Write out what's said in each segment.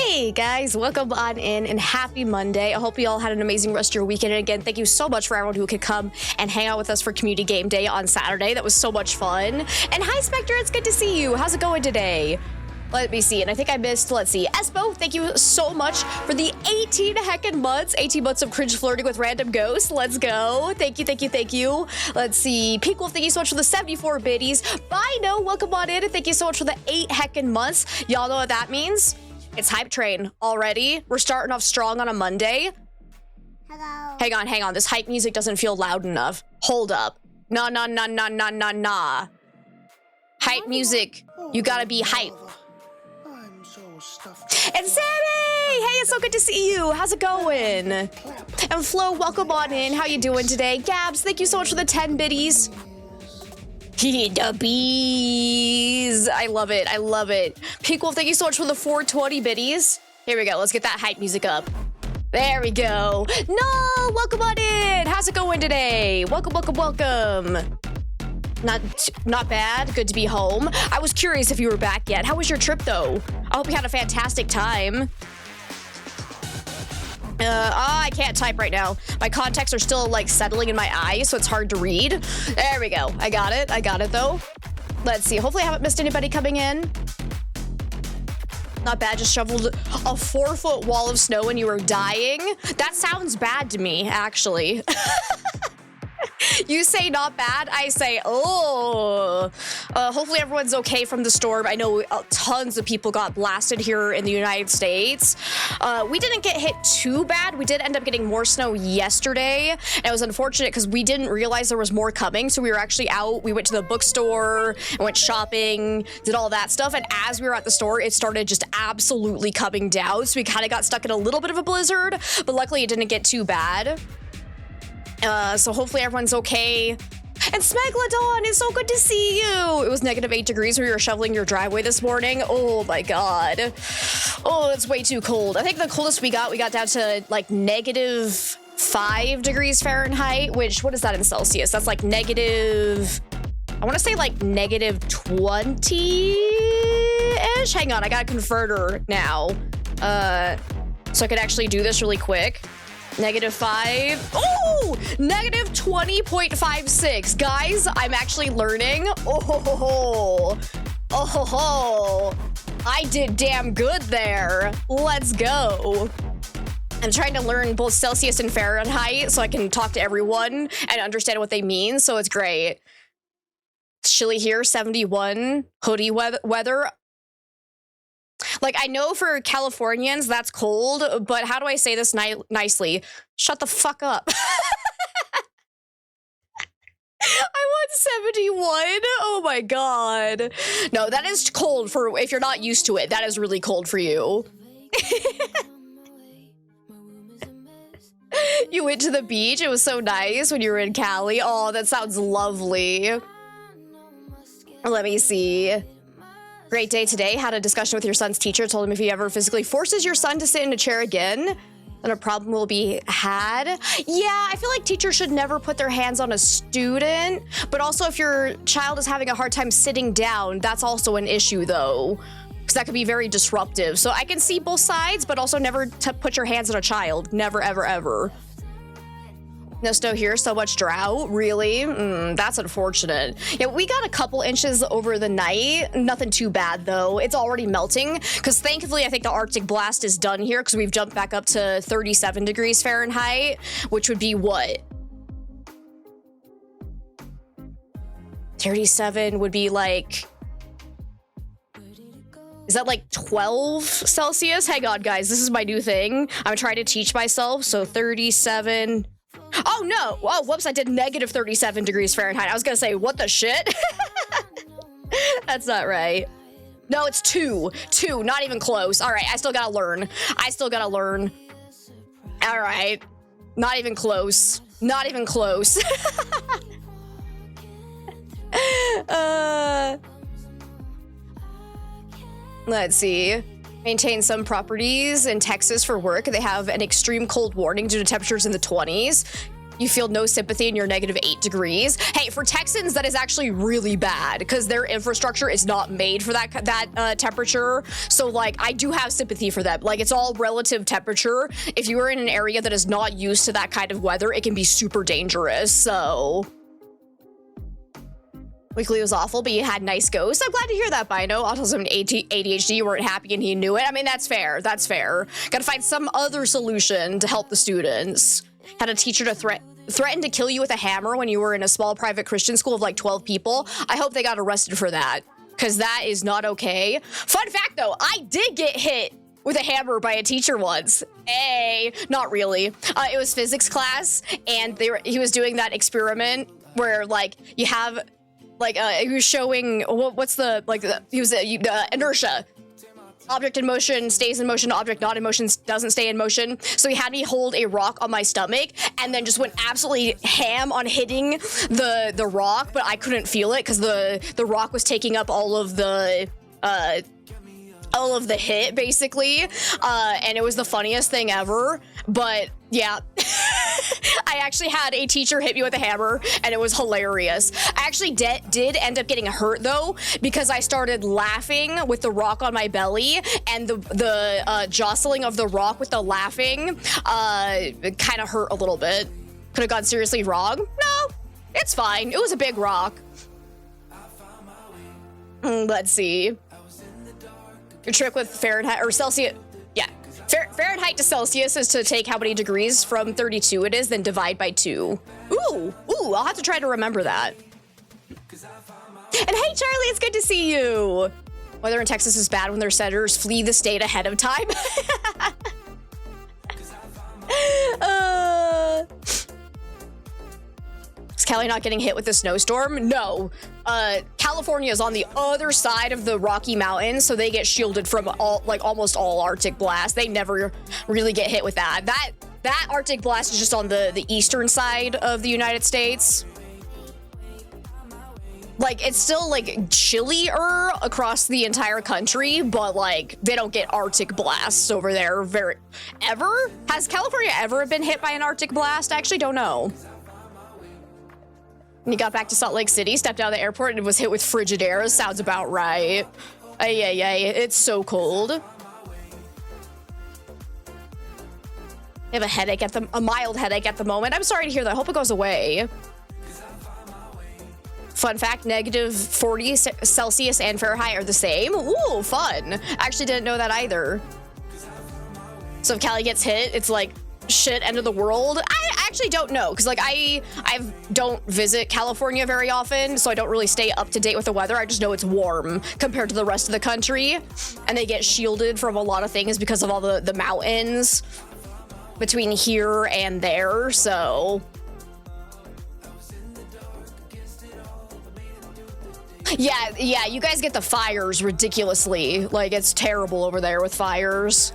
Hey guys, welcome on in and happy Monday. I hope you all had an amazing rest of your weekend. And again, thank you so much for everyone who could come and hang out with us for Community Game Day on Saturday. That was so much fun. And hi Spectre, it's good to see you. How's it going today? Let me see, and I think I missed, let's see, Espo, thank you so much for the 18 heckin' months, 18 months of cringe flirting with random ghosts. Let's go. Thank you, thank you, thank you. Let's see, Peak Wolf, thank you so much for the 74 biddies. Bino, welcome on in, and thank you so much for the 8 heckin' months. Y'all know what that means? It's Hype Train already. We're starting off strong on a Monday. Hello. Hang on, this hype music doesn't feel loud enough. Hold up. Nah. Hype music, you gotta be hype. And Sammy! Hey, it's so good to see you. How's it going? And Flo, welcome on in. How you doing today? Gabs, thank you so much for the 10 biddies. The bees. I love it. I love it. Pink Wolf, thank you so much for the 420 biddies. Here we go. Let's get that hype music up. There we go. No, welcome on in. How's it going today? Welcome. Not bad. Good to be home. I was curious if you were back yet. How was your trip, though? I hope you had a fantastic time. I can't type right now. My contacts are still, like, settling in my eyes, so it's hard to read. There we go. I got it, though. Let's see. Hopefully I haven't missed anybody coming in. Not bad. Just shoveled a 4-foot wall of snow and you were dying. That sounds bad to me, actually. You say not bad, I say, oh. Hopefully everyone's okay from the storm. I know tons of people got blasted here in the United States. We didn't get hit too bad. We did end up getting more snow yesterday. And it was unfortunate because we didn't realize there was more coming. So we were actually out. We went to the bookstore and went shopping, did all that stuff. And as we were at the store, it started just absolutely coming down. So we kind of got stuck in a little bit of a blizzard, but luckily it didn't get too bad. So hopefully everyone's okay. And Smegalodon, it's so good to see you. It was -8 degrees when we were shoveling your driveway this morning. Oh my God. Oh, it's way too cold. I think the coldest we got down to like -5 degrees Fahrenheit, which, what is that in Celsius? That's like negative, I want to say like -20-ish. Hang on, I got a converter now. So I could actually do this really quick. -5. Oh, -20.56. Guys, I'm actually learning. Oh, I did damn good there. Let's go. I'm trying to learn both Celsius and Fahrenheit so I can talk to everyone and understand what they mean, so it's great. It's chilly here, 71, hoodie weather. Like, I know for Californians, that's cold, but how do I say this nicely? Shut the fuck up. I want 71. Oh my God. No, that is cold for, if you're not used to it, that is really cold for you. You went to the beach. It was so nice when you were in Cali. Oh, that sounds lovely. Let me see. Great day today. Had a discussion with your son's teacher. Told him if he ever physically forces your son to sit in a chair again, then a problem will be had. Yeah, I feel like teachers should never put their hands on a student. But also if your child is having a hard time sitting down, that's also an issue though. Because that could be very disruptive. So I can see both sides, but also never to put your hands on a child. Never, ever, ever. No snow here, so much drought. Really? That's unfortunate. Yeah, we got a couple inches over the night. Nothing too bad, though. It's already melting, because thankfully, I think the Arctic blast is done here, because we've jumped back up to 37 degrees Fahrenheit, which would be what? 37 would be like... Is that like 12 Celsius? Hang on, guys. This is my new thing. I'm trying to teach myself, so 37... Oh no! Oh, whoops, I did -37 degrees Fahrenheit. I was gonna say, what the shit? That's not right. No, it's 2. 2, not even close. All right, I still gotta learn. All right. Not even close. Not even close. Let's see. Maintain some properties in Texas for work. They have an extreme cold warning due to temperatures in the 20s. You feel no sympathy and you're -8 degrees. Hey, for Texans, that is actually really bad because their infrastructure is not made for that temperature. So like, I do have sympathy for them. Like, it's all relative temperature. If you are in an area that is not used to that kind of weather, it can be super dangerous. So Weekly was awful, but you had nice ghosts. I'm glad to hear that, Bino. Autism and ADHD, you weren't happy and he knew it. I mean, that's fair. That's fair. Gotta find some other solution to help the students. Had a teacher to threaten to kill you with a hammer when you were in a small private Christian school of like 12 people. I hope they got arrested for that, because that is not okay. Fun fact, though, I did get hit with a hammer by a teacher once. Hey, not really. It was physics class, and he was doing that experiment where like you have like he was showing what's the inertia. Object in motion stays in motion, object not in motion doesn't stay in motion. So he had me hold a rock on my stomach and then just went absolutely ham on hitting the rock, but I couldn't feel it because the rock was taking up all of the hit, basically. And it was the funniest thing ever. But yeah, I actually had a teacher hit me with a hammer and it was hilarious. I actually did end up getting hurt though, because I started laughing with the rock on my belly, and the jostling of the rock with the laughing kind of hurt a little bit. Could have gone seriously wrong. No, it's fine. It was a big rock. Let's see. Your trick with Fahrenheit or Celsius. Yeah. Fahrenheit to Celsius is to take how many degrees from 32 it is, then divide by 2. Ooh, I'll have to try to remember that. And hey, Charlie, it's good to see you. Weather in Texas is bad when their senators flee the state ahead of time. Is Kelly not getting hit with the snowstorm? No. California is on the other side of the Rocky Mountains, so they get shielded from almost all Arctic blasts. They never really get hit with that. That Arctic blast is just on the eastern side of the United States. Like, it's still like chillier across the entire country, but like they don't get Arctic blasts over there ever. Has California ever been hit by an Arctic blast? I actually don't know. And he got back to Salt Lake City, stepped out of the airport, and was hit with frigid air. Sounds about right. Ay, it's so cold. I have a headache a mild headache at the moment. I'm sorry to hear that. I hope it goes away. Fun fact, -40 Celsius and Fahrenheit are the same. Ooh, fun. Actually didn't know that either. So if Callie gets hit, it's like shit, end of the world. I actually don't know, because like I don't visit California very often, so I don't really stay up to date with the weather. I just know it's warm compared to the rest of the country, and they get shielded from a lot of things because of all the mountains between here and there. So yeah, you guys get the fires ridiculously. Like, it's terrible over there with fires.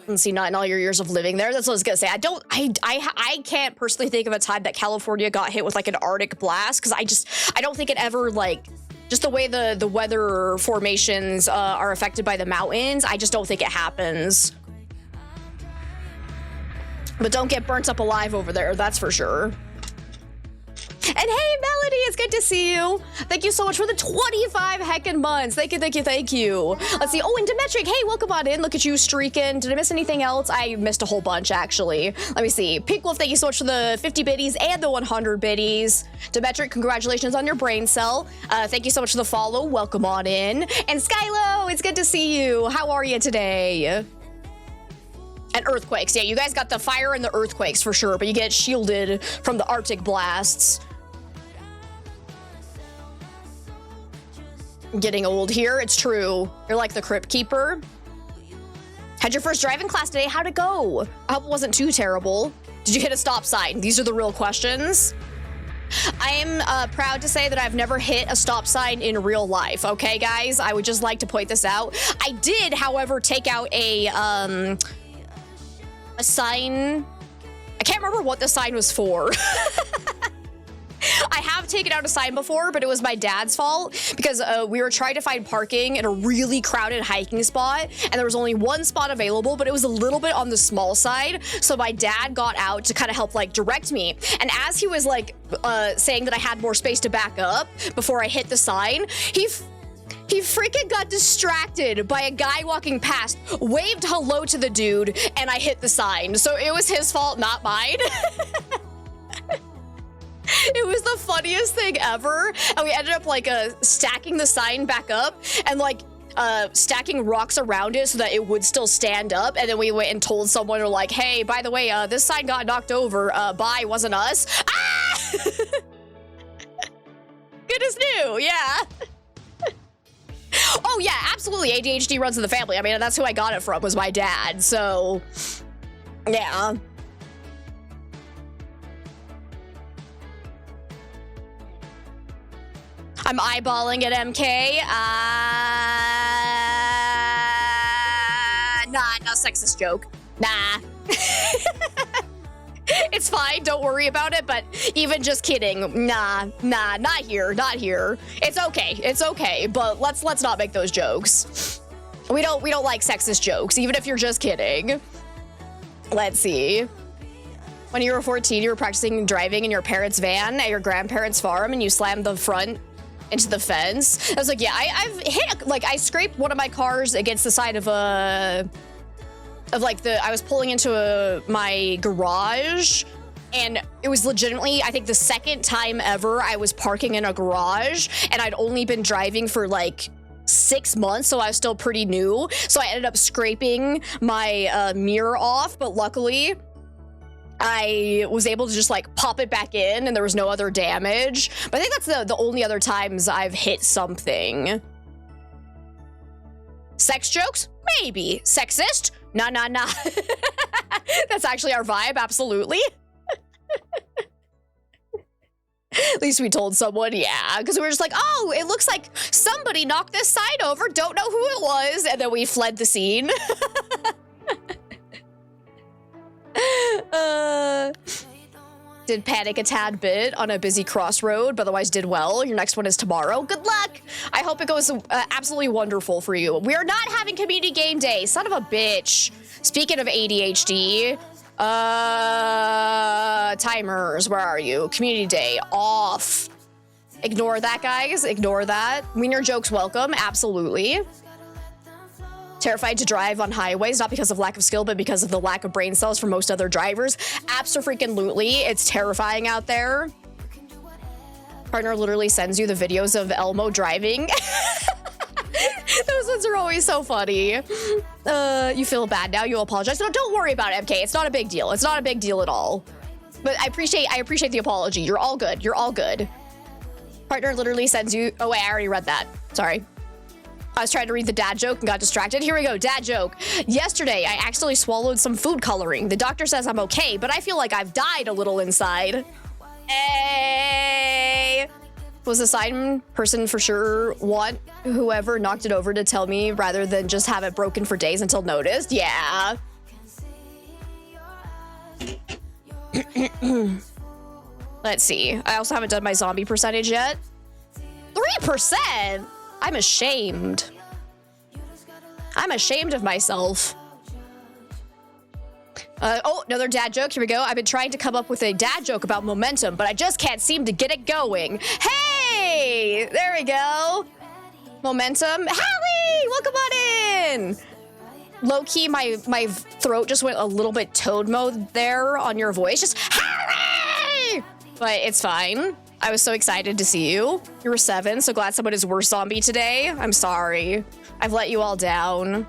And see, not in all your years of living there. That's what I was gonna say. I can't personally think of a time that California got hit with like an Arctic blast, because I don't think it ever, like, just the way the weather formations are affected by the mountains. I just don't think it happens. But don't get burnt up alive over there, that's for sure. And hey, Melody, it's good to see you. Thank you so much for the 25 heckin' months. Thank you. Let's see. Oh, and Demetric, hey, welcome on in. Look at you streaking. Did I miss anything else? I missed a whole bunch, actually. Let me see. Pink Wolf, thank you so much for the 50 biddies and the 100 biddies. Demetric, congratulations on your brain cell. Thank you so much for the follow. Welcome on in. And Skylo, it's good to see you. How are you today? And earthquakes. Yeah, you guys got the fire and the earthquakes for sure, but you get shielded from the Arctic blasts. Getting old here, it's true. You're like the Crypt Keeper. Had your first driving class today. How'd it go? I hope it wasn't too terrible. Did you hit a stop sign? These are the real questions. I am proud to say that I've never hit a stop sign in real life. Okay, guys? I would just like to point this out. I did, however, take out a sign. I can't remember what the sign was for. I I have taken out a sign before, but it was my dad's fault because we were trying to find parking in a really crowded hiking spot, and there was only one spot available, but it was a little bit on the small side. So my dad got out to kind of help like direct me. And as he was like saying that I had more space to back up before I hit the sign, he freaking got distracted by a guy walking past, waved hello to the dude, and I hit the sign. So it was his fault, not mine. It was the funniest thing ever. And we ended up like stacking the sign back up and like stacking rocks around it so that it would still stand up. And then we went and told someone, we're like, hey, by the way, this sign got knocked over. Bye, wasn't us. Ah! Good as new, yeah. Oh yeah, absolutely. ADHD runs in the family. I mean, that's who I got it from, was my dad. So, yeah. I'm eyeballing at MK. Nah, no sexist joke. Nah. It's fine, don't worry about it, but even just kidding. Nah, not here, not here. It's okay, but let's not make those jokes. We don't like sexist jokes, even if you're just kidding. Let's see. When you were 14, you were practicing driving in your parents' van at your grandparents' farm, and you slammed the front into the fence. I was like, yeah, I've hit, like, I scraped one of my cars against the side of I was pulling into my garage, and it was legitimately, I think, the second time ever I was parking in a garage, and I'd only been driving for like 6 months, so I was still pretty new. So I ended up scraping my mirror off, but luckily I was able to just like pop it back in and there was no other damage. But I think that's the only other times I've hit something. Sex jokes? Maybe. Sexist? Nah. That's actually our vibe, absolutely. At least we told someone, yeah, because we were just like, oh, it looks like somebody knocked this sign over, don't know who it was, and then we fled the scene. Did panic a tad bit on a busy crossroad, but otherwise did well. Your next one is tomorrow. Good luck. I hope it goes absolutely wonderful for you. We are not having community game day. Son of a bitch. Speaking of ADHD, timers, where are you? Community day off. Ignore that, guys. Ignore that. Wiener jokes welcome. Absolutely. Terrified to drive on highways, not because of lack of skill, but because of the lack of brain cells for most other drivers. Abso-freaking-lutely. It's terrifying out there. Partner literally sends you the videos of Elmo driving. Those ones are always so funny. You feel bad now, you apologize. No, don't worry about it, MK. It's not a big deal. It's not a big deal at all. But I appreciate the apology. You're all good. You're all good. Partner literally sends you... Oh, wait, I already read that. Sorry. I was trying to read the dad joke and got distracted. Here we go, dad joke. Yesterday, I accidentally swallowed some food coloring. The doctor says I'm okay, but I feel like I've died a little inside. Hey! Was the sign person for sure want whoever knocked it over to tell me rather than just have it broken for days until noticed? Yeah. Let's see. I also haven't done my zombie percentage yet. 3%? I'm ashamed. I'm ashamed of myself. Oh, another dad joke. Here we go. I've been trying to come up with a dad joke about momentum, but I just can't seem to get it going. Hey! There we go. Momentum. Hallie! Welcome on in! Low-key, my throat just went a little bit toad mode there on your voice. Just, Hallie! But it's fine. I was so excited to see you. You were 7, so glad someone is worse zombie today. I'm sorry. I've let you all down.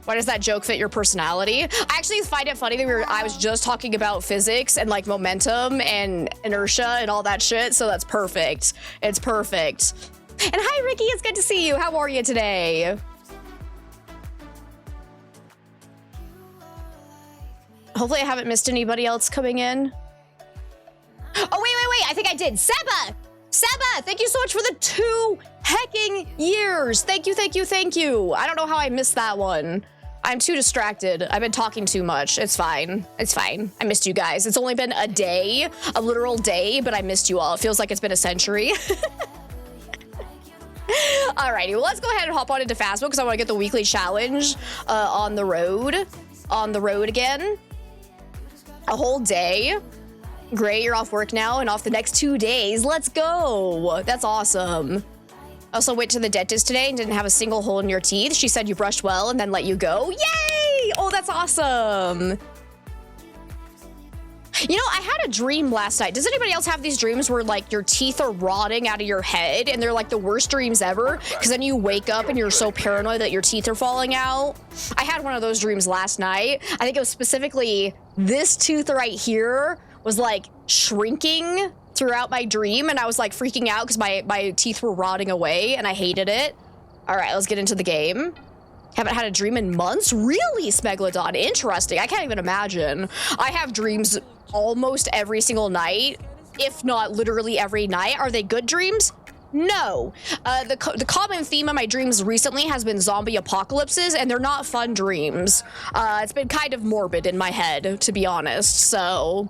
Why does that joke fit your personality? I actually find it funny that I was just talking about physics and like momentum and inertia and all that shit, so that's perfect. It's perfect. And hi, Ricky, it's good to see you. How are you today? Hopefully I haven't missed anybody else coming in. Oh, wait. I think I did. Seba, thank you so much for the 2 hecking years. Thank you. I don't know how I missed that one. I'm too distracted. I've been talking too much. It's fine. It's fine. I missed you guys. It's only been a day, a literal day, but I missed you all. It feels like it's been a century. Alrighty, well, let's go ahead and hop on into Phasmo because I want to get the weekly challenge on the road. On the road again. A whole day. Great, you're off work now and off the next 2 days. Let's go. That's awesome. Also went to the dentist today and didn't have a single hole in your teeth. She said you brushed well and then let you go. Yay! Oh, that's awesome. You know, I had a dream last night. Does anybody else have these dreams where like your teeth are rotting out of your head and they're like the worst dreams ever? Because then you wake up and you're so paranoid that your teeth are falling out. I had one of those dreams last night. I think it was specifically this tooth right here was like shrinking throughout my dream, and I was like freaking out because my teeth were rotting away and I hated it. All right, let's get into the game. Haven't had a dream in months? Really, Smegalodon? Interesting. I can't even imagine. I have dreams almost every single night, if not literally every night. Are they good dreams? No. The common theme of my dreams recently has been zombie apocalypses, and they're not fun dreams. It's been kind of morbid in my head, to be honest, so...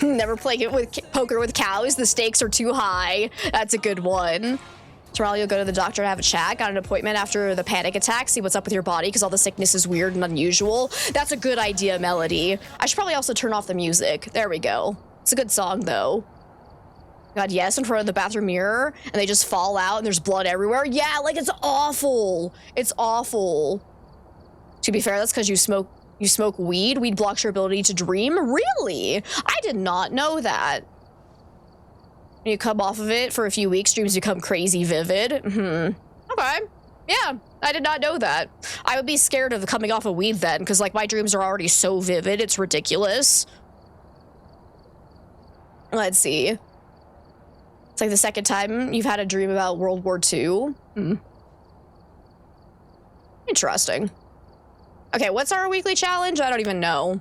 Never playing it with poker with cows. The stakes are too high. That's a good one. Tomorrow you'll go to the doctor and have a chat. Got an appointment after the panic attack. See what's up with your body because all the sickness is weird and unusual. That's a good idea, Melody. I should probably also turn off the music. There we go. It's a good song, though. God, yes, in front of the bathroom mirror. And they just fall out and there's blood everywhere. Yeah, like it's awful. It's awful. To be fair, that's because you smoke weed. Weed blocks your ability to dream. Really? I did not know that. When you come off of it for a few weeks, dreams become crazy vivid. Okay. Yeah, I did not know that. I would be scared of coming off of weed then, because like my dreams are already so vivid, it's ridiculous. Let's see. It's like the second time you've had a dream about World War II. Interesting. Okay, what's our weekly challenge? I don't even know.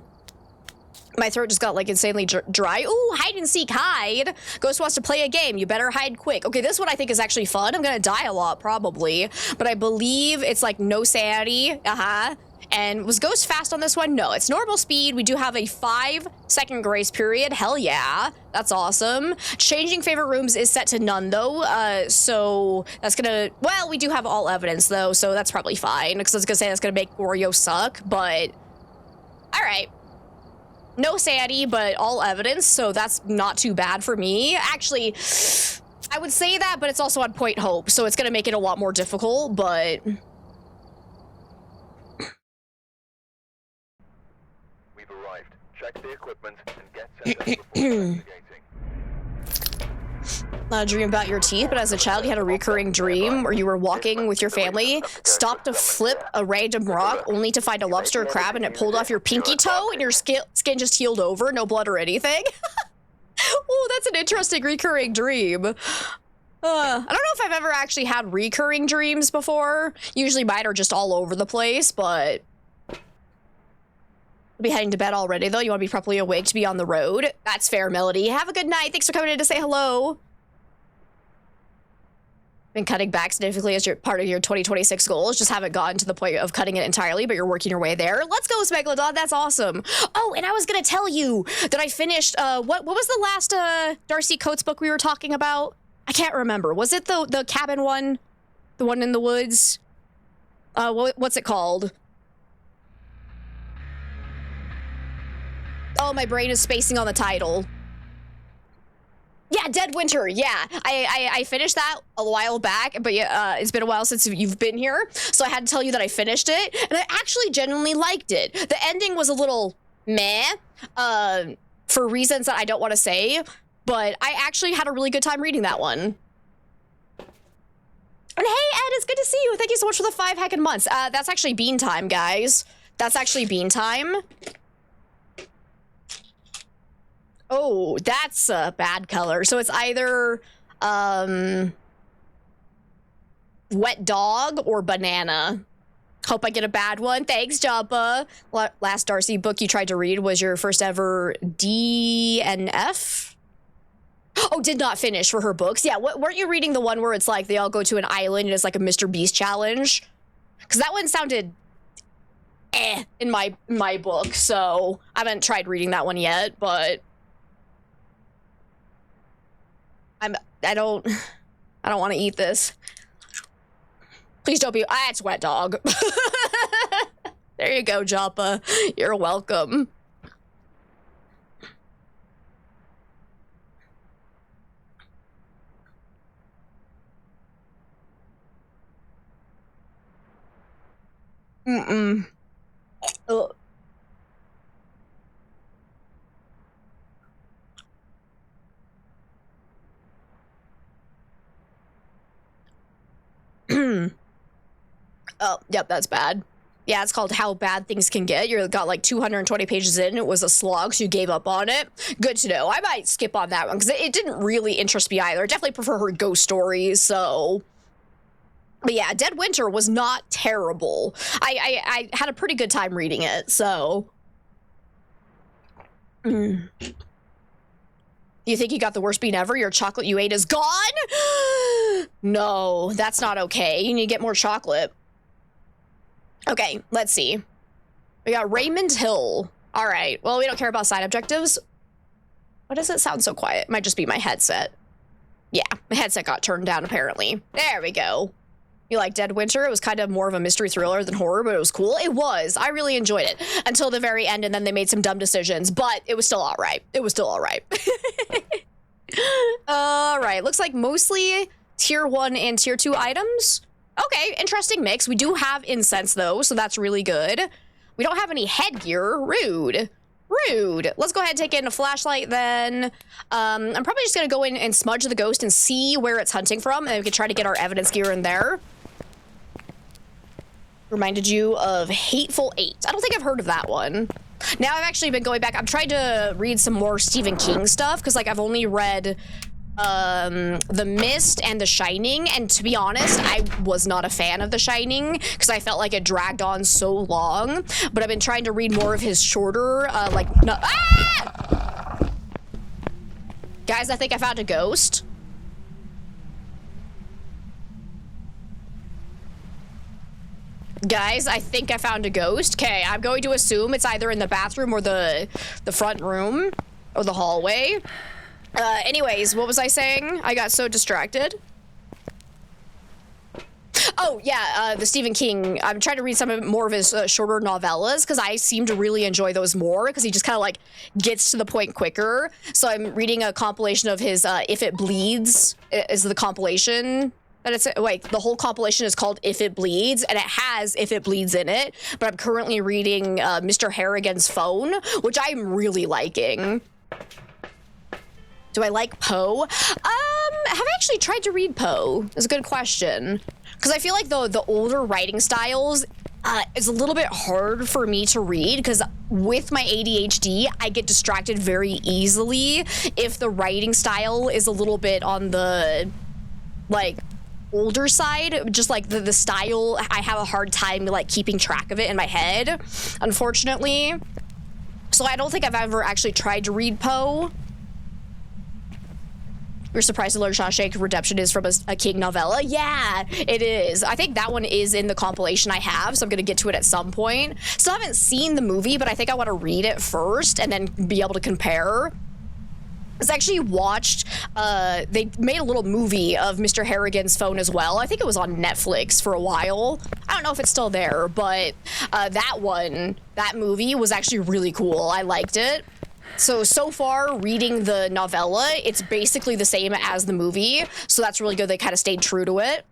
My throat just got like insanely dry. Ooh, hide and seek, hide. Ghost wants to play a game. You better hide quick. Okay, this one I think is actually fun. I'm gonna die a lot probably, but I believe it's like no sanity. And was Ghost fast on this one? No, it's normal speed. We do have a 5-second grace period. Hell yeah, that's awesome. Changing favorite rooms is set to none though. So that's gonna, well, we do have all evidence though, so that's probably fine. Because I was gonna say that's gonna make Wario suck, but all right. No sanity, but all evidence, so that's not too bad for me. Actually, I would say that, but it's also on point hope, so it's gonna make it a lot more difficult, but... We've arrived. Check the equipment and get set up before investigating. Not a dream about your teeth, but as a child you had a recurring dream where you were walking with your family, stopped to flip a random rock only to find a lobster or crab and it pulled off your pinky toe and your skin just healed over, no blood or anything. Oh, that's an interesting recurring dream. I don't know if I've ever actually had recurring dreams before. Usually mine are just all over the place, but... We'll be heading to bed already, though. You want to be properly awake to be on the road. That's fair, Melody. Have a good night. Thanks for coming in to say hello. Been cutting back significantly as part of your 2026 goals. Just haven't gotten to the point of cutting it entirely, but you're working your way there. Let's go, Smegalodon. That's awesome. Oh, and I was going to tell you that I finished, what was the last Darcy Coates book we were talking about? I can't remember. Was it the cabin one? The one in the woods? What's it called? Oh, my brain is spacing on the title. Yeah, Dead Winter. Yeah, I finished that a while back, but yeah, it's been a while since you've been here, so I had to tell you that I finished it, and I actually genuinely liked it. The ending was a little meh, for reasons that I don't want to say, but I actually had a really good time reading that one. And hey, Ed, it's good to see you. Thank you so much for the 5 heckin' months. That's actually bean time, guys. That's actually bean time. Oh, that's a bad color. So it's either wet dog or banana. Hope I get a bad one. Thanks, Jumpa. Last Darcy book you tried to read was your first ever DNF? Oh, did not finish for her books. Yeah, weren't you reading the one where it's like they all go to an island and it's like a Mr. Beast challenge? Because that one sounded in my book, so I haven't tried reading that one yet, but I don't want to eat this. Please don't be. It's wet dog. There you go, Joppa. You're welcome. Ugh. Oh, yep, that's bad. Yeah, it's called How Bad Things Can Get. You got like 220 pages in. It was a slog, so you gave up on it. Good to know. I might skip on that one because it didn't really interest me either. I definitely prefer her ghost stories, so... But yeah, Dead Winter was not terrible. I had a pretty good time reading it, so... You think you got the worst bean ever? Your chocolate you ate is gone? No, that's not okay. You need to get more chocolate. Okay, let's see. We got Raymond Hill. All right, well, we don't care about side objectives. Why does it sound so quiet? Might just be my headset. Yeah, my headset got turned down, apparently. There we go. You like Dead Winter? It was kind of more of a mystery thriller than horror, but it was cool. It was. I really enjoyed it until the very end, and then they made some dumb decisions, but it was still all right. It was still all right. All right, looks like mostly tier 1 and tier 2 items. Okay, interesting mix. We do have incense, though, so that's really good. We don't have any headgear. Rude. Rude. Let's go ahead and take in a flashlight, then. I'm probably just going to go in and smudge the ghost and see where it's hunting from, and we can try to get our evidence gear in there. Reminded you of Hateful Eight. I don't think I've heard of that one. Now I've actually been going back. I'm trying to read some more Stephen King stuff, because, like, I've only read... The Mist and The Shining, and to be honest, I was not a fan of The Shining because I felt like it dragged on so long, but I've been trying to read more of his shorter, Guys, I think I found a ghost. Guys, I think I found a ghost. Okay, I'm going to assume it's either in the bathroom or the front room or the hallway. Anyways, what was I saying? I got so distracted. Oh, yeah, the Stephen King. I'm trying to read more of his shorter novellas because I seem to really enjoy those more because he just kind of like gets to the point quicker. So I'm reading a compilation of his If It Bleeds is the compilation. That it's wait, the whole compilation is called If It Bleeds, and it has If It Bleeds in it. But I'm currently reading Mr. Harrigan's Phone, which I'm really liking. Do I like Poe? Have I actually tried to read Poe? That's a good question. Because I feel like the older writing styles is a little bit hard for me to read because with my ADHD, I get distracted very easily if the writing style is a little bit on the, like, older side. Just like the style, I have a hard time, like, keeping track of it in my head, unfortunately. So I don't think I've ever actually tried to read Poe. You're surprised to learn Shawshank Redemption is from a King novella? Yeah, it is. I think that one is in the compilation I have, so I'm gonna get to it at some point. Still haven't seen the movie, but I think I want to read it first and then be able to compare. I actually watched, they made a little movie of Mr. Harrigan's Phone as well. I think it was on Netflix for a while. I don't know if it's still there, but that movie was actually really cool. I liked it. So far, reading the novella, it's basically the same as the movie, so that's really good. They kind of stayed true to it.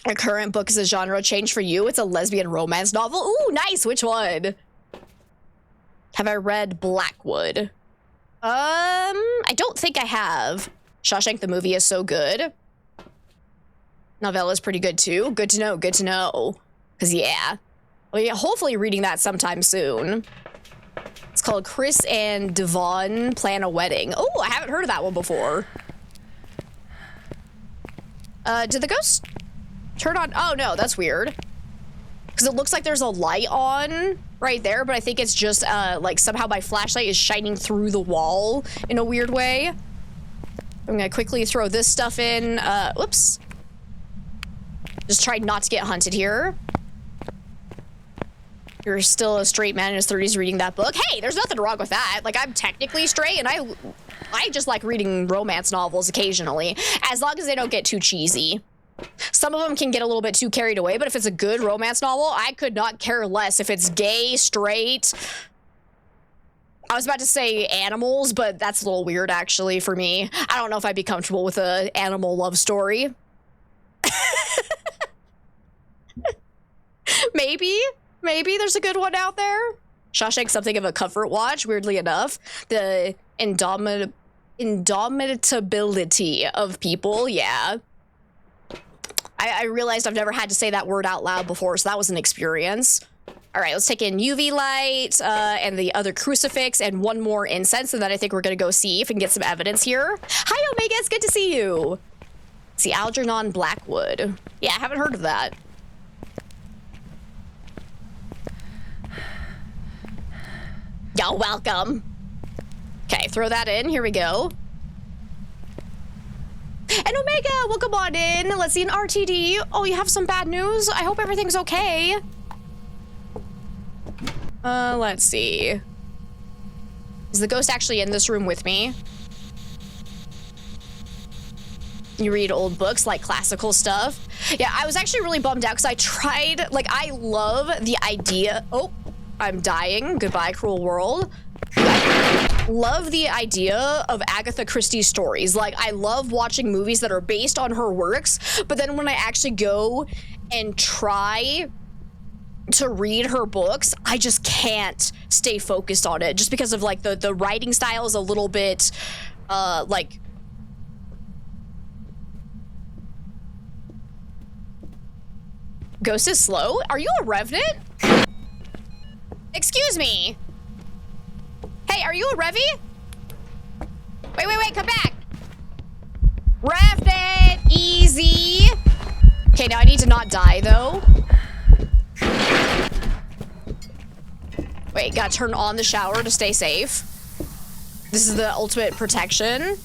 A current book is a genre change for you. It's a lesbian romance novel. Ooh, nice. Which one? Have I read Blackwood? I don't think I have. Shawshank the movie is so good. Novella is pretty good too. Good to know. Good to know. Because, yeah. Well, yeah, hopefully reading that sometime soon. It's called Chris and Devon Plan a Wedding. Oh, I haven't heard of that one before. Did the ghost turn on? Oh, no, that's weird. Because it looks like there's a light on right there, but I think it's just, like, somehow my flashlight is shining through the wall in a weird way. I'm gonna quickly throw this stuff in. Whoops. Just try not to get hunted here. You're still a straight man in his 30s reading that book. Hey, there's nothing wrong with that. Like, I'm technically straight, and I just like reading romance novels occasionally, as long as they don't get too cheesy. Some of them can get a little bit too carried away, but if it's a good romance novel, I could not care less if it's gay, straight. I was about to say animals, but that's a little weird, actually, for me. I don't know if I'd be comfortable with an animal love story. Maybe there's a good one out there. Shawshank's something of a comfort watch, weirdly enough. The indomitability of people, yeah. I realized I've never had to say that word out loud before, so that was an experience. All right, let's take in UV light and the other crucifix and one more incense, and then I think we're gonna go see if we can get some evidence here. Hi, Omega, it's good to see you. See, Algernon Blackwood. Yeah, I haven't heard of that. You're welcome. Okay, throw that in. Here we go. And Omega, welcome on in. Let's see an RTD. Oh, you have some bad news? I hope everything's okay. Let's see. Is the ghost actually in this room with me? You read old books, like classical stuff? Yeah, I was actually really bummed out because I tried, like, I love the idea. Oh, I'm dying. Goodbye, cruel world. I love the idea of Agatha Christie's stories. Like, I love watching movies that are based on her works, but then when I actually go and try to read her books, I just can't stay focused on it just because of, like, the writing style is a little bit, like... Ghost is slow? Are you a revenant? Excuse me. Hey, are you a Revy? Wait, come back. Revenant, easy. Okay, now I need to not die, though. Wait, gotta turn on the shower to stay safe. This is the ultimate protection.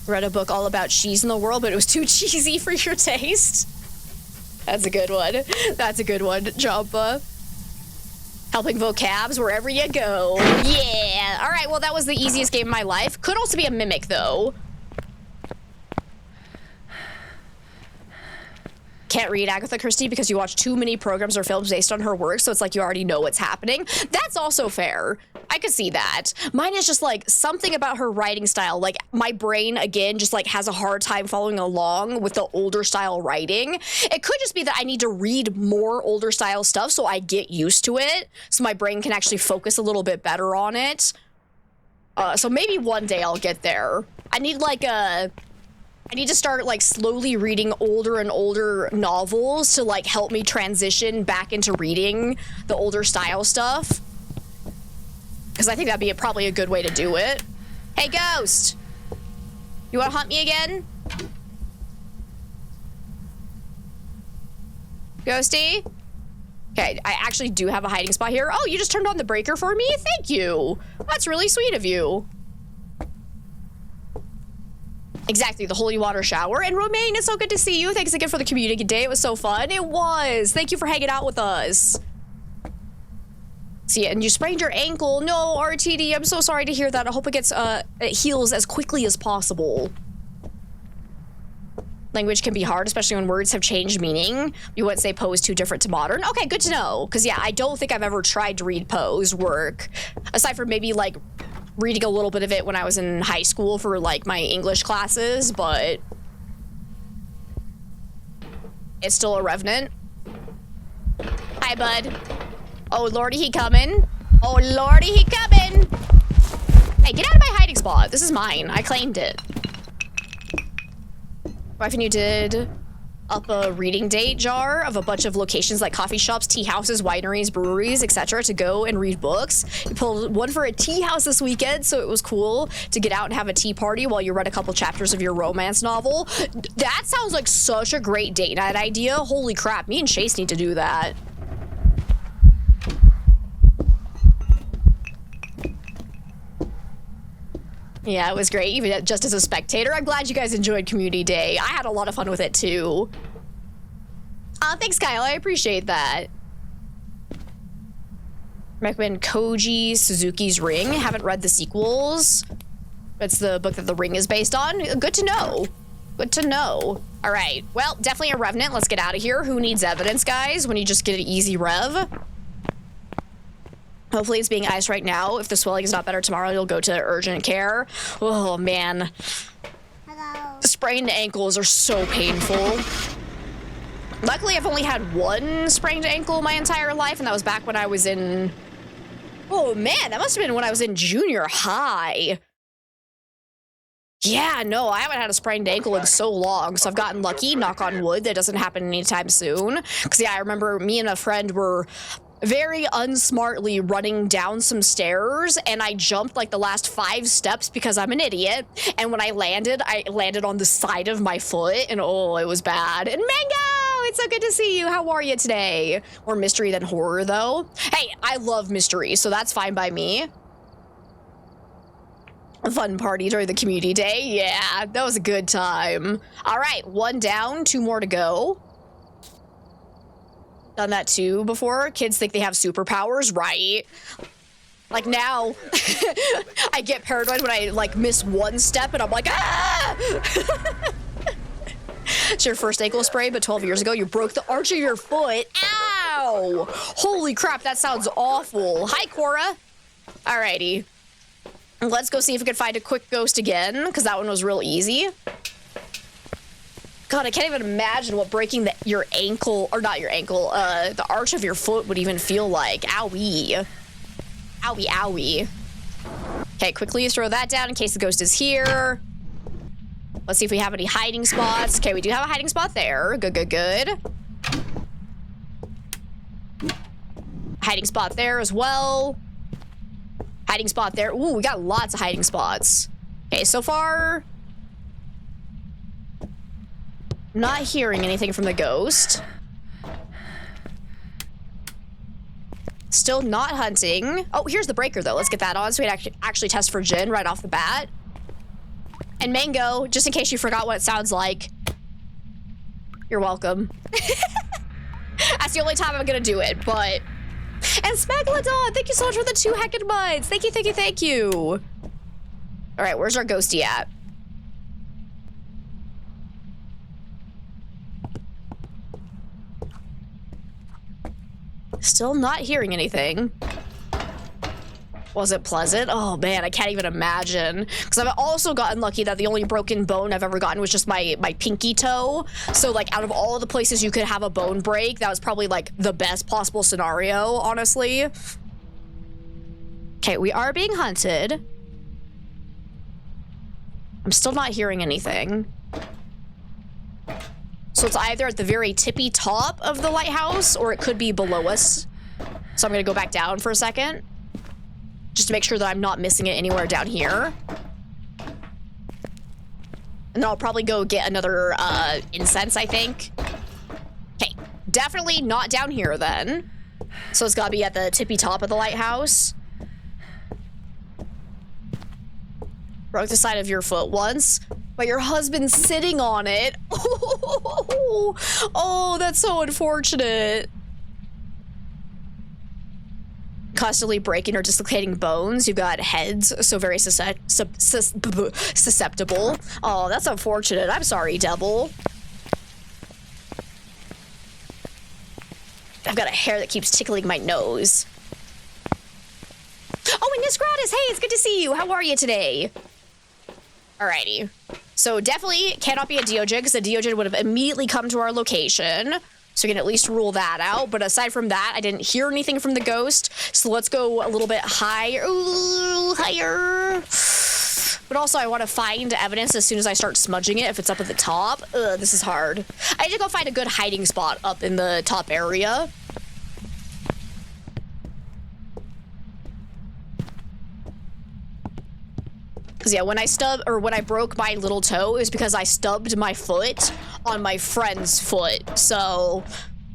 Read a book all about cheese in the world, but it was too cheesy for your taste. That's a good one. That's a good one, Jumpa. Helping vocabs wherever you go. Yeah. All right, well, that was the easiest game of my life. Could also be a mimic, though. Can't read Agatha Christie because you watch too many programs or films based on her work, so it's like you already know what's happening. That's also fair. I could see that. Mine is just like something about her writing style. Like my brain, again, just like has a hard time following along with the older style writing. It could just be that I need to read more older style stuff so I get used to it, so my brain can actually focus a little bit better on it. So maybe one day I'll get there. I need to start like slowly reading older and older novels to like help me transition back into reading the older style stuff. Because I think that'd be probably a good way to do it. Hey, Ghost! You wanna hunt me again? Ghosty? Okay, I actually do have a hiding spot here. Oh, you just turned on the breaker for me? Thank you! That's really sweet of you. Exactly, the holy water shower. And Romaine, it's so good to see you. Thanks again for the community day. It was so fun. It was. Thank you for hanging out with us. See, and you sprained your ankle. No, RTD, I'm so sorry to hear that. I hope it gets, it heals as quickly as possible. Language can be hard, especially when words have changed meaning. You wouldn't say Poe is too different to modern. Okay, good to know. Because, yeah, I don't think I've ever tried to read Poe's work. Aside from maybe, like, reading a little bit of it when I was in high school for, like, my English classes, but... It's still a revenant. Hi, bud. Oh, lordy, he coming. Oh, lordy, he coming. Hey, get out of my hiding spot. This is mine. I claimed it. Wife and you did up a reading date jar of a bunch of locations like coffee shops, tea houses, wineries, breweries, etc. to go and read books. You pulled one for a tea house this weekend, so it was cool to get out and have a tea party while you read a couple chapters of your romance novel. That sounds like such a great date night idea. Holy crap, me and Chase need to do that. Yeah, it was great, even just as a spectator. I'm glad you guys enjoyed Community Day. I had a lot of fun with it, too. Thanks, Kyle. I appreciate that. Recommend Koji Suzuki's Ring. Haven't read the sequels. It's the book that The Ring is based on. Good to know. Good to know. All right. Well, definitely a Revenant. Let's get out of here. Who needs evidence, guys, when you just get an easy rev? Hopefully it's being iced right now. If the swelling is not better tomorrow, you'll go to urgent care. Oh, man. Hello. Sprained ankles are so painful. Luckily, I've only had one sprained ankle my entire life, and that was back when I was in... Oh, man, that must have been when I was in junior high. Yeah, no, I haven't had a sprained ankle in so long, so I've gotten lucky, knock on wood, that doesn't happen anytime soon. Because, yeah, I remember me and a friend were very unsmartly running down some stairs, and I jumped like the last 5 steps because I'm an idiot. And when I landed on the side of my foot, and oh, it was bad. And Mango, it's so good to see you. How are you today? More mystery than horror, though. Hey, I love mystery, so that's fine by me. A fun party during the community day. Yeah, that was a good time. All right, 1 down, 2 more to go. Done that too before. Kids think they have superpowers, right? Like now, I get paranoid when I like miss 1 step and I'm like, ah! It's your first ankle spray, but 12 years ago you broke the arch of your foot. Ow! Holy crap, that sounds awful. Hi, Cora. Alrighty. Let's go see if we can find a quick ghost again, because that one was real easy. God, I can't even imagine what breaking your ankle, or not your ankle, the arch of your foot would even feel like. Owie. Owie, owie. Okay, quickly throw that down in case the ghost is here. Let's see if we have any hiding spots. Okay, we do have a hiding spot there. Good, good, good. Hiding spot there as well. Hiding spot there. Ooh, we got lots of hiding spots. Okay, so far... not hearing anything from the ghost. Still not hunting. Oh, here's the breaker, though. Let's get that on so we can actually test for Jinn right off the bat. And Mango, just in case you forgot what it sounds like, you're welcome. That's the only time I'm gonna do it, but... And Smegalodon, thank you so much for the 2 heckin' buds. Thank you, thank you, thank you. All right, where's our ghosty at? Still not hearing anything. Was it pleasant? Oh man, I can't even imagine. Because I've also gotten lucky that the only broken bone I've ever gotten was just my pinky toe. So like out of all of the places you could have a bone break, that was probably like the best possible scenario, honestly. Okay, we are being hunted. I'm still not hearing anything. So it's either at the very tippy top of the lighthouse or it could be below us. So I'm gonna go back down for a second. Just to make sure that I'm not missing it anywhere down here. And then I'll probably go get another incense, I think. Okay, definitely not down here then. So it's gotta be at the tippy top of the lighthouse. Broke the side of your foot once, but your husband's sitting on it. Oh, that's so unfortunate. Constantly breaking or dislocating bones. You've got heads, so very susceptible. Oh, that's unfortunate. I'm sorry, Devil. I've got a hair that keeps tickling my nose. Oh, and Nisgratis, hey, it's good to see you. How are you today? Alrighty. So definitely cannot be a Deogen, because a Deogen would have immediately come to our location. So we can at least rule that out. But aside from that, I didn't hear anything from the ghost. So let's go a little bit higher. Ooh, higher. But also, I want to find evidence as soon as I start smudging it, if it's up at the top. Ugh, this is hard. I need to go find a good hiding spot up in the top area. Because yeah, when I broke my little toe, it was because I stubbed my foot on my friend's foot. So,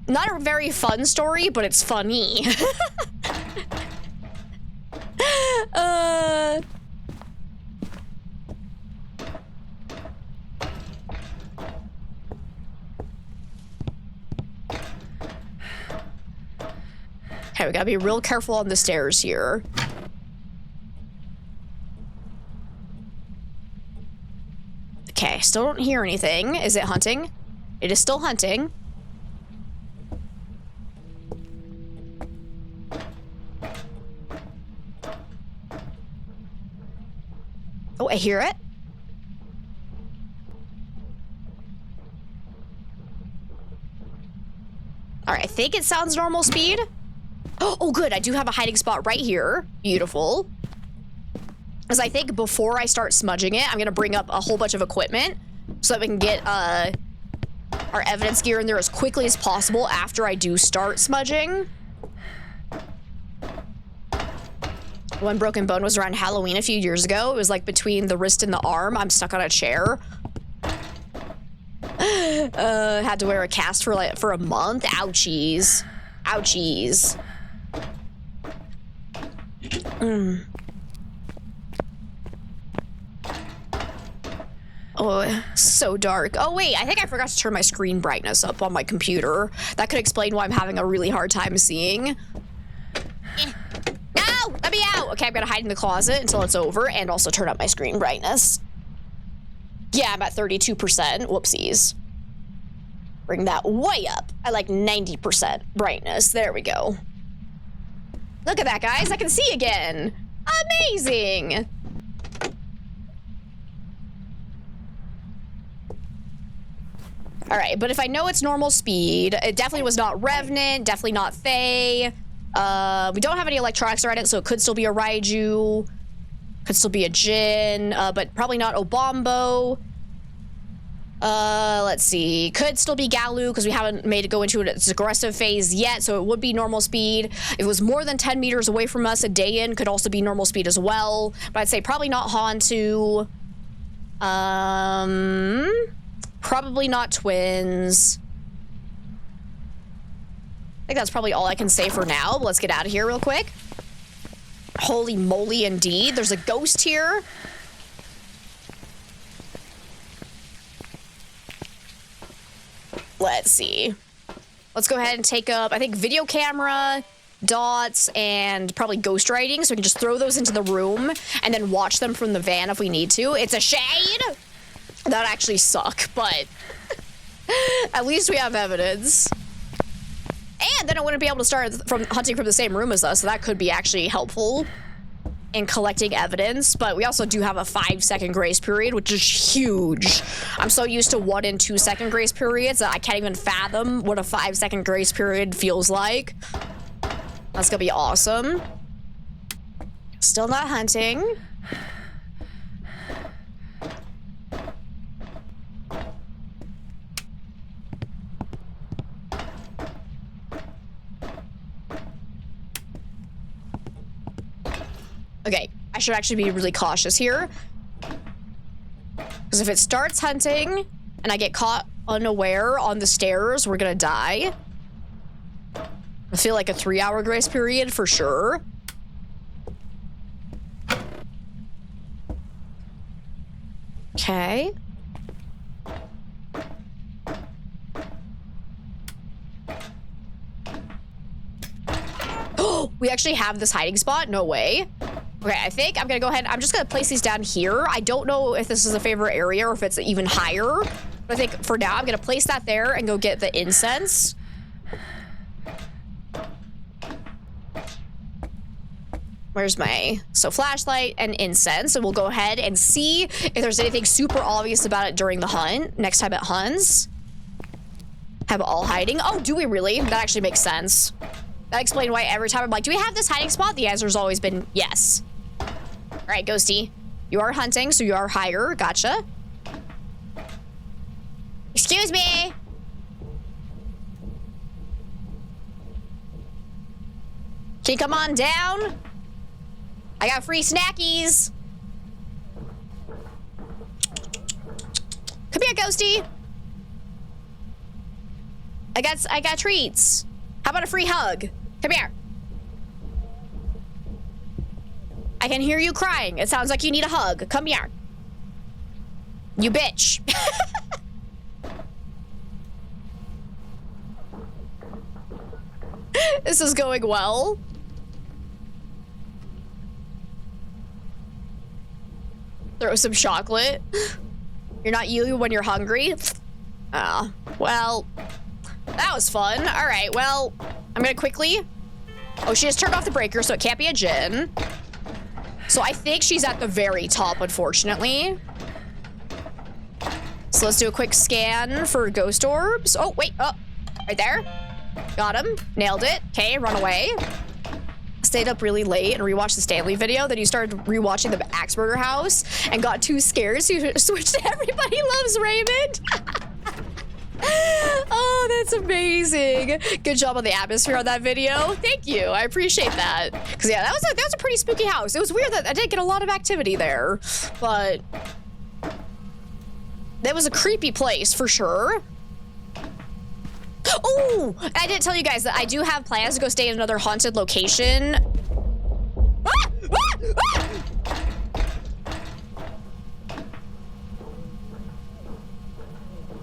not a very fun story, but it's funny. Okay, we gotta be real careful on the stairs here. Okay, still don't hear anything. Is it hunting? It is still hunting. Oh, I hear it. All right, I think it sounds normal speed. Oh, good. I do have a hiding spot right here. Beautiful. Because I think before I start smudging it, I'm going to bring up a whole bunch of equipment so that we can get our evidence gear in there as quickly as possible after I do start smudging. One broken bone was around Halloween a few years ago. It was like between the wrist and the arm. I'm stuck on a chair. Had to wear a cast for a month. Ouchies. Ouchies. Oh, so dark. Oh, wait, I think I forgot to turn my screen brightness up on my computer. That could explain why I'm having a really hard time seeing. No! Let me out! Okay, I'm gonna hide in the closet until it's over and also turn up my screen brightness. Yeah, I'm at 32%. Whoopsies. Bring that way up. I like 90% brightness. There we go. Look at that, guys. I can see again. Amazing. All right, but if I know it's normal speed, it definitely was not Revenant, definitely not Fae. We don't have any electronics around it, so it could still be a Raiju. Could still be a Jinn, but probably not Obombo. Let's see. Could still be Galu, because we haven't made it go into its aggressive phase yet, so it would be normal speed. If it was more than 10 meters away from us, a Dayan could also be normal speed as well. But I'd say probably not Hantu. Probably not twins. I think that's probably all I can say for now. Let's get out of here real quick. Holy moly, indeed. There's a ghost here. Let's see. Let's go ahead and take up, I think, video camera, dots, and probably ghost writing, so we can just throw those into the room and then watch them from the van if we need to. It's a shade! That would actually suck, but at least we have evidence. And then it wouldn't be able to start from hunting from the same room as us, so that could be actually helpful in collecting evidence. But we also do have a 5-second grace period, which is huge. I'm so used to 1 and 2 second grace periods that I can't even fathom what a 5-second grace period feels like. That's gonna be awesome. Still not hunting. Okay, I should actually be really cautious here. Because if it starts hunting and I get caught unaware on the stairs, we're gonna die. I feel like a 3-hour grace period for sure. Okay. Oh, we actually have this hiding spot? No way. Okay, I think I'm gonna go ahead. I'm just gonna place these down here. I don't know if this is a favorite area or if it's even higher. But I think for now, I'm gonna place that there and go get the incense. Where's my... So flashlight and incense. And we'll go ahead and see if there's anything super obvious about it during the hunt. Next time it hunts. Have it all hiding. Oh, do we really? That actually makes sense. That explains why every time I'm like, do we have this hiding spot? The answer's always been yes. All right, Ghosty. You are hunting, so you are higher. Gotcha. Excuse me. Can you come on down? I got free snackies. Come here, Ghosty. I got treats. How about a free hug? Come here. I can hear you crying. It sounds like you need a hug. Come here. You bitch. This is going well. Throw some chocolate. You're not you when you're hungry? Ah, well, that was fun. All right, well, I'm gonna quickly... Oh, she just turned off the breaker, so it can't be a Jinn. So I think she's at the very top, unfortunately. So let's do a quick scan for ghost orbs. Oh, wait, oh, right there. Got him, nailed it. Okay, run away. Stayed up really late and rewatched the Stanley video. Then you started rewatching the Axburger house and got too scared, so you switched to Everybody Loves Raymond. Oh, that's amazing. Good job on the atmosphere on that video. Thank you. I appreciate that. Because, yeah, that was a pretty spooky house. It was weird that I didn't get a lot of activity there, but that was a creepy place for sure. Oh, I didn't tell you guys that I do have plans to go stay in another haunted location. Ah! Ah! Ah!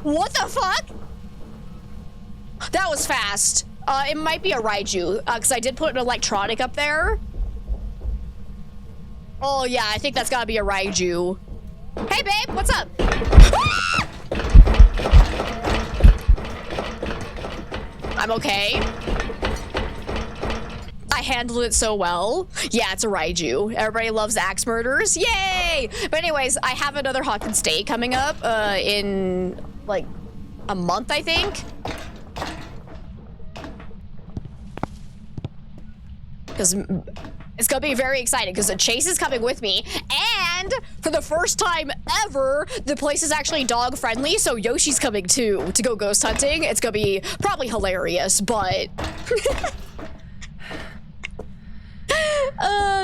What the fuck? That was fast. It might be a Raiju, because I did put an electronic up there. Oh yeah, I think that's gotta be a Raiju. Hey babe, what's up? Ah! I'm okay. I handled it so well. Yeah, it's a Raiju. Everybody loves axe murders. Yay! But anyways, I have another haunted stay coming up in like a month, I think. Because it's gonna be very exciting because Chase is coming with me, and for the first time ever, the place is actually dog friendly, so Yoshi's coming too to go ghost hunting. It's gonna be probably hilarious, but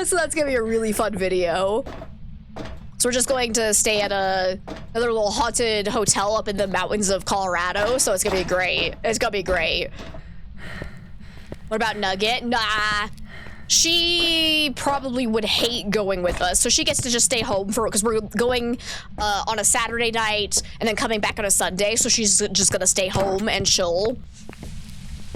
so that's gonna be a really fun video. So we're just going to stay at another little haunted hotel up in the mountains of Colorado, so it's gonna be great. It's gonna be great. What about Nugget? Nah. She probably would hate going with us, so she gets to just stay home for because we're going on a Saturday night and then coming back on a Sunday, so she's just gonna stay home and chill.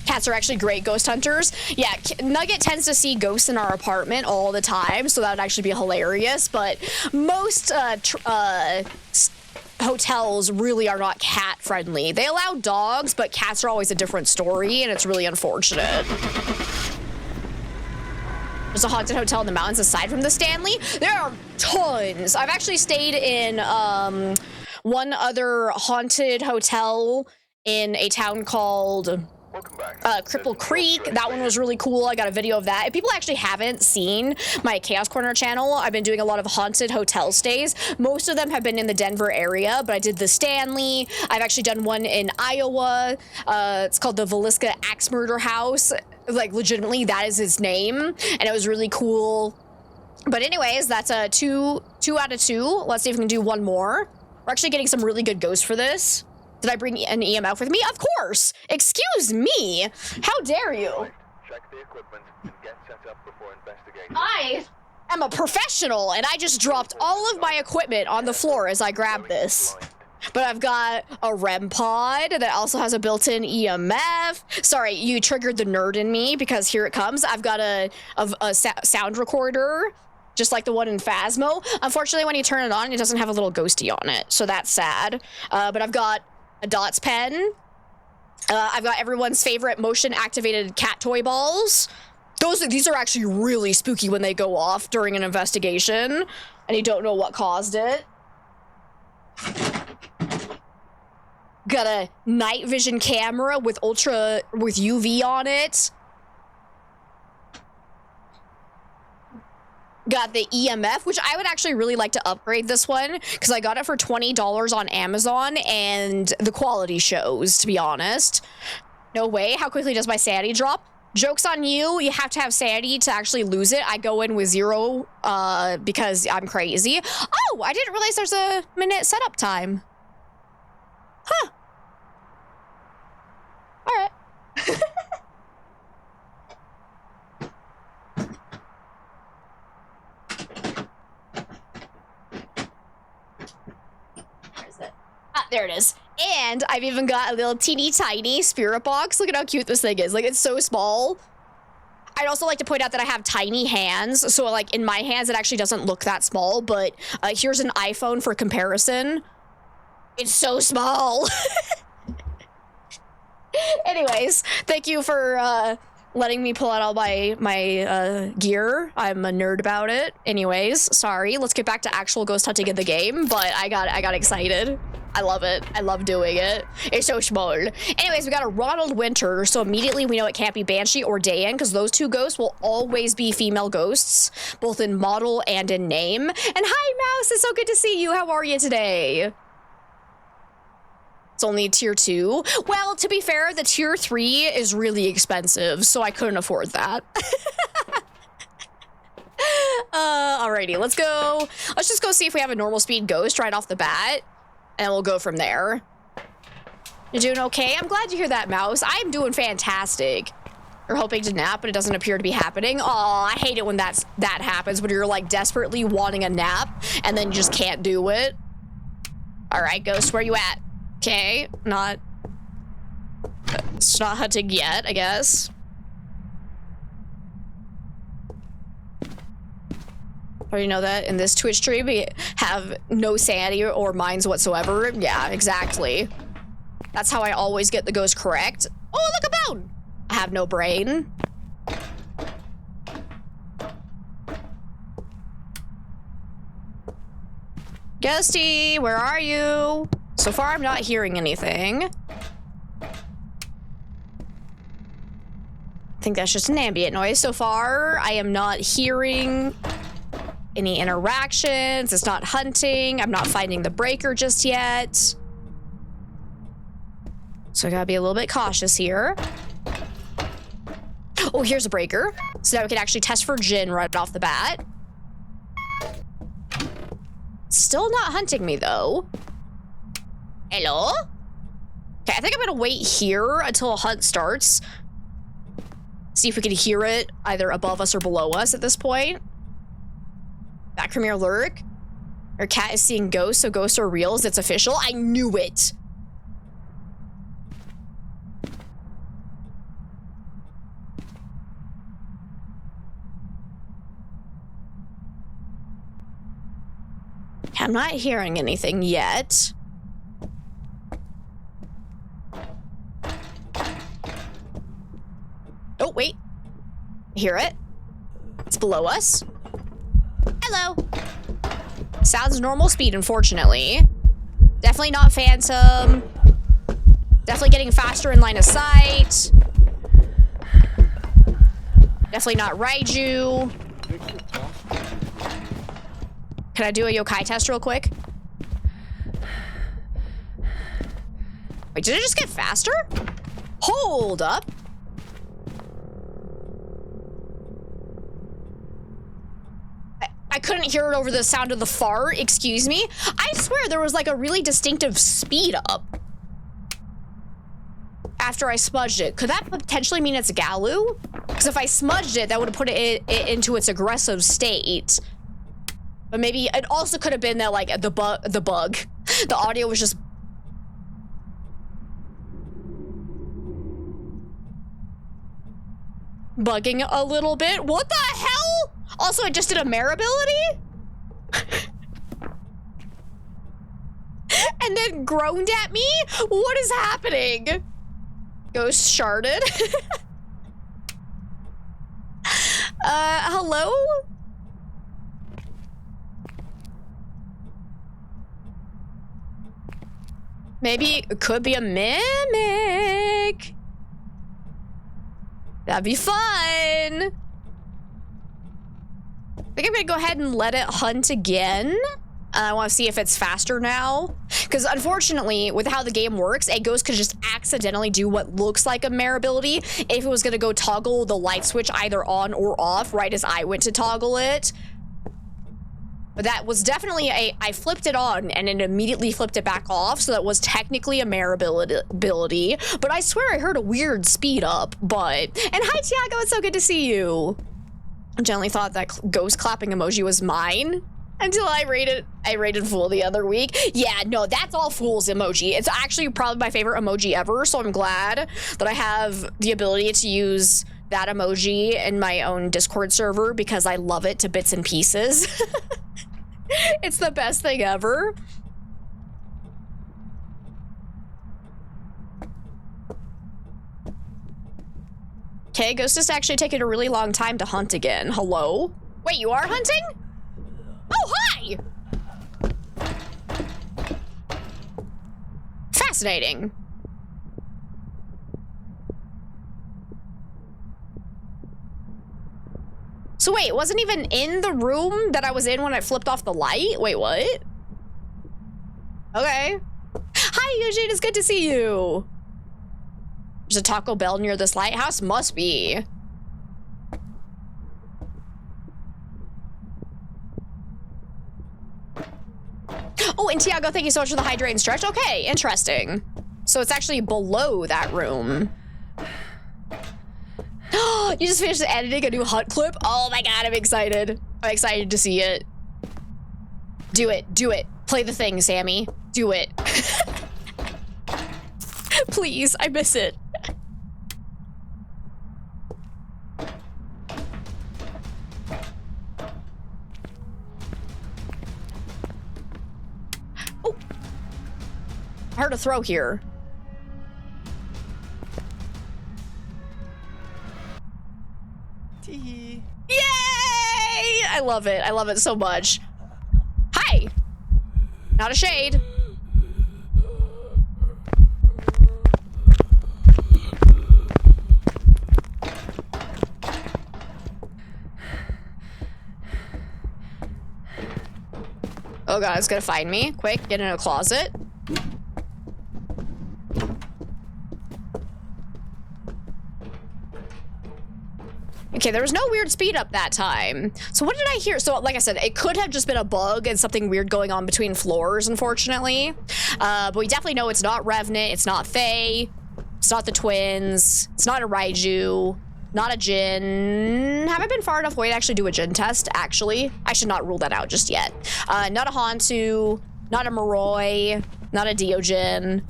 Cats are actually great ghost hunters. Yeah, Nugget tends to see ghosts in our apartment all the time, so that would actually be hilarious, but most hotels really are not cat friendly. They allow dogs, but cats are always a different story, and it's really unfortunate. There's a haunted hotel in the mountains aside from the Stanley. There are tons. I've actually stayed in one other haunted hotel in a town called Cripple Creek. That one was really cool. I got a video of that. If people actually haven't seen my Chaos Corner channel, I've been doing a lot of haunted hotel stays. Most of them have been in the Denver area, but I did the Stanley. I've actually done one in Iowa. It's called the Villisca Axe Murder House. Like, legitimately, that is its name, and it was really cool. But anyways, that's a two out of 2. Let's see if we can do one more. We're actually getting some really good ghosts for this. Did I bring an EMF with me? Of course! Excuse me! How dare you? Check the equipment and get set up before investigating. I am a professional, and I just dropped all of my equipment on the floor as I grabbed this. But I've got a REM pod that also has a built-in EMF. Sorry, you triggered the nerd in me because here it comes. I've got a sound recorder, just like the one in Phasmo. Unfortunately, when you turn it on, it doesn't have a little ghosty on it, so that's sad. But I've got a dots pen. I've got everyone's favorite motion-activated cat toy balls. These are actually really spooky when they go off during an investigation, and you don't know what caused it. Got a night vision camera with UV on it. Got the EMF, which I would actually really like to upgrade this one because I got it for $20 on Amazon and the quality shows, to be honest. No way. How quickly does my sanity drop? Joke's on you. You have to have sanity to actually lose it. I go in with 0 because I'm crazy. Oh, I didn't realize there's a minute setup time. Huh. All right. Where is it? Ah, There it is. And I've even got a little teeny tiny spirit box. Look at how cute this thing is. Like, it's so small. I'd also like to point out that I have tiny hands. So, like, in my hands, it actually doesn't look that small. But here's an iPhone for comparison. It's so small. Anyways, thank you for letting me pull out all my gear. I'm a nerd about it. Anyways, sorry. Let's get back to actual ghost hunting in the game. But I got excited. I love it. I love doing it. It's so small. Anyways, we got a Ronald Winter, so immediately we know it can't be Banshee or Dayan, because those two ghosts will always be female ghosts, both in model and in name. And hi, Mouse. It's so good to see you. How are you today? It's only tier 2. Well, to be fair, the tier 3 is really expensive, so I couldn't afford that. Alrighty, let's go. Let's just go see if we have a normal speed ghost right off the bat. And we'll go from there. You're doing okay? I'm glad to hear that, Mouse. I'm doing fantastic. You're hoping to nap, but it doesn't appear to be happening. Aw, I hate it when that happens, when you're like desperately wanting a nap and then you just can't do it. All right, Ghost, where you at? Okay, it's not hunting yet, I guess. Or you know that in this Twitch stream we have no sanity or minds whatsoever. Yeah, exactly. That's how I always get the ghost correct. Oh, look, a bone! I have no brain. Ghosty, where are you? So far, I'm not hearing anything. I think that's just an ambient noise. So far, I am not hearing any interactions. It's not hunting. I'm not finding the breaker just yet. So I gotta be a little bit cautious here. Oh, here's a breaker. So now we can actually test for Jinn right off the bat. Still not hunting me, though. Hello? Okay, I think I'm gonna wait here until a hunt starts. See if we can hear it either above us or below us at this point. Back from your lurk. Your cat is seeing ghosts, so ghosts are real. It's official. I knew it. I'm not hearing anything yet. Oh, wait. Hear it. It's below us. Hello. Sounds normal speed, unfortunately. Definitely not Phantom. Definitely getting faster in line of sight. Definitely not Raiju. Can I do a yokai test real quick? Wait, did it just get faster? Hold up. I couldn't hear it over the sound of the fart, excuse me. I swear there was like a really distinctive speed up after I smudged it. Could that potentially mean it's Galu? Because if I smudged it, that would have put it into its aggressive state. But maybe it also could have been that like the bug, the audio was just bugging a little bit. What the hell? Also, I just did a mare ability? And then groaned at me? What is happening? Ghost sharded. Hello? Maybe it could be a mimic. That'd be fun. I think I'm gonna go ahead and let it hunt again. I want to see if it's faster now. Because unfortunately, with how the game works, a ghost could just accidentally do what looks like a mare ability if it was gonna go toggle the light switch either on or off right as I went to toggle it. But that was definitely I flipped it on and it immediately flipped it back off, so that was technically a mare ability. But I swear I heard a weird speed up, but... And hi, Tiago, it's so good to see you. I generally thought that ghost clapping emoji was mine. Until I rated Fool the other week. Yeah, no, that's all Fool's emoji. It's actually probably my favorite emoji ever, so I'm glad that I have the ability to use that emoji in my own Discord server because I love it to bits and pieces. It's the best thing ever. Okay, Ghost is actually taking a really long time to hunt again. Hello? Wait, you are hunting? Oh, hi! Fascinating. So wait, it wasn't even in the room that I was in when I flipped off the light? Wait, what? Okay. Hi, Eugene, it's good to see you. There's a Taco Bell near this lighthouse? Must be. Oh, and Tiago, thank you so much for the hydrate and stretch. Okay, interesting. So it's actually below that room. You just finished editing a new hunt clip? Oh my god, I'm excited. I'm excited to see it. Do it, do it. Play the thing, Sammy. Do it. Please, I miss it. Oh. I heard a throw here. Tee. Yay! I love it. I love it so much. Hi. Not a shade. Oh god, it's gonna find me. Quick, get in a closet. Okay, there was no weird speed up that time. So what did I hear? So like I said, it could have just been a bug and something weird going on between floors, unfortunately. But we definitely know it's not Revenant, it's not Fae, it's not the twins, it's not a Raiju, not a Jinn. Have I been far enough away to actually do a Jinn test? Actually, I should not rule that out just yet. Not a Hantu, not a Moroi, not a Deogen,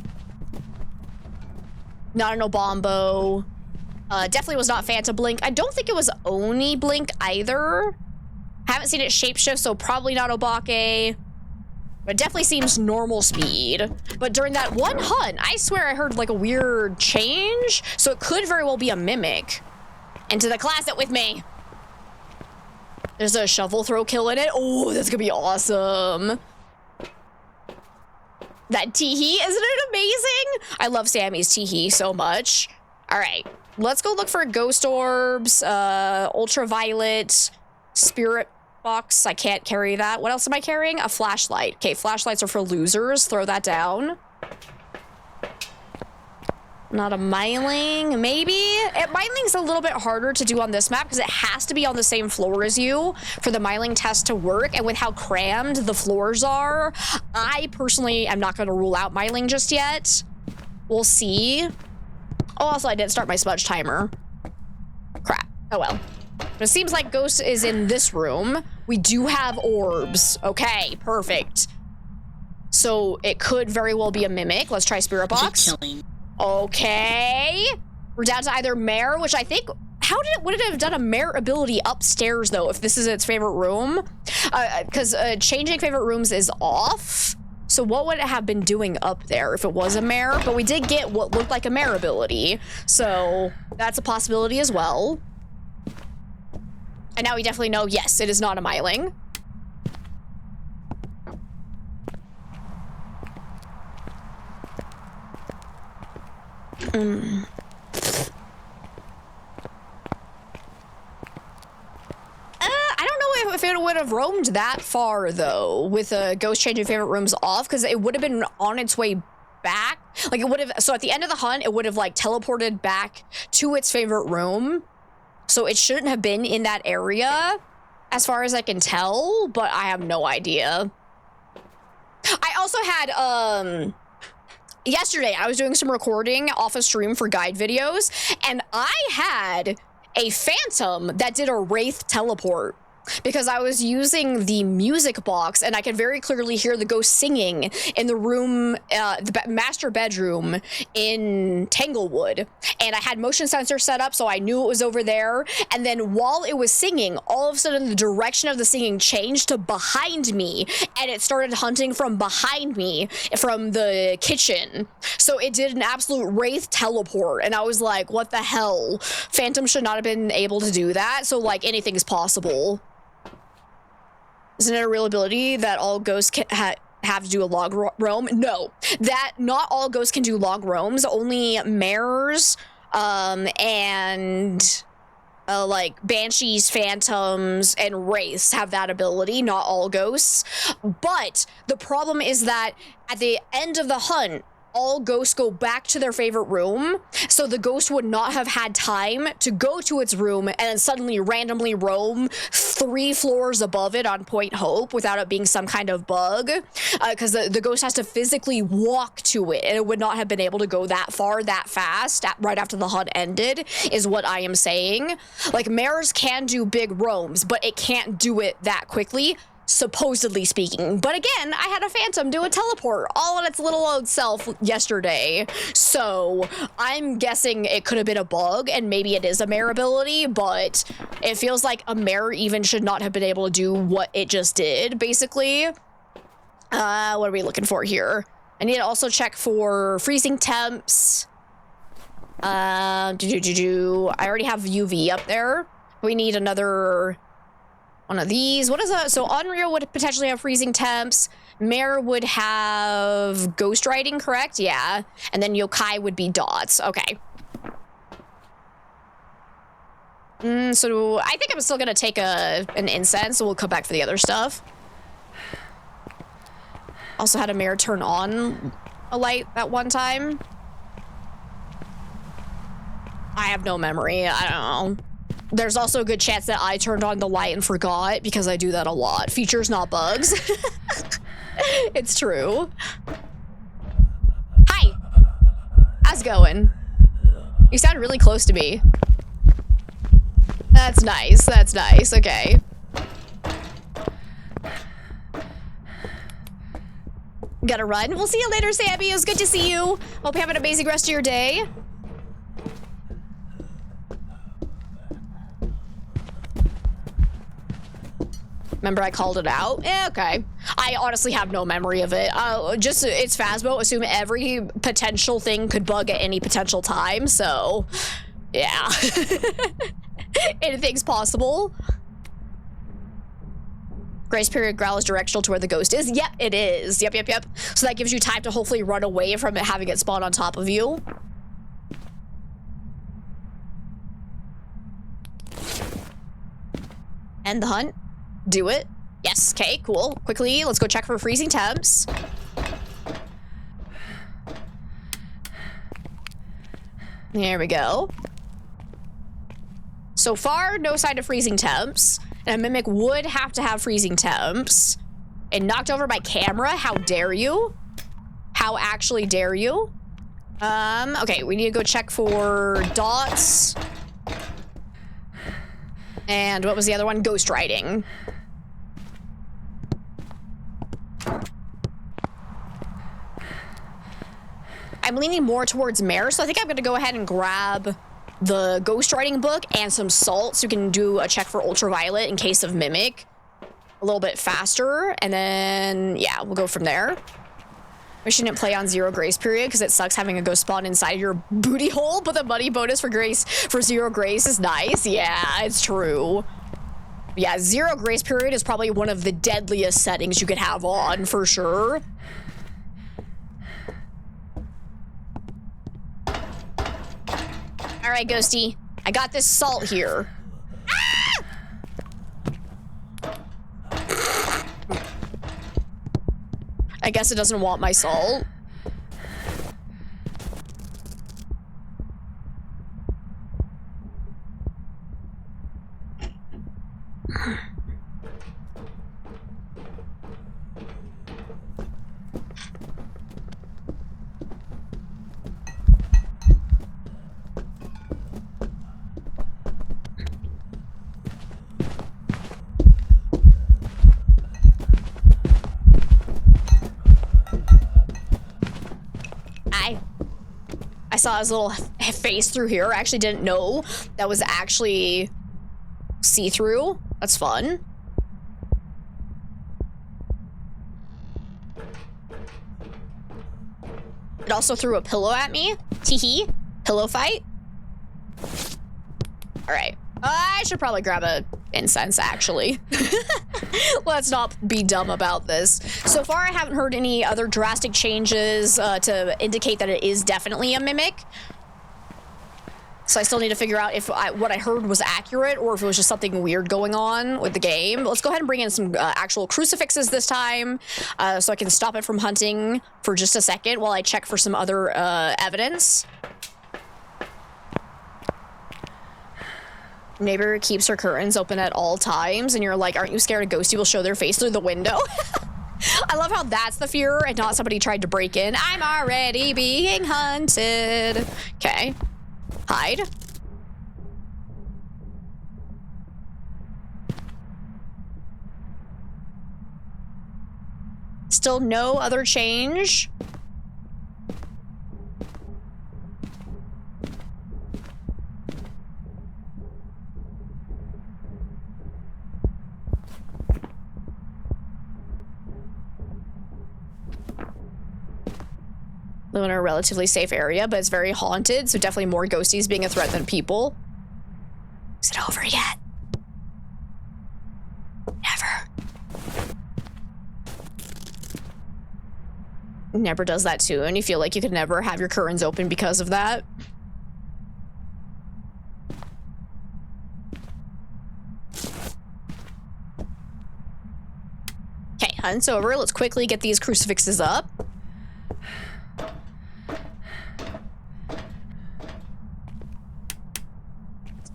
not an Obombo. Definitely was not Phanta Blink. I don't think it was Oni Blink either. Haven't seen it shapeshift, so probably not Obake. But it definitely seems normal speed. But during that one hunt, I swear I heard like a weird change. So it could very well be a Mimic. Into the closet with me. There's a shovel throw kill in it. Oh, that's gonna be awesome. That teehee, isn't it amazing? I love Sammy's teehee so much. All right. Let's go look for ghost orbs, ultraviolet, spirit box. I can't carry that. What else am I carrying? A flashlight. Okay, flashlights are for losers. Throw that down. Not a myling, maybe? Myling's a little bit harder to do on this map because it has to be on the same floor as you for the myling test to work. And with how crammed the floors are, I personally am not going to rule out myling just yet. We'll see. Oh, also, I didn't start my smudge timer. Crap. Oh, well. But it seems like Ghost is in this room. We do have orbs. Okay, perfect. So it could very well be a Mimic. Let's try Spirit Box. Okay. We're down to either Mare, which I think... would it have done a Mare ability upstairs, though, if this is its favorite room? Because changing favorite rooms is off. So what would it have been doing up there if it was a Mare? But we did get what looked like a Mare ability. So that's a possibility as well. And now we definitely know, yes, it is not a myling. I don't know if it would have roamed that far, though, with a ghost changing favorite rooms off, because it would have been on its way back. Like, it would have, so at the end of the hunt, it would have, like, teleported back to its favorite room. So it shouldn't have been in that area, as far as I can tell, but I have no idea. I also had, yesterday, I was doing some recording off a stream for guide videos, and I had a phantom that did a wraith teleport because I was using the music box and I could very clearly hear the ghost singing in the room, the master bedroom in Tanglewood. And I had motion sensor set up, so I knew it was over there. And then while it was singing, all of a sudden the direction of the singing changed to behind me, and it started hunting from behind me from the kitchen. So it did an absolute wraith teleport, and I was like, what the hell? Phantom should not have been able to do that, so like anything is possible. Isn't it a real ability that all ghosts can have to do a log roam? No, that not all ghosts can do log roams. Only mares, and like banshees, phantoms, and wraiths have that ability. Not all ghosts. But the problem is that at the end of the hunt, all ghosts go back to their favorite room, so the ghost would not have had time to go to its room and then suddenly randomly roam 3 floors above it on Point Hope without it being some kind of bug, because the ghost has to physically walk to it, and it would not have been able to go that far that fast right after the hunt ended, is what I am saying. Like, mares can do big roams, but it can't do it that quickly, supposedly speaking. But again, I had a phantom do a teleport all on its little old self yesterday, so I'm guessing it could have been a bug, and maybe it is a mare ability, but it feels like a mare even should not have been able to do what it just did, basically. What are we looking for here? I need to also check for freezing temps. I already have UV up there. We need another one of these. What is that? So Unreal would potentially have freezing temps. Mare would have ghost riding, correct? Yeah. And then yokai would be dots. Okay. So I think I'm still gonna take an incense, so we'll come back for the other stuff. Also had a mare turn on a light that one time. I have no memory. I don't know. There's also a good chance that I turned on the light and forgot, because I do that a lot. Features, not bugs. It's true. Hi. How's it going? You sound really close to me. That's nice. That's nice. Okay. Gotta run. We'll see you later, Sammy. It was good to see you. Hope you have an amazing rest of your day. Remember I called it out? Eh, okay. I honestly have no memory of it. It's Phasmo. Assume every potential thing could bug at any potential time, so yeah. Anything's possible. Grace period growl is directional to where the ghost is. Yep, it is. Yep. So that gives you time to hopefully run away from it having it spawn on top of you. End the hunt. Do it. Yes, okay, cool. Quickly, let's go check for freezing temps. There we go. So far, no sign of freezing temps. And a mimic would have to have freezing temps. And knocked over by camera? How dare you? How actually dare you? Okay, we need to go check for dots. And what was the other one? Ghost riding. I'm leaning more towards mare, so I think I'm gonna go ahead and grab the ghost riding book and some salt so we can do a check for ultraviolet in case of mimic a little bit faster, and then yeah, we'll go from there. We shouldn't play on 0 grace period because it sucks having a ghost spawn inside your booty hole, but the money bonus for 0 grace is nice. Yeah, it's true. Yeah, 0 grace period is probably one of the deadliest settings you could have on, for sure. All right, Ghosty, I got this salt here. Ah! I guess it doesn't want my salt. saw his little face through here. I actually didn't know that was actually see-through. That's fun. It also threw a pillow at me. Tee-hee. Pillow fight. All right. I should probably grab a incense, actually. Let's not be dumb about this. So far, I haven't heard any other drastic changes to indicate that it is definitely a mimic. So I still need to figure out if what I heard was accurate or if it was just something weird going on with the game. Let's go ahead and bring in some actual crucifixes this time so I can stop it from hunting for just a second while I check for some other evidence. Neighbor keeps her curtains open at all times, and you're like, aren't you scared a ghostie will show their face through the window? I love how that's the fear and not somebody tried to break in. I'm already being hunted. Okay. Hide. Still no other change. Live in a relatively safe area, but it's very haunted, so definitely more ghosties being a threat than people. Is it over yet? Never. Never does that too, and you feel like you could never have your curtains open because of that. Okay, hunt's over. Let's quickly get these crucifixes up.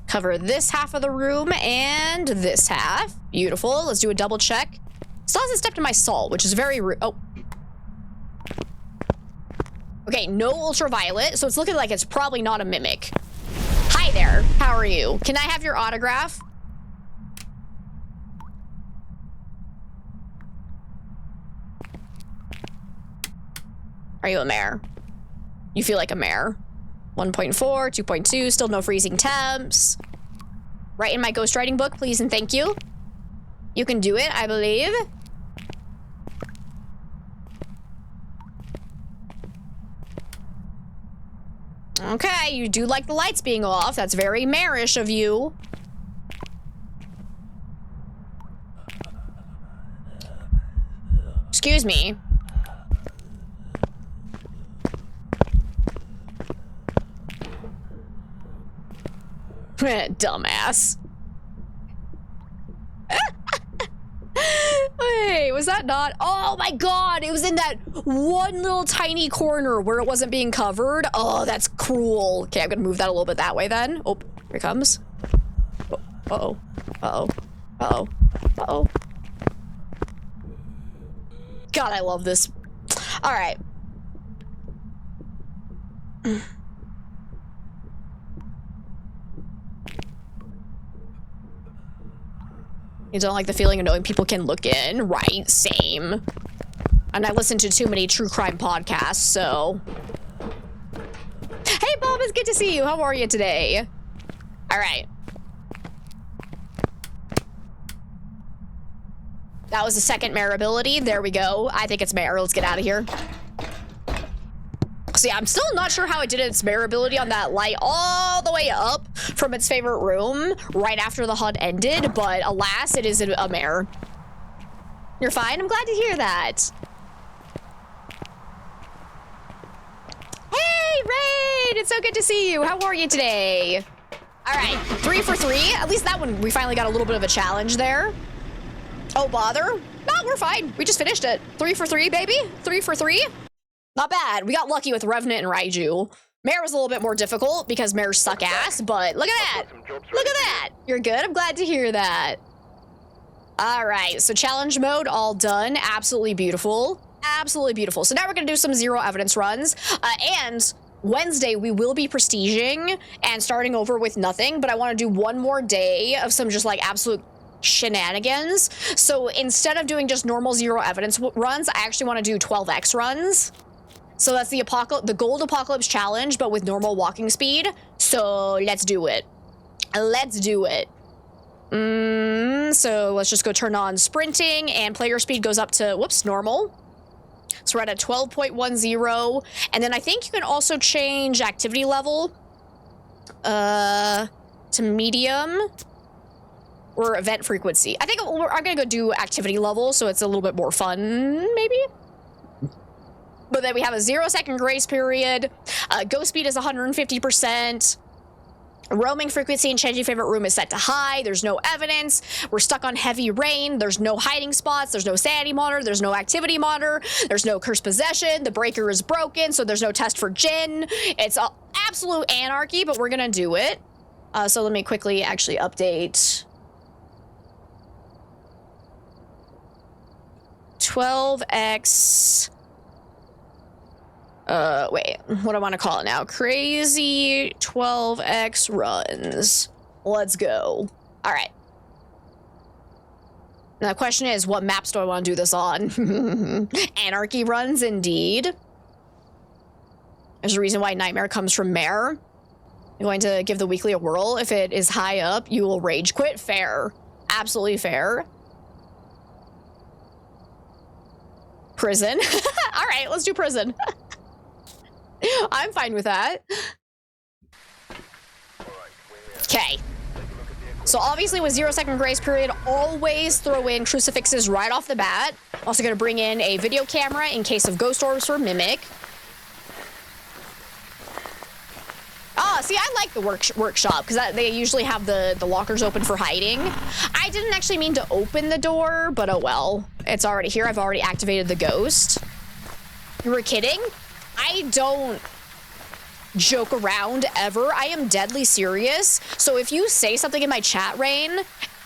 Cover this half of the room and this half. Beautiful. Let's do a double check. Still hasn't stepped in my salt, which is very rude. Oh. Okay, no ultraviolet, so it's looking like it's probably not a mimic. Hi there. How are you? Can I have your autograph? Are you a mare? You feel like a mare. 1.4, 2.2, still no freezing temps. Write in my ghostwriting book, please and thank you. You can do it, I believe. Okay, you do like the lights being off. That's very marish of you. Excuse me. Dumbass. Wait, was that not? Oh my god, it was in that one little tiny corner where it wasn't being covered. Oh, that's cruel. Okay, I'm gonna move that a little bit that way then. Oh, here it comes. Oh, uh-oh. Uh-oh. Uh-oh. Uh-oh. God, I love this. All right. You don't like the feeling of knowing people can look in, right? Same. And I listen to too many true crime podcasts, so. Hey, Bob, it's good to see you. How are you today? All right. That was the second mare ability. There we go. I think it's mare. Let's get out of here. See, I'm still not sure how it did its mare ability on that light all the way up from its favorite room right after the hunt ended, but alas, it is a mare. You're fine? I'm glad to hear that. Hey, Raid! It's so good to see you. How are you today? All right, 3 for 3. At least that one, we finally got a little bit of a challenge there. Oh, bother? No, we're fine. We just finished it. 3 for 3, baby. 3 for 3. Not bad. We got lucky with Revenant and Raiju. Mare was a little bit more difficult because mares suck ass, but look at that. Look at that. You're good. I'm glad to hear that. All right, so challenge mode all done. Absolutely beautiful. Absolutely beautiful. So now we're going to do some zero evidence runs. And Wednesday, we will be prestiging and starting over with nothing, but I want to do one more day of some just like absolute shenanigans. So instead of doing just normal zero evidence runs, I actually want to do 12x runs. So that's the gold apocalypse challenge, but with normal walking speed. So let's do it. Let's do it. So let's just go turn on sprinting, and player speed goes up to, whoops, normal. So we're at a 12.10. And then I think you can also change activity level to medium or event frequency. I think I'm gonna go do activity level so it's a little bit more fun, maybe? But then we have a 0-second grace period. Ghost speed is 150%. Roaming frequency and changing favorite room is set to high. There's no evidence. We're stuck on heavy rain. There's no hiding spots. There's no sanity monitor. There's no activity monitor. There's no cursed possession. The breaker is broken, so there's no test for Jinn. It's absolute anarchy, but we're gonna do it. So let me quickly actually update. 12x. Wait, what do I want to call it now? Crazy 12x runs. Let's go. All right. Now the question is, what maps do I want to do this on? Anarchy runs, indeed. There's a reason why Nightmare comes from Mare. I'm going to give the weekly a whirl. If it is high up, you will rage quit. Fair. Absolutely fair. Prison. All right, let's do prison. I'm fine with that. Okay. So obviously with 0-second grace period, always throw in crucifixes right off the bat. Also gonna bring in a video camera in case of ghost orbs or mimic. Ah, see, I like the workshop because they usually have the lockers open for hiding. I didn't actually mean to open the door, but oh well. It's already here. I've already activated the ghost. You were kidding? I don't joke around ever. I am deadly serious. So if you say something in my chat, Rain,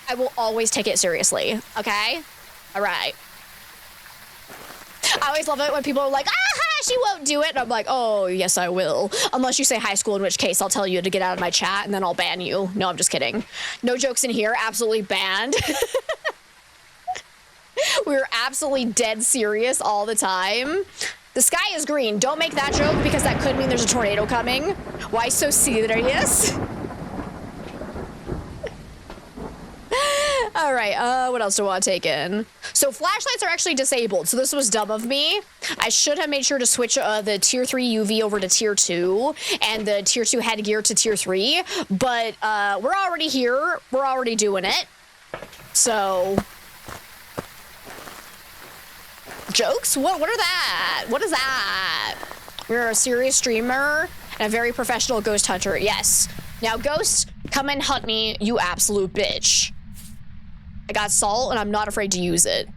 I will always take it seriously. Okay? All right. I always love it when people are like, aha, she won't do it. And I'm like, oh, yes, I will. Unless you say high school, in which case I'll tell you to get out of my chat and then I'll ban you. No, I'm just kidding. No jokes in here. Absolutely banned. We're absolutely dead serious all the time. The sky is green. Don't make that joke because that could mean there's a tornado coming. Why so serious? All right, what else do I want to take in? So flashlights are actually disabled, so this was dumb of me. I should have made sure to switch the tier 3 UV over to tier 2 and the tier 2 headgear to tier 3, but we're already here. We're already doing it. So... jokes? What are that? What is that? You're a serious streamer and a very professional ghost hunter. Yes. Now, ghosts, come and hunt me, you absolute bitch. I got salt and I'm not afraid to use it.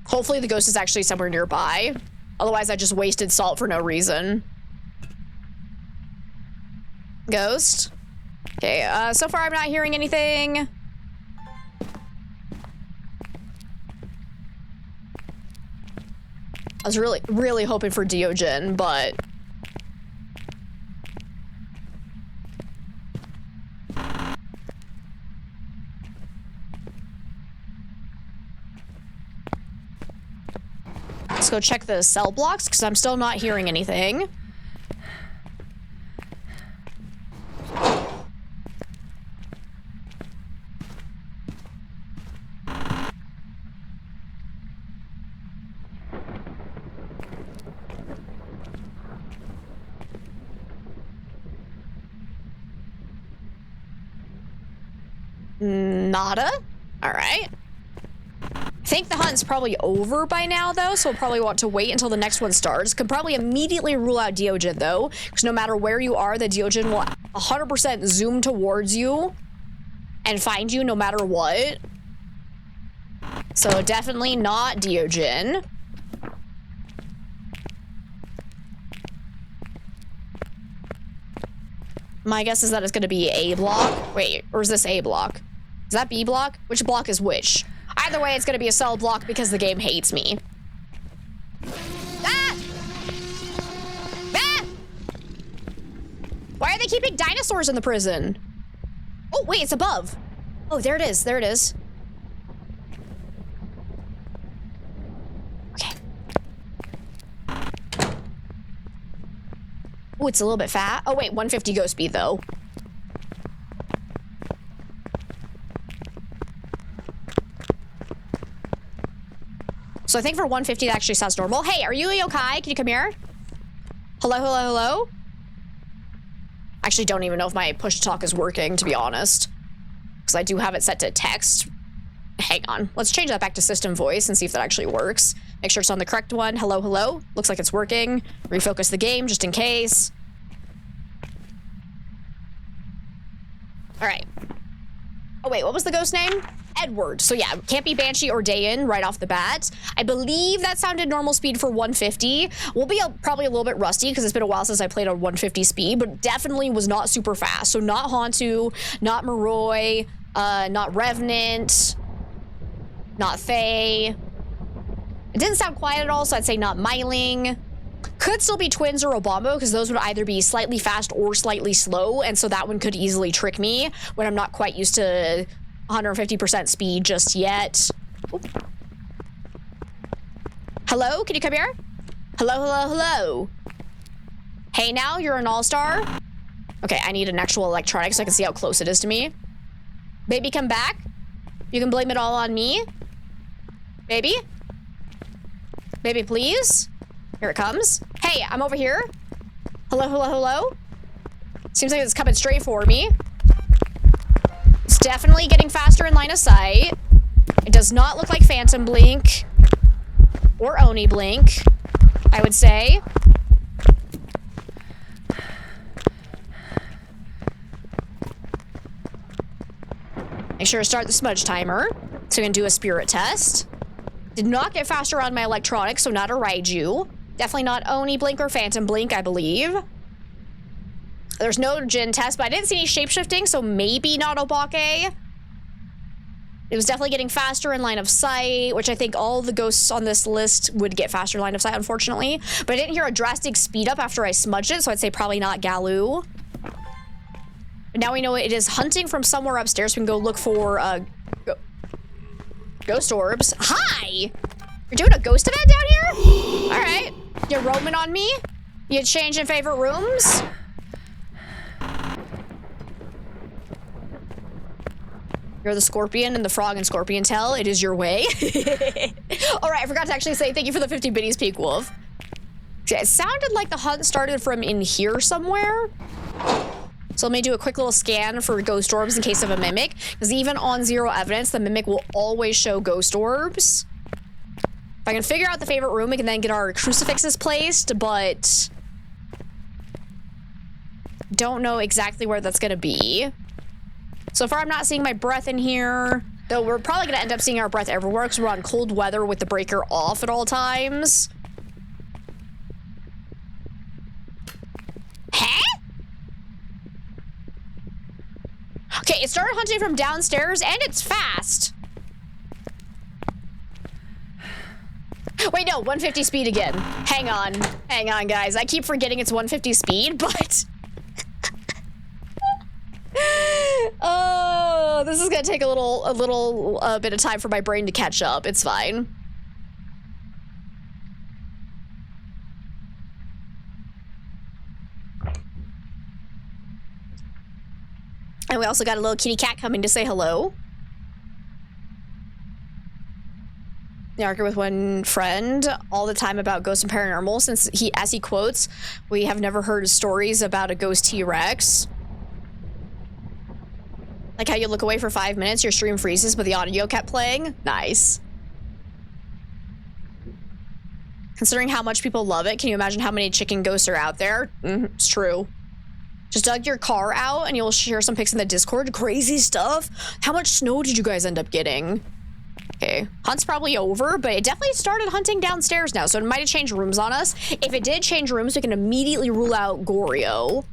Hopefully the ghost is actually somewhere nearby. Otherwise, I just wasted salt for no reason. Ghost? Okay, so far I'm not hearing anything. I was really hoping for Diogen, but... let's go check the cell blocks, because I'm still not hearing anything. Nada? All right. I think the hunt's probably over by now, though, so we'll probably want to wait until the next one starts. Could probably immediately rule out Diogen, though, because no matter where you are, the Diogen will 100% zoom towards you and find you no matter what. So definitely not Diogen. My guess is that it's going to be A block. Wait, or is this A block? Is that B block? Which block is which? Either way, it's going to be a cell block because the game hates me. Ah! Ah! Why are they keeping dinosaurs in the prison? Oh, wait, it's above. Oh, there it is. There it is. Okay. Oh, it's a little bit fat. Oh wait, 150 ghost speed though. So I think for 150 that actually sounds normal. Hey, are you yokai? Can you come here? Hello, hello, hello? Actually don't even know if my push to talk is working, to be honest. Because I do have it set to text. Hang on. Let's change that back to system voice and see if that actually works. Make sure it's on the correct one. Hello, hello. Looks like it's working. Refocus the game just in case. All right. Oh wait, what was the ghost name? Edward. So yeah, can't be Banshee or Dayan right off the bat. I believe that sounded normal speed for 150. We'll be probably a little bit rusty because it's been a while since I played on 150 speed, but definitely was not super fast. So not Hantu, not Moroi, not Revenant, not Faye. It didn't sound quiet at all, so I'd say not Myling. Could still be Twins or Obambo, because those would either be slightly fast or slightly slow, and so that one could easily trick me when I'm not quite used to 150% speed just yet. Oop. Hello, can you come here? Hello, hello, hello. Hey now, you're an all-star? Okay, I need an actual electronic so I can see how close it is to me. Baby, come back. You can blame it all on me. Baby? Baby, please? Here it comes. Hey, I'm over here. Hello, hello, hello? Seems like it's coming straight for me. It's definitely getting faster in line of sight. It does not look like Phantom Blink. Or Oni Blink, I would say. Make sure to start the smudge timer so we can do a spirit test. Did not get faster on my electronics, so not a Raiju. Definitely not Oni Blink or Phantom Blink, I believe. There's no Jin test, but I didn't see any shapeshifting, so maybe not Obake. It was definitely getting faster in line of sight, which I think all the ghosts on this list would get faster in line of sight, unfortunately. But I didn't hear a drastic speed up after I smudged it, so I'd say probably not Galu. But now we know it is hunting from somewhere upstairs. We can go look for ghost orbs. Hi! You're doing a ghost event down here? All right. You're roaming on me? You changing favorite rooms? You're the scorpion and the frog and scorpion tail. It is your way. All right, I forgot to actually say thank you for the 50 biddies, Peak Wolf. Okay, it sounded like the hunt started from in here somewhere. So let me do a quick little scan for ghost orbs in case of a mimic. Because even on zero evidence, the mimic will always show ghost orbs. If I can figure out the favorite room, we can then get our crucifixes placed, but don't know exactly where that's gonna be. So far, I'm not seeing my breath in here, though we're probably gonna end up seeing our breath everywhere because we're on cold weather with the breaker off at all times. Huh? Okay, it started hunting from downstairs and it's fast. Wait, no, 150 speed again. Hang on, guys. I keep forgetting it's 150 speed, but oh, this is gonna take a little bit of time for my brain to catch up. It's fine. And we also got a little kitty cat coming to say hello. I argue with one friend all the time about ghosts and paranormal since as he quotes, we have never heard stories about a ghost T-Rex. Like how you look away for 5 minutes, your stream freezes, but the audio kept playing. Nice. Considering how much people love it, can you imagine how many chicken ghosts are out there? It's true. Just dug your car out and you'll share some pics in the Discord. Crazy stuff. How much snow did you guys end up getting? Okay, hunt's probably over, but it definitely started hunting downstairs now, so it might have changed rooms on us. If it did change rooms, we can immediately rule out Goryo.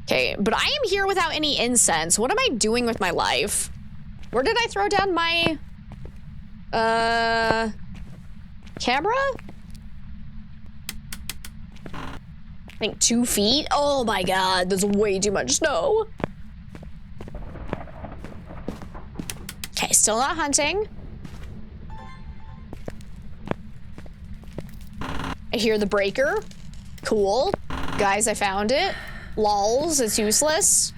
Okay, but I am here without any incense. What am I doing with my life? Where did I throw down my camera? I think 2 feet. Oh my god, there's way too much snow. Okay, still not hunting. I hear the breaker. Cool. Guys, I found it. Lols, it's useless.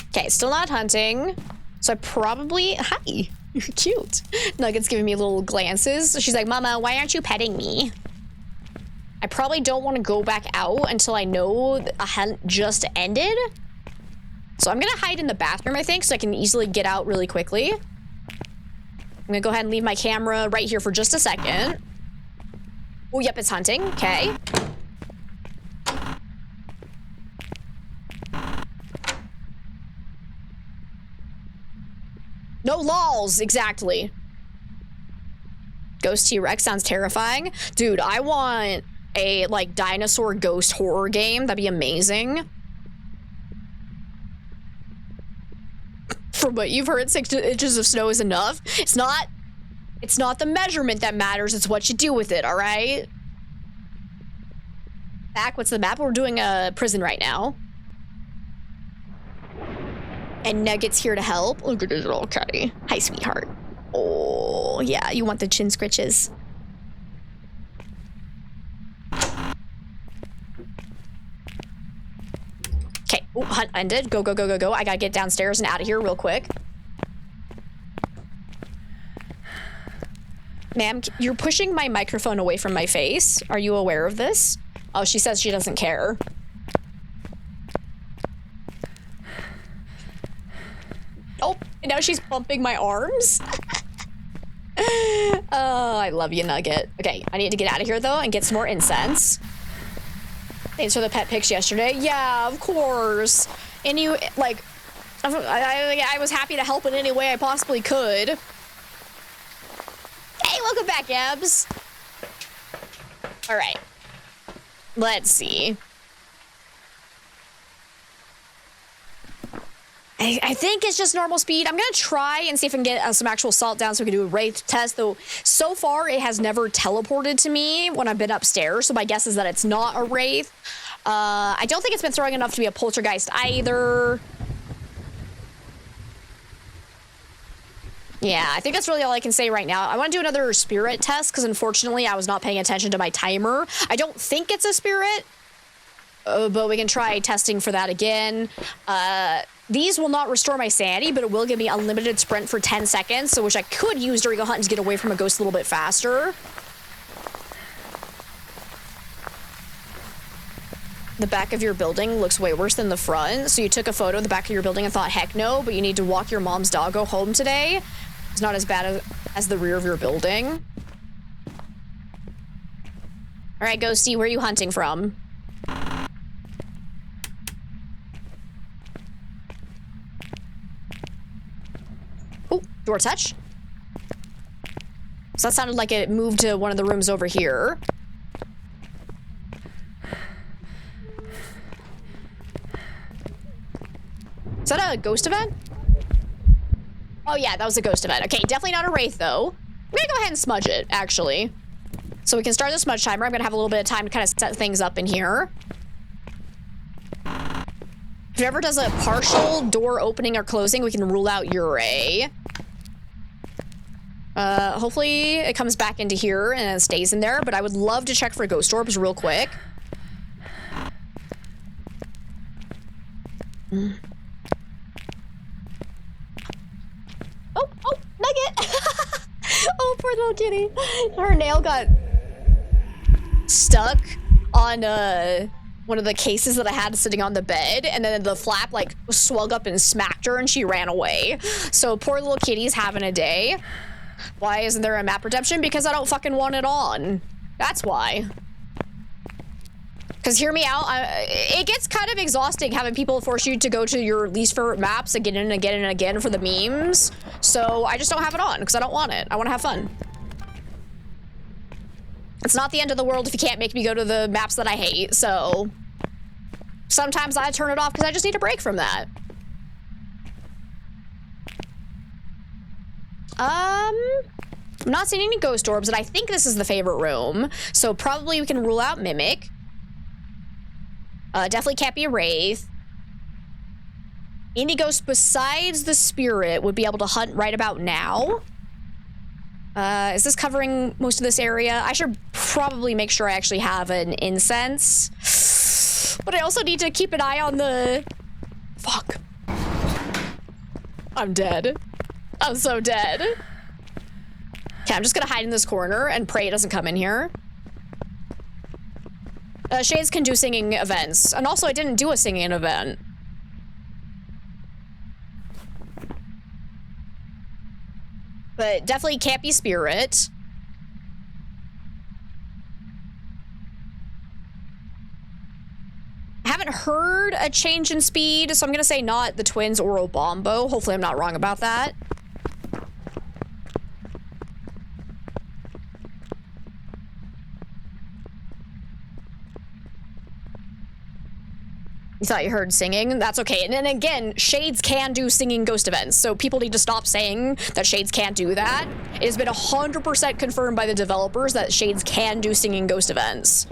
Okay, still not hunting. So I probably, hi, you're cute. Nugget's giving me little glances. She's like, Mama, why aren't you petting me? I probably don't want to go back out until I know a hunt just ended. So I'm gonna hide in the bathroom, I think, so I can easily get out really quickly. I'm gonna go ahead and leave my camera right here for just a second. Oh, yep, it's hunting. Okay. No lols, exactly. Ghost T-Rex sounds terrifying. Dude, I want a, like, dinosaur ghost horror game. That'd be amazing. From what you've heard, 6 inches of snow is enough. It's not the measurement that matters, it's what you do with it, all right? Back, what's the map? We're doing a prison right now. And Nugget's here to help. Look at this little kitty. Hi, sweetheart. Oh, yeah, you want the chin scritches. Okay, oh, hunt ended. Go, go, go, go, go. I gotta get downstairs and out of here real quick. Ma'am, you're pushing my microphone away from my face. Are you aware of this? Oh, she says she doesn't care. Oh, and now she's bumping my arms. Oh, I love you, Nugget. Okay, I need to get out of here, though, and get some more incense. Thanks for the pet pics yesterday. Yeah, of course. And you, like, I was happy to help in any way I possibly could. Hey, welcome back, Abs. All right. Let's see. I think it's just normal speed. I'm gonna try and see if I can get some actual salt down so we can do a wraith test, though so far it has never teleported to me when I've been upstairs, so my guess is that it's not a wraith. I don't think it's been throwing enough to be a poltergeist either. Yeah, I think that's really all I can say right now. I want to do another spirit test because unfortunately I was not paying attention to my timer. I don't think it's a spirit, but we can try testing for that again. These will not restore my sanity, but it will give me unlimited sprint for 10 seconds, so which I could use during a hunt to get away from a ghost a little bit faster. The back of your building looks way worse than the front, so you took a photo of the back of your building and thought, heck no, but you need to walk your mom's doggo home today. It's not as bad as the rear of your building. All right, Ghosty, where are you hunting from? Oh, door touch. So that sounded like it moved to one of the rooms over here. Is that a ghost event? Oh yeah, that was a ghost event. Okay, definitely not a wraith though. I'm gonna go ahead and smudge it, actually. So we can start the smudge timer. I'm gonna have a little bit of time to kind of set things up in here. If it ever does a partial door opening or closing, we can rule out Uray. Hopefully it comes back into here and it stays in there, but I would love to check for ghost orbs real quick. Oh, Nugget! Oh, poor little kitty. Her nail got stuck on, one of the cases that I had sitting on the bed, and then the flap, like, swung up and smacked her, and she ran away. So, poor little kitty's having a day. Why isn't there a map redemption? Because I don't fucking want it on. That's why. Because hear me out, it gets kind of exhausting having people force you to go to your least favorite maps again and again and again for the memes. So I just don't have it on because I don't want it. I want to have fun. It's not the end of the world if you can't make me go to the maps that I hate, so sometimes I turn it off because I just need a break from that. I'm not seeing any ghost orbs, and I think this is the favorite room, so probably we can rule out Mimic. Definitely can't be a wraith. Any ghost besides the spirit would be able to hunt right about now. Is this covering most of this area? I should probably make sure I actually have an incense. But I also need to keep an eye on the... Fuck. I'm dead. I'm so dead. Okay, I'm just gonna hide in this corner and pray it doesn't come in here. Shades can do singing events. And also, I didn't do a singing event. But definitely can't be spirit. I haven't heard a change in speed, so I'm gonna say not the twins or Obombo. Hopefully I'm not wrong about that. You thought you heard singing? That's okay. And then again, Shades can do singing ghost events, so people need to stop saying that Shades can't do that. It has been 100% confirmed by the developers that Shades can do singing ghost events.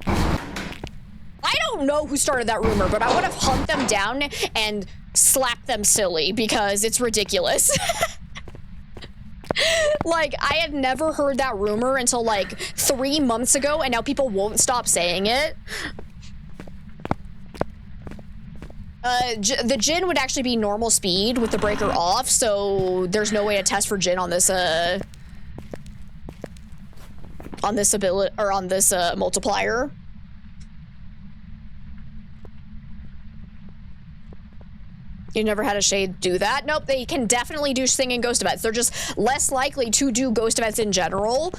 I don't know who started that rumor, but I would have hunted them down and slapped them silly because it's ridiculous. Like, I had never heard that rumor until like 3 months ago, and now people won't stop saying it. The Jinn would actually be normal speed with the breaker off, so there's no way to test for Jinn on this ability, or on this multiplier. You never had a Shade do that? Nope, they can definitely do singing ghost events. They're just less likely to do ghost events in general.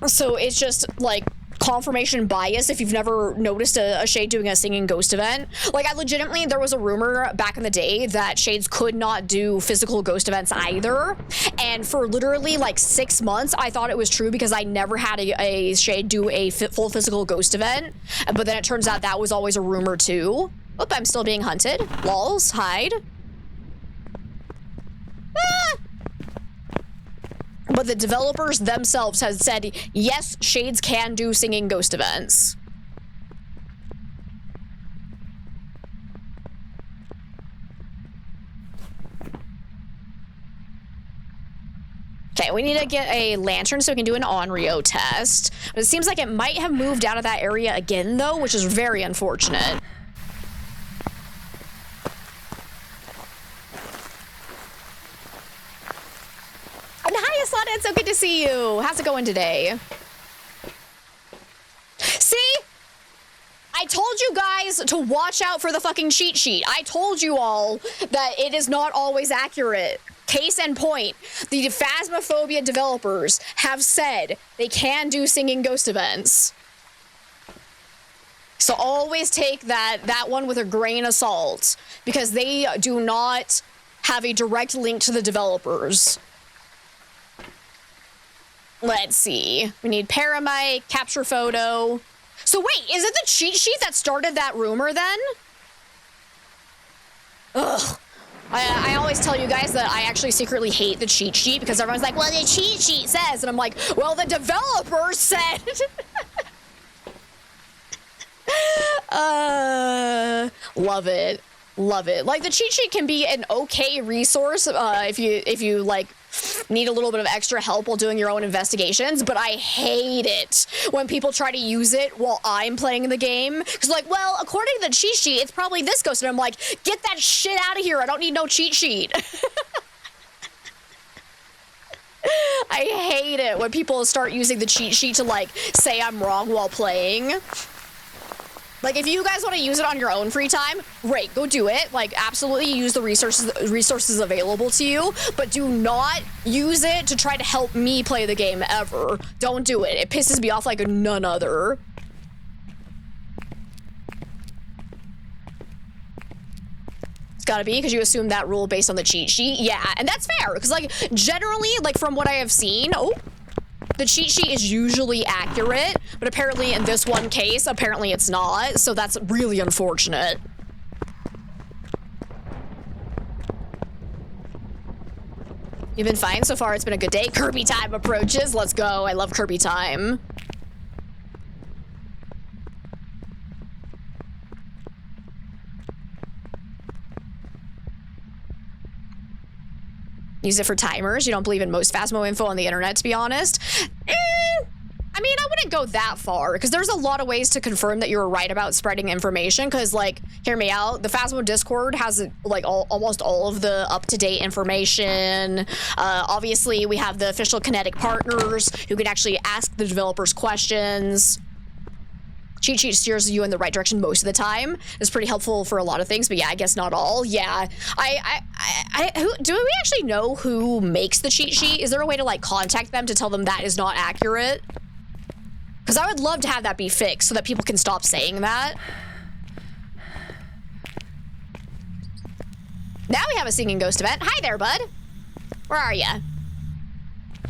So it's just, like, confirmation bias if you've never noticed a Shade doing a singing ghost event. Like, I legitimately, there was a rumor back in the day that Shades could not do physical ghost events either. And for literally, like, 6 months, I thought it was true because I never had a Shade do a full physical ghost event. But then it turns out that was always a rumor, too. Oop, I'm still being hunted. Lols, hide. Ah! But the developers themselves have said, yes, Shades can do singing ghost events. Okay, we need to get a lantern so we can do an Onryo test. But it seems like it might have moved out of that area again, though, which is very unfortunate. And hi, Aslana, it's so good to see you. How's it going today? See? I told you guys to watch out for the fucking cheat sheet. I told you all that it is not always accurate. Case in point, the Phasmophobia developers have said they can do singing ghost events. So always take that one with a grain of salt, because they do not have a direct link to the developers. Let's see. We need Paramic, capture photo. So wait, is it the cheat sheet that started that rumor then? Ugh. I always tell you guys that I actually secretly hate the cheat sheet because everyone's like, well, the cheat sheet says, and I'm like, well, the developers said. Love it. Love it. Like, the cheat sheet can be an okay resource if you like need a little bit of extra help while doing your own investigations, but I hate it when people try to use it while I'm playing the game. Because, like, well, according to the cheat sheet, it's probably this ghost, and I'm like, get that shit out of here. I don't need no cheat sheet. I hate it when people start using the cheat sheet to, like, say I'm wrong while playing. Like, if you guys want to use it on your own free time, great, go do it. Like, absolutely use the resources available to you, but do not use it to try to help me play the game ever. Don't do it. It pisses me off like none other. It's gotta be, because you assume that rule based on the cheat sheet. Yeah, and that's fair, because, like, generally, like, from what I have seen, the cheat sheet is usually accurate, but apparently in this one case, apparently it's not, so that's really unfortunate. You've been fine so far, it's been a good day. Kirby time approaches, let's go. I love Kirby time. Use it for timers. You don't believe in most Phasmo info on the internet, to be honest. I mean, I wouldn't go that far, because there's a lot of ways to confirm that you were right about spreading information, because, like, hear me out, the Phasmo Discord has, like, almost all of the up-to-date information. Obviously, we have the official Kinetic partners who can actually ask the developers questions. Cheat sheet steers you in the right direction most of the time. It's pretty helpful for a lot of things, but yeah, I guess not all. Yeah, do we actually know who makes the cheat sheet? Is there a way to, like, contact them to tell them that is not accurate? Because I would love to have that be fixed so that people can stop saying that. Now we have a singing ghost event. Hi there, bud. Where are ya?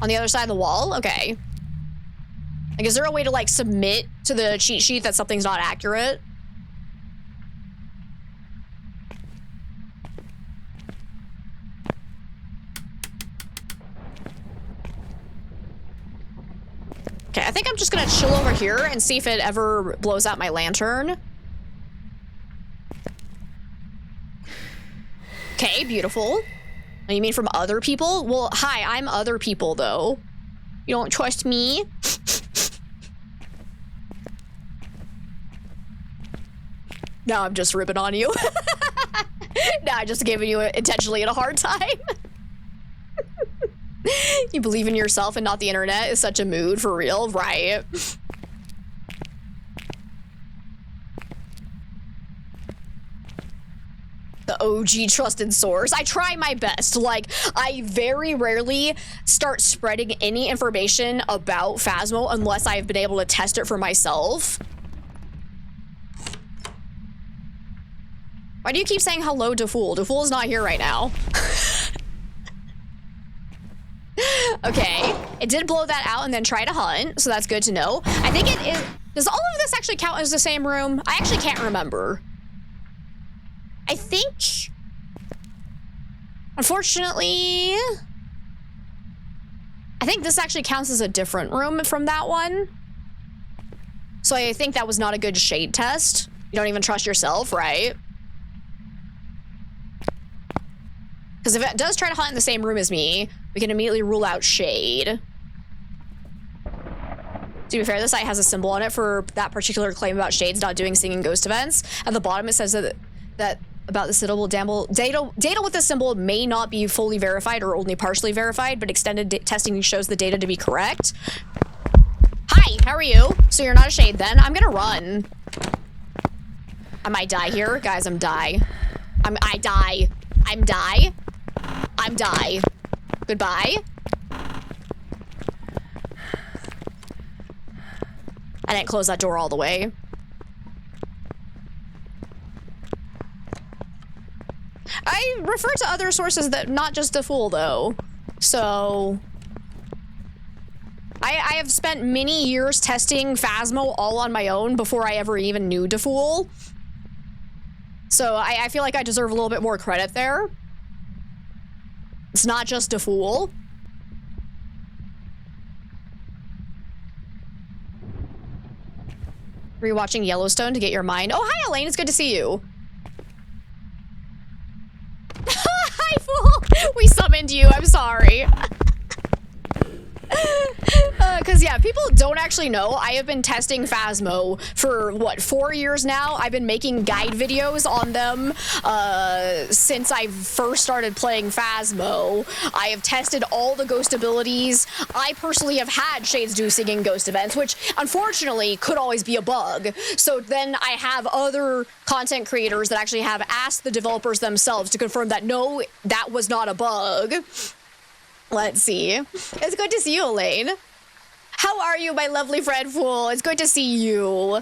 On the other side of the wall? Okay. Like, is there a way to, like, submit to the cheat sheet that something's not accurate? Okay, I think I'm just gonna chill over here and see if it ever blows out my lantern. Okay, beautiful. Oh, you mean from other people? Well, hi, I'm other people, though. You don't trust me? Now I'm just ripping on you. Now I'm just giving you intentionally a hard time. You believe in yourself and not the internet is such a mood, for real, right? The OG trusted source. I try my best. Like, I very rarely start spreading any information about Phasmo unless I've been able to test it for myself. Why do you keep saying hello to Fool? Fool's not here right now. Okay, it did blow that out and then try to hunt, so that's good to know. I think it is... Does all of this actually count as the same room? I actually can't remember. I think... Unfortunately... I think this actually counts as a different room from that one. So I think that was not a good shade test. You don't even trust yourself, right? Because if it does try to hunt in the same room as me, we can immediately rule out shade. To be fair, this site has a symbol on it for that particular claim about shades not doing singing ghost events. At the bottom, it says that about the syllable data with this symbol may not be fully verified or only partially verified, but extended testing shows the data to be correct. Hi, how are you? So you're not a shade then? I'm gonna run. I might die here. Guys, I'm die. I die. I'm die. I'm die. Goodbye. I didn't close that door all the way. I refer to other sources that not just the Fool, though. So... I have spent many years testing Phasmo all on my own before I ever even knew Defool. So I feel like I deserve a little bit more credit there. It's not just Defool. Rewatching Yellowstone to get your mind. Oh, hi, Elaine. It's good to see you. Hi, Fool. We summoned you. I'm sorry. Because, yeah, people don't actually know. I have been testing Phasmo for, what, 4 years now? I've been making guide videos on them since I first started playing Phasmo. I have tested all the ghost abilities. I personally have had Shades do singing ghost events, which, unfortunately, could always be a bug. So then I have other content creators that actually have asked the developers themselves to confirm that, no, that was not a bug. Let's see. It's good to see you, Elaine. How are you, my lovely friend Fool? It's good to see you.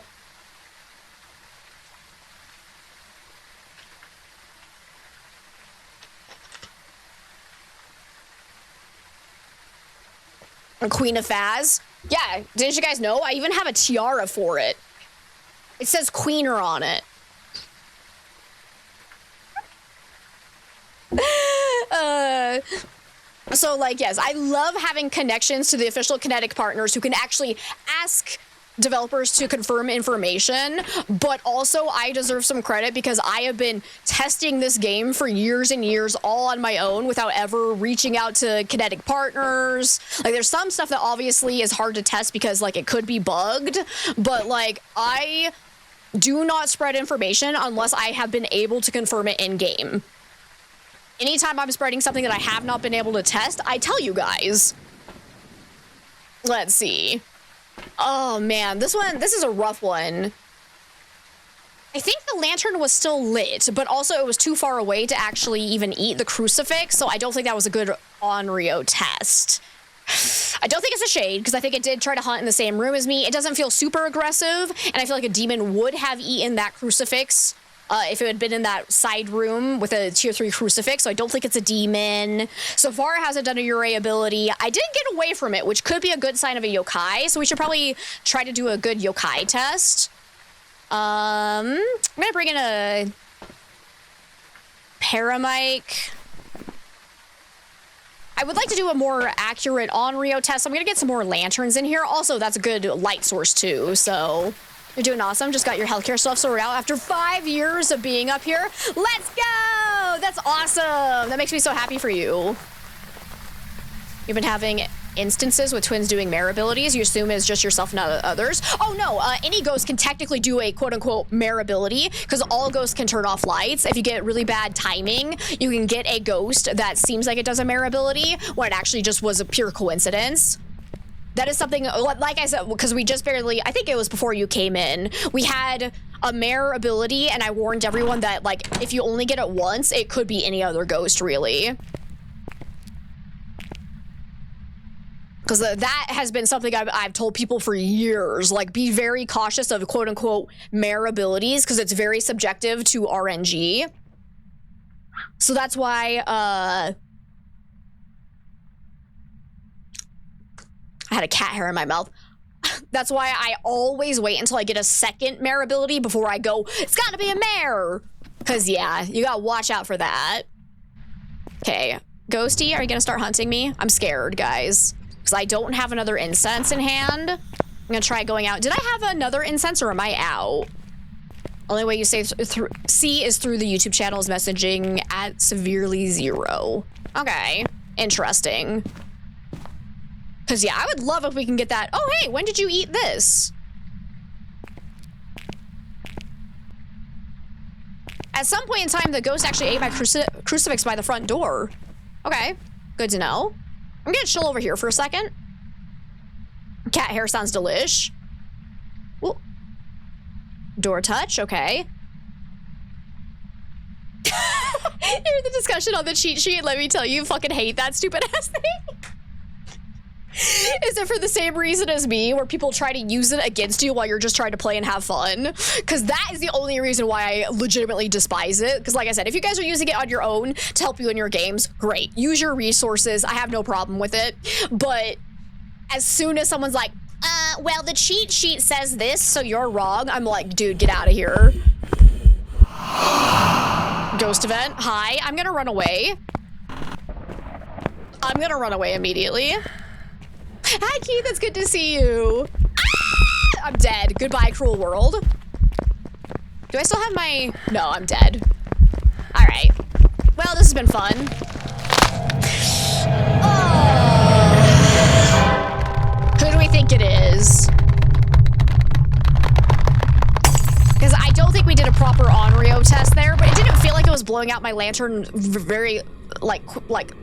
A Queen of Phaz? Yeah, didn't you guys know? I even have a tiara for it. It says Queener on it. So, like, yes, I love having connections to the official Kinetic partners who can actually ask developers to confirm information, but also I deserve some credit because I have been testing this game for years and years all on my own without ever reaching out to Kinetic partners. Like, there's some stuff that obviously is hard to test because, like, it could be bugged, but, like, I do not spread information unless I have been able to confirm it in-game. Anytime I'm spreading something that I have not been able to test, I tell you guys. Let's see. Oh man, this is a rough one. I think the lantern was still lit, but also it was too far away to actually even eat the crucifix, so I don't think that was a good Onryo test. I don't think it's a shade, because I think it did try to hunt in the same room as me. It doesn't feel super aggressive, and I feel like a demon would have eaten that crucifix if it had been in that side room with a tier 3 crucifix, so I don't think it's a demon. So far, it hasn't done a Urei ability. I did get away from it, which could be a good sign of a yokai, so we should probably try to do a good yokai test. I'm gonna bring in a paramike. I would like to do a more accurate Onryo test. I'm gonna get some more lanterns in here. Also, that's a good light source too, so you're doing awesome. Just got your healthcare stuff sorted out after 5 years of being up here. Let's go! That's awesome. That makes me so happy for you. You've been having instances with twins doing mare abilities. You assume it's just yourself, not others. Oh no, any ghost can technically do a quote-unquote mare ability because all ghosts can turn off lights. If you get really bad timing, you can get a ghost that seems like it does a mare ability when it actually just was a pure coincidence. That is something, like I said, because we just barely, I think it was before you came in, we had a mare ability, and I warned everyone that, like, if you only get it once, it could be any other ghost, really. Because that has been something I've told people for years, like, be very cautious of quote-unquote mare abilities, because it's very subjective to RNG. So that's why, I had a cat hair in my mouth. That's why I always wait until I get a second mare ability before I go, it's gotta be a mare! Because, yeah, you gotta watch out for that. Okay, Ghosty, are you gonna start hunting me? I'm scared, guys. Because I don't have another incense in hand. I'm gonna try going out. Did I have another incense or am I out? Only way you see is through the YouTube channel's messaging at severely 0. Okay, interesting. Because, yeah, I would love if we can get that. Oh, hey, when did you eat this? At some point in time, the ghost actually ate my crucifix by the front door. Okay, good to know. I'm gonna chill over here for a second. Cat hair sounds delish. Ooh. Door touch, okay. Here's the discussion on the cheat sheet. Let me tell you, fucking hate that stupid ass thing. Is it for the same reason as me, where people try to use it against you while you're just trying to play and have fun? Because that is the only reason why I legitimately despise it. Because like I said, if you guys are using it on your own to help you in your games, great. Use your resources. I have no problem with it. But as soon as someone's like, well, the cheat sheet says this, so you're wrong, I'm like, dude, get out of here. Ghost event. Hi, I'm gonna run away. I'm gonna run away immediately. Hi, Keith, it's good to see you. Ah! I'm dead. Goodbye, cruel world. Do I still have my... No, I'm dead. All right. Well, this has been fun. Oh. Who do we think it is? Because I don't think we did a proper Onryo test there, but it didn't feel like it was blowing out my lantern very... like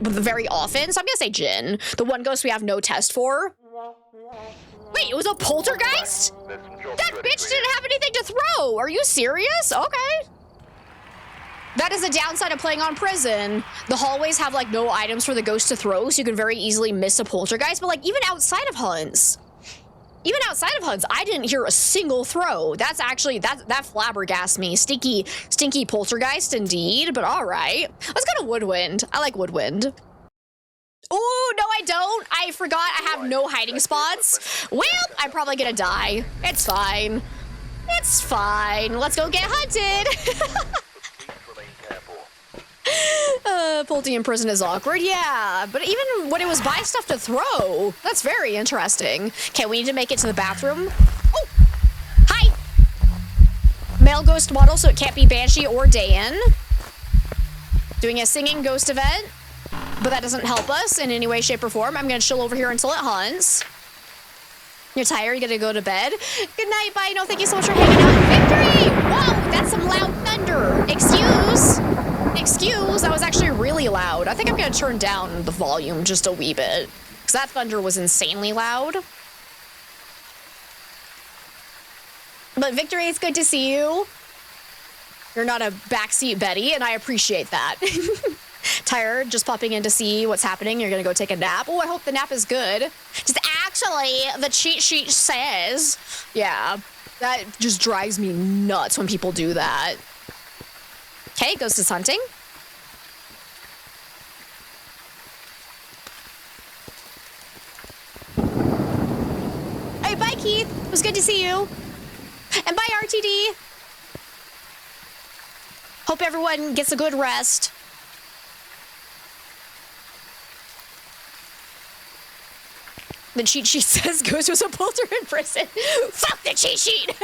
very often, so I'm gonna say Jin, the one ghost we have no test for. Wait, it was a poltergeist? That bitch didn't have anything to throw. Are you serious? Okay. That is a downside of playing on prison. The hallways have like no items for the ghost to throw, so you can very easily miss a poltergeist. But like even outside of hunts, I didn't hear a single throw. That's actually, that flabbergasts me. Stinky poltergeist indeed, but all right. Let's go to Woodwind. I like Woodwind. Ooh, no, I don't. I forgot I have no hiding spots. Well, I'm probably gonna die. It's fine. It's fine. Let's go get hunted. Polty in prison is awkward, yeah, but even when it was buy stuff to throw, that's very interesting. Okay, we need to make it to the bathroom. Oh, male ghost model, so it can't be Banshee or Dayan. Doing a singing ghost event, but that doesn't help us in any way, shape, or form. I'm gonna chill over here until it hunts. You're tired, you gotta go to bed. Good night, bye. No, thank you so much for hanging out. Victory! Whoa, that's some loud thunder. Excuse, that was actually really loud. I think I'm gonna turn down the volume just a wee bit, because that thunder was insanely loud. But Victory, it's good to see you. You're not a backseat Betty, and I appreciate that. Tired, just popping in to see what's happening. You're gonna go take a nap. Oh, I hope the nap is good. Just actually, the cheat sheet says. Yeah, that just drives me nuts when people do that. Okay, Ghost is hunting. Hey, bye, Keith. It was good to see you. And bye, RTD. Hope everyone gets a good rest. The cheat sheet says Ghost was a bolter in prison. Fuck the cheat sheet!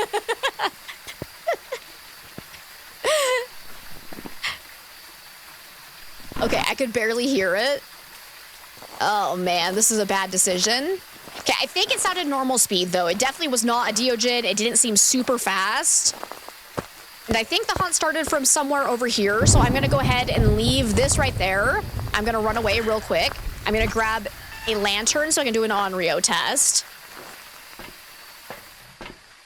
Okay, I could barely hear it. Oh man, this is a bad decision. Okay, I think it sounded normal speed though. It definitely was not a Deogen. It didn't seem super fast. And I think the hunt started from somewhere over here, so I'm gonna go ahead and leave this right there. I'm gonna run away real quick. I'm gonna grab a lantern so I can do an Onryo test.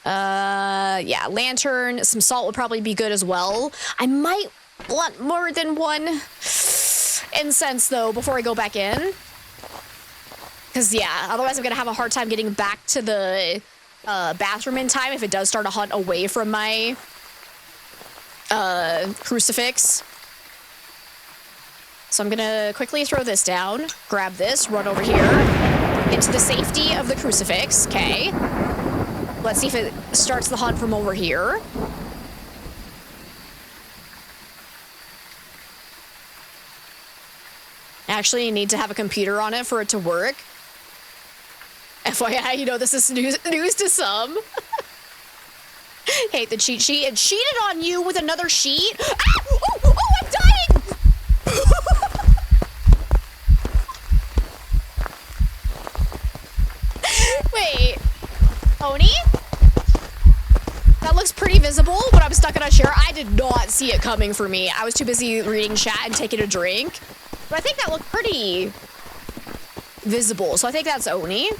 Yeah, lantern, some salt would probably be good as well. I might want more than one incense though before I go back in. Because yeah, otherwise I'm gonna have a hard time getting back to the bathroom in time if it does start a hunt away from my crucifix. So I'm gonna quickly throw this down, grab this, run over here, into the safety of the crucifix. Okay. Let's see if it starts the hunt from over here. Actually, you need to have a computer on it for it to work. FYI, you know, this is news to some. Hate the cheat sheet. It cheated on you with another sheet. Ah! Oh, I'm dying! Wait. Oni? That looks pretty visible, but I'm stuck in a chair. I did not see it coming for me. I was too busy reading chat and taking a drink. But I think that looked pretty visible, so I think that's Oni.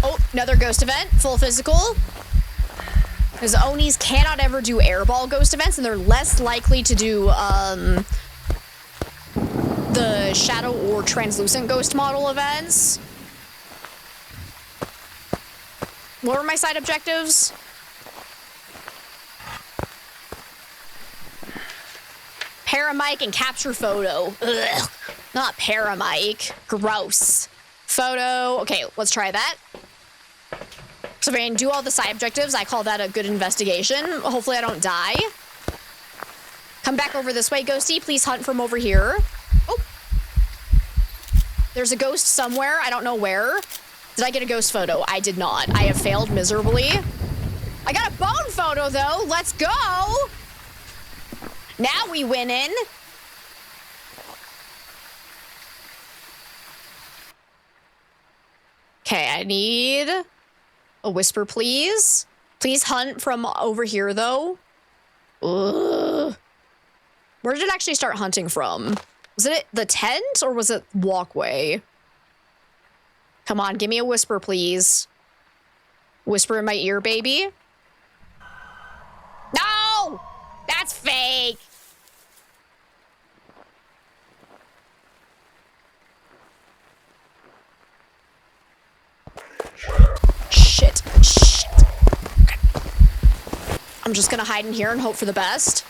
Oh, another ghost event, full physical. Because Onis cannot ever do airball ghost events, and they're less likely to do the shadow or translucent ghost model events. What were my side objectives? Paramike and capture photo. Ugh, not paramike. Gross. Photo. Okay, let's try that. So if I can do all the side objectives, I call that a good investigation. Hopefully I don't die. Come back over this way, Ghosty. Please hunt from over here. Oh. There's a ghost somewhere. I don't know where. Did I get a ghost photo? I did not. I have failed miserably. I got a bone photo, though. Let's go. Now we winning. Okay, I need a whisper, please. Please hunt from over here, though. Ugh. Where did it actually start hunting from? Was it the tent or was it walkway? Come on, give me a whisper, please. Whisper in my ear, baby. No! That's fake. Shit. Shit. Okay. I'm just gonna hide in here and hope for the best.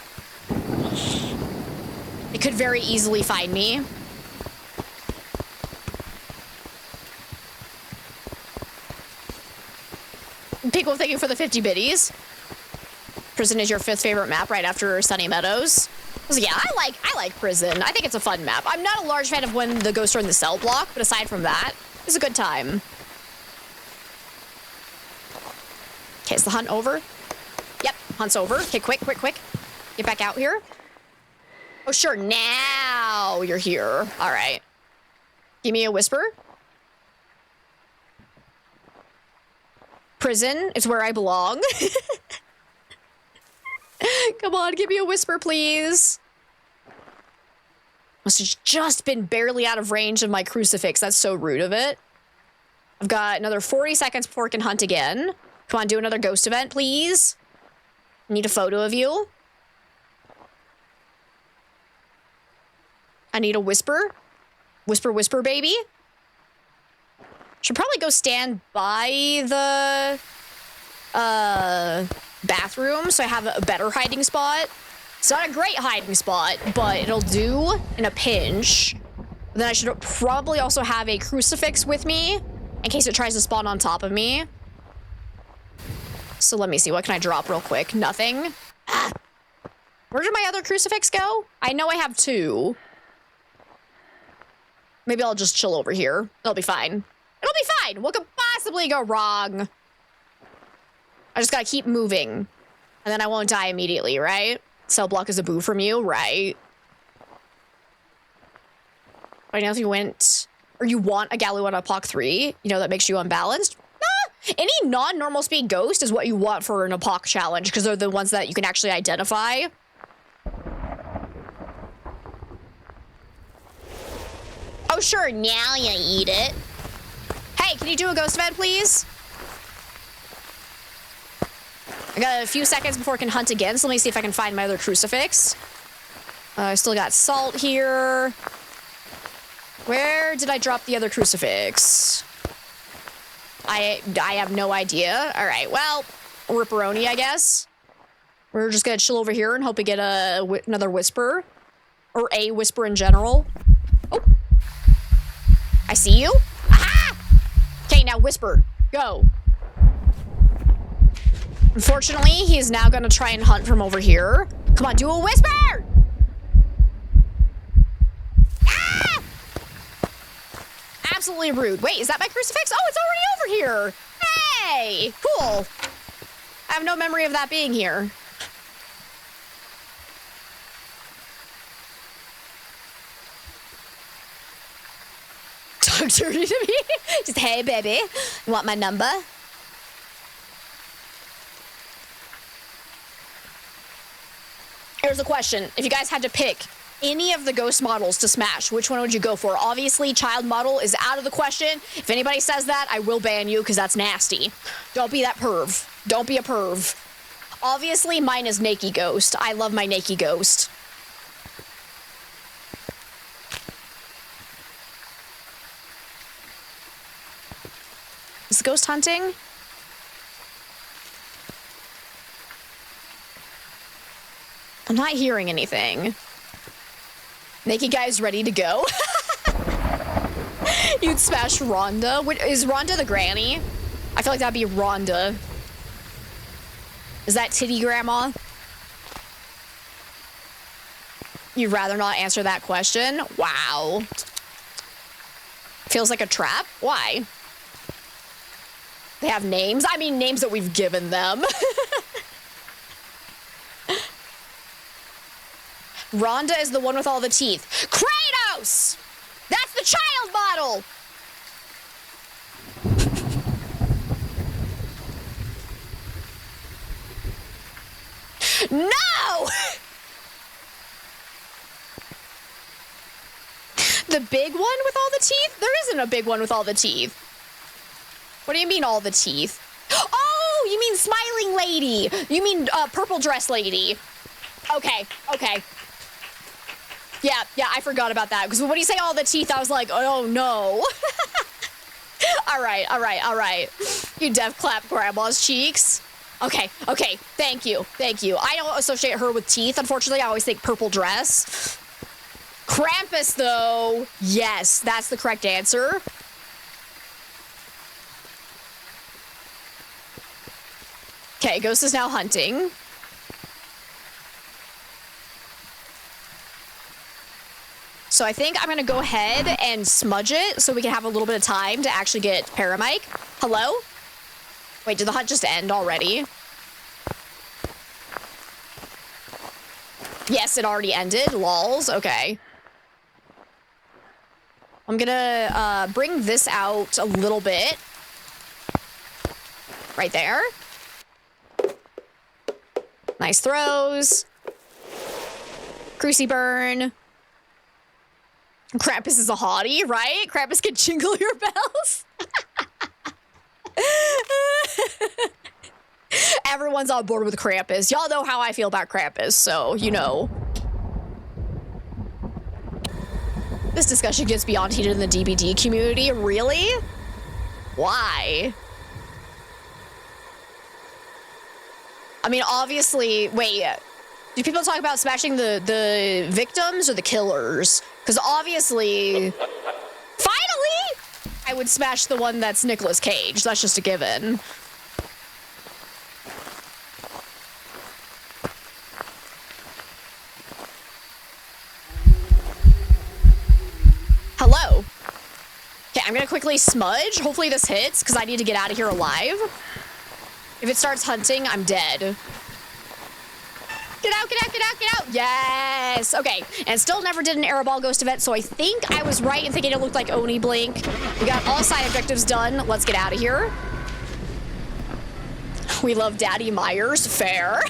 It could very easily find me. Pickle, thank you for the 50 biddies. Prison is your 5th favorite map right after Sunny Meadows. So yeah, I like prison. I think it's a fun map. I'm not a large fan of when the ghosts are in the cell block, but aside from that, it's a good time. Okay, is the hunt over? Yep, hunt's over. Okay, quick. Get back out here. Oh, sure, now you're here. All right. Give me a whisper. Prison is where I belong. Come on, give me a whisper, please. Must have just been barely out of range of my crucifix. That's so rude of it. I've got another 40 seconds before I can hunt again. Come on, do another ghost event, please. Need a photo of you. I need a whisper. Whisper, baby. Should probably go stand by the bathroom so I have a better hiding spot. It's not a great hiding spot, but it'll do in a pinch. Then I should probably also have a crucifix with me in case it tries to spawn on top of me. So let me see, what can I drop real quick? Nothing. Ah. Where did my other crucifix go? I know I have 2. Maybe I'll just chill over here. It'll be fine. It'll be fine. What could possibly go wrong? I just gotta keep moving. And then I won't die immediately, right? Cell block is a boo from you, right? Right now if you went... Or you want a Galoo on a Apoc 3, you know, that makes you unbalanced? Nah! Any non-normal speed ghost is what you want for an Apoc challenge, because they're the ones that you can actually identify. Oh, sure, now you eat it. Hey, can you do a ghost event, please? I got a few seconds before I can hunt again, so let me see if I can find my other crucifix. I still got salt here. Where did I drop the other crucifix? I have no idea. All right, well, ripperoni, I guess. We're just gonna chill over here and hope we get another whisper. Or a whisper in general. Oh. I see you. Aha! Okay, now whisper. Go. Unfortunately, he is now gonna try and hunt from over here. Come on, do a whisper! Ah! Absolutely rude. Wait, is that my crucifix? Oh, it's already over here. Hey, cool. I have no memory of that being here. Talk dirty to me? Just, hey, baby, you want my number? Here's the question. If you guys had to pick any of the ghost models to smash, which one would you go for? Obviously, child model is out of the question. If anybody says that, I will ban you because that's nasty. Don't be that perv. Don't be a perv. Obviously, mine is Naked Ghost. I love my Naked Ghost. Is the ghost hunting? I'm not hearing anything. Naked guy's ready to go. You'd smash Rhonda. Is Rhonda the granny? I feel like that'd be Rhonda. Is that Titty Grandma? You'd rather not answer that question? Wow. Feels like a trap? Why? They have names? I mean, names that we've given them. Rhonda is the one with all the teeth. Kratos! That's the child model! No! The big one with all the teeth? There isn't a big one with all the teeth. What do you mean all the teeth? Oh, you mean smiling lady. You mean purple dress lady. Okay, okay. Yeah, I forgot about that. Because when you say all the teeth, I was like, oh no. All right. You deaf clap grandma's cheeks. Okay, thank you. I don't associate her with teeth, unfortunately. I always think purple dress. Krampus, though. Yes, that's the correct answer. Okay, Ghost is now hunting. So I think I'm gonna go ahead and smudge it so we can have a little bit of time to actually get Paramike. Hello? Wait, did the hunt just end already? Yes, it already ended. Lols. Okay. I'm gonna bring this out a little bit. Right there. Nice throws. Cruci burn. Krampus is a hottie, right? Krampus can jingle your bells. Everyone's on board with Krampus. Y'all know how I feel about Krampus, so you know. This discussion gets beyond heated in the DBD community. Really? Why? I mean, obviously, wait, do people talk about smashing the victims or the killers? Because obviously, finally, I would smash the one that's Nicolas Cage. That's just a given. Hello. Okay, I'm gonna quickly smudge. Hopefully this hits, because I need to get out of here alive. If it starts hunting, I'm dead. Get out, get out, get out, get out. Yes. Okay. And still never did an Airball Ghost event, so I think I was right in thinking it looked like Oni Blink. We got all side objectives done. Let's get out of here. We love Daddy Myers. Fair.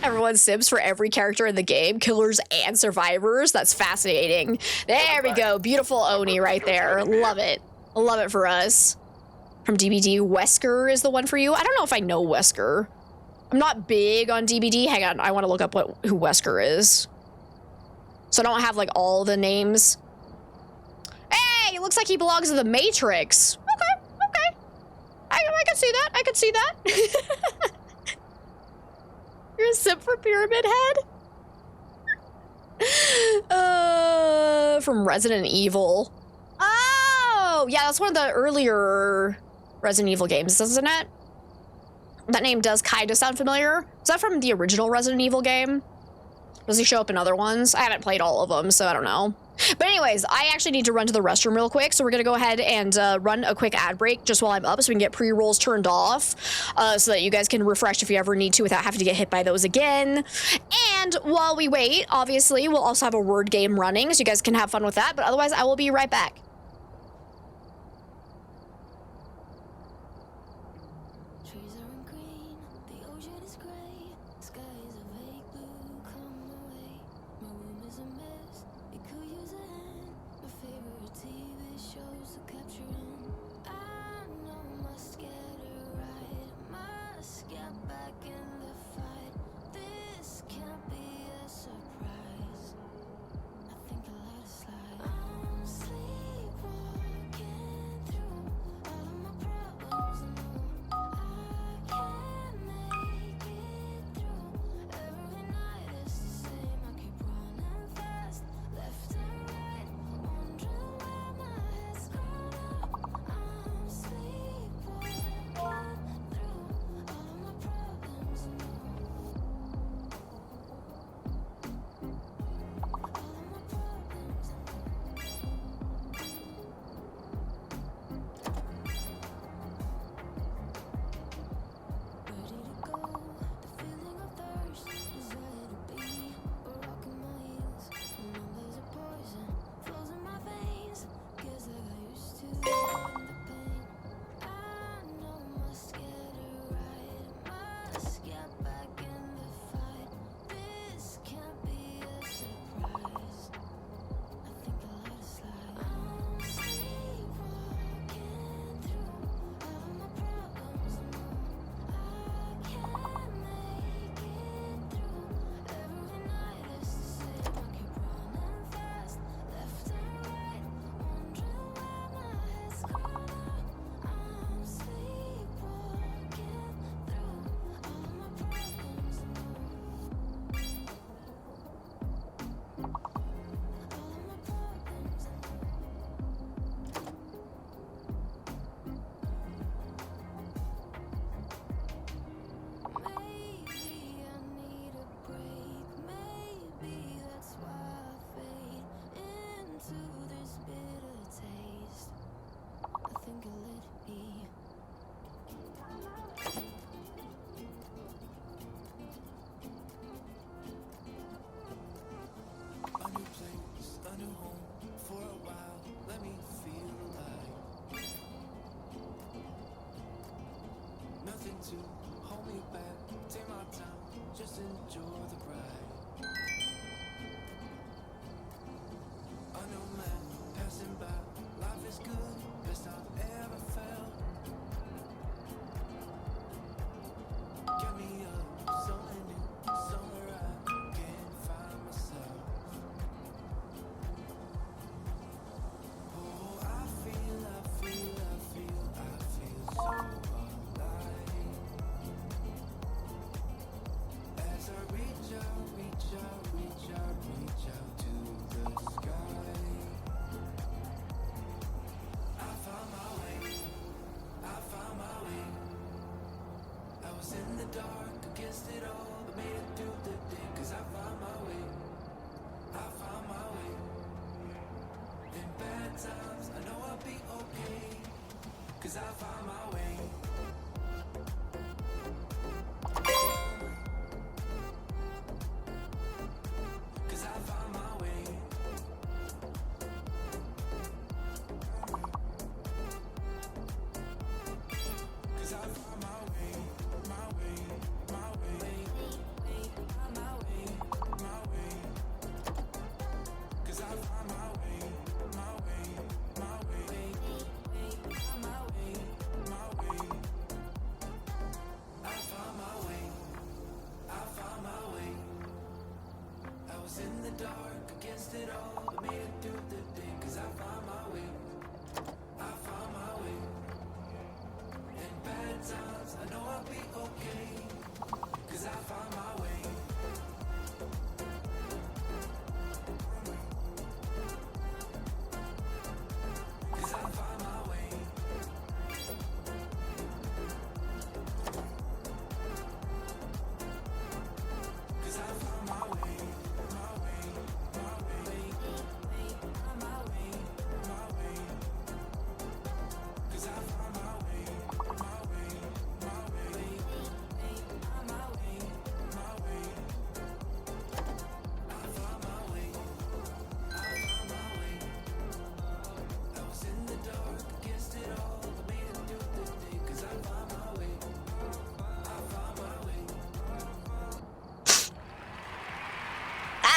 Everyone sims for every character in the game, killers and survivors. That's fascinating. There we go. Beautiful Oni right there. Love it. Love it for us. From DBD, Wesker is the one for you. I don't know if I know Wesker. I'm not big on DBD. Hang on, I want to look up who Wesker is. So I don't have like all the names. Hey, it looks like he belongs to the Matrix. Okay, okay. I can see that. I can see that. You're a simp for Pyramid Head? From Resident Evil. Oh, yeah, that's one of the earlier Resident Evil games, isn't it? That name does kind of sound familiar. Is that from the original Resident Evil game? Does he show up in other ones? I haven't played all of them, so I don't know. But anyways, I actually need to run to the restroom real quick, so we're gonna go ahead and run a quick ad break just while I'm up so we can get pre-rolls turned off so that you guys can refresh if you ever need to without having to get hit by those again. And while we wait, obviously, we'll also have a word game running so you guys can have fun with that, but otherwise, I will be right back.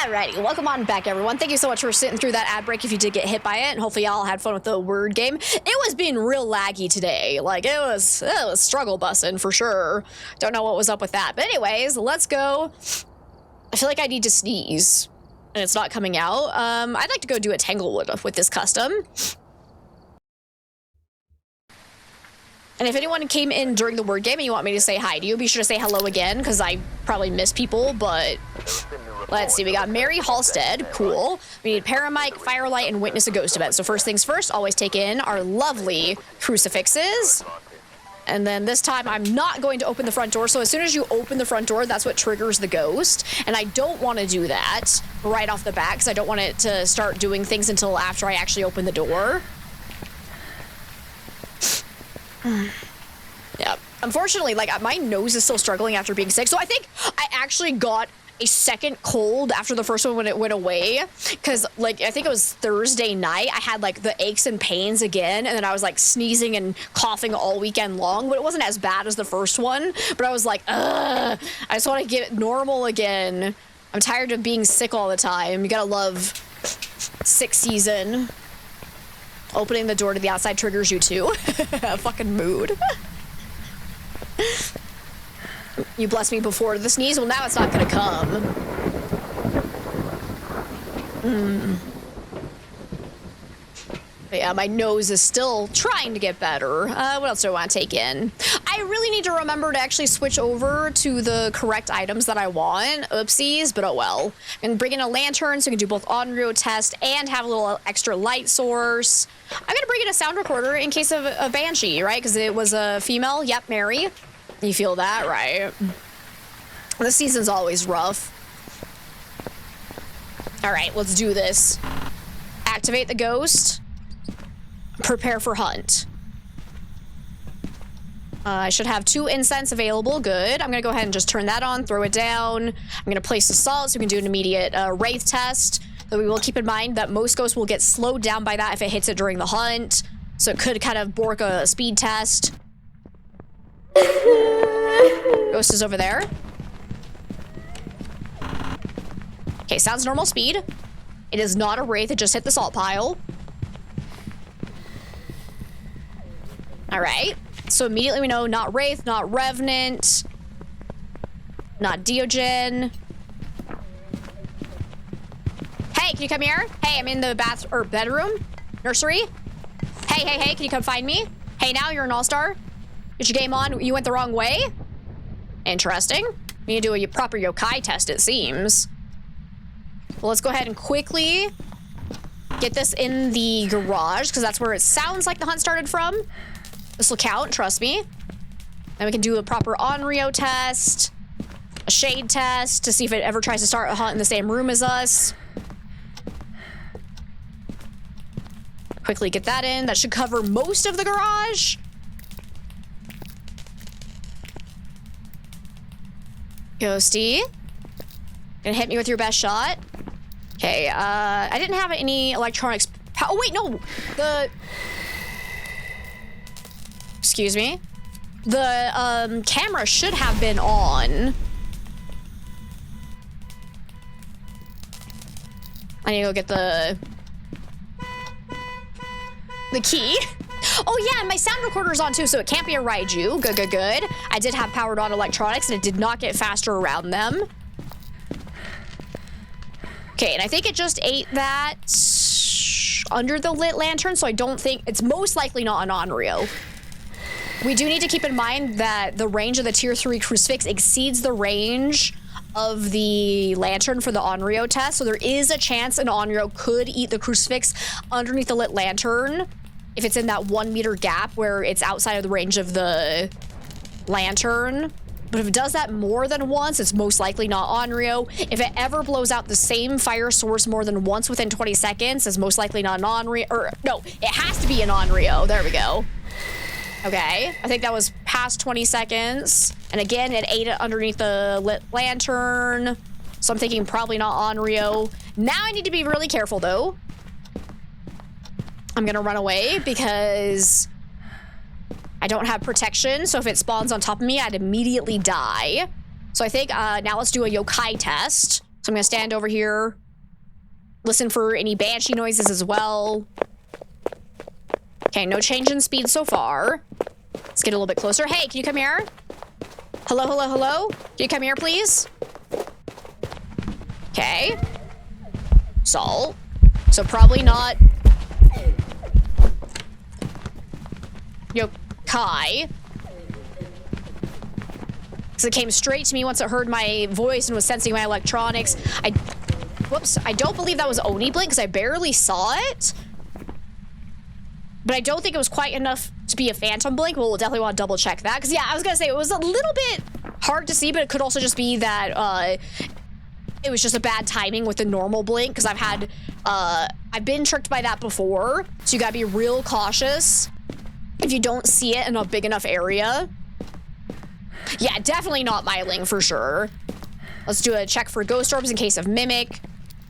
Alrighty, welcome on back, everyone. Thank you so much for sitting through that ad break if you did get hit by it, and hopefully y'all had fun with the word game. It was being real laggy today. Like, it was struggle bussing for sure. Don't know what was up with that. But anyways, let's go. I feel like I need to sneeze, and it's not coming out. I'd like to go do a Tanglewood with this custom. And if anyone came in during the word game and you want me to say hi to you, be sure to say hello again, because I probably miss people, but let's see. We got Mary Halstead. Cool. We need Paramike, Firelight, and Witness a Ghost event. So first things first, always take in our lovely crucifixes. And then this time, I'm not going to open the front door. So as soon as you open the front door, that's what triggers the ghost. And I don't want to do that right off the bat, because I don't want it to start doing things until after I actually open the door. Yeah, unfortunately, like, my nose is still struggling after being sick, so I think I actually got a second cold after the first one when it went away, because, like, I think it was Thursday night, I had, like, the aches and pains again, and then I was, like, sneezing and coughing all weekend long, but it wasn't as bad as the first one, but I was like, ugh, I just want to get normal again. I'm tired of being sick all the time. You gotta love sick season. Opening the door to the outside triggers you too. Fucking mood. You blessed me before the sneeze. Well, now it's not gonna come. But yeah, my nose is still trying to get better. What else do I want to take in? I really need to remember to actually switch over to the correct items that I want. Oopsies, but oh well. And bring in a lantern so we can do both on-road test and have a little extra light source. I'm gonna bring in a sound recorder in case of a banshee, right? Because it was a female. Yep, Mary. You feel that, right? This season's always rough. All right, let's do this. Activate the ghost. Prepare for hunt. I should have 2 incense available. Good. I'm gonna go ahead and just turn that on, throw it down. I'm gonna place the salt so we can do an immediate wraith test. Though we will keep in mind that most ghosts will get slowed down by that if it hits it during the hunt. So it could kind of bork a speed test. Ghost is over there. Okay, sounds normal speed. It is not a wraith, it just hit the salt pile. All right, so immediately we know not wraith, not revenant, not Diogen. Hey, can you come here? Hey, I'm in the bedroom, nursery. Hey, can you come find me? Hey, now you're an all-star. Get your game on. You went the wrong way. Interesting. We need to do a proper yokai test, it seems. Well, let's go ahead and quickly get this in the garage, because that's where it sounds like the hunt started from. This will count, trust me. Then we can do a proper Onryo test, a shade test to see if it ever tries to start a hunt in the same room as us. Quickly get that in. That should cover most of the garage. Ghosty. Gonna hit me with your best shot. Okay, I didn't have any electronics. Oh, wait, no. Excuse me. The camera should have been on. I need to go get the key. Oh yeah, and my sound recorder's on too, so it can't be a Raiju. Good. I did have powered on electronics, and it did not get faster around them. Okay, and I think it just ate that under the lit lantern, so I don't think it's most likely not an Onryo. We do need to keep in mind that the range of the tier 3 crucifix exceeds the range of the lantern for the Onryo test, so there is a chance an Onryo could eat the crucifix underneath the lit lantern if it's in that 1 meter gap where it's outside of the range of the lantern. But if it does that more than once, it's most likely not Onryo. If it ever blows out the same fire source more than once within 20 seconds, it's most likely not an Onryo. Or, no, it has to be an Onryo. There we go. Okay, I think that was past 20 seconds. And again, it ate it underneath the lit lantern. So I'm thinking probably not Onryo. Now I need to be really careful, though. I'm gonna run away because I don't have protection, so if it spawns on top of me, I'd immediately die. So I think now let's do a yokai test. So I'm gonna stand over here, listen for any banshee noises as well. Okay, no change in speed so far. Let's get a little bit closer. Hey, can you come here? Hello? Can you come here, please? Okay. Salt. So probably not yokai. So it came straight to me once it heard my voice and was sensing my electronics. Whoops, I don't believe that was Oni Blink because I barely saw it. But I don't think it was quite enough to be a Phantom Blink. We'll definitely want to double check that. Because yeah, I was gonna say it was a little bit hard to see, but it could also just be that it was just a bad timing with the normal blink. Because I've been tricked by that before. So you gotta be real cautious if you don't see it in a big enough area. Yeah, definitely not Myling for sure. Let's do a check for ghost orbs in case of mimic.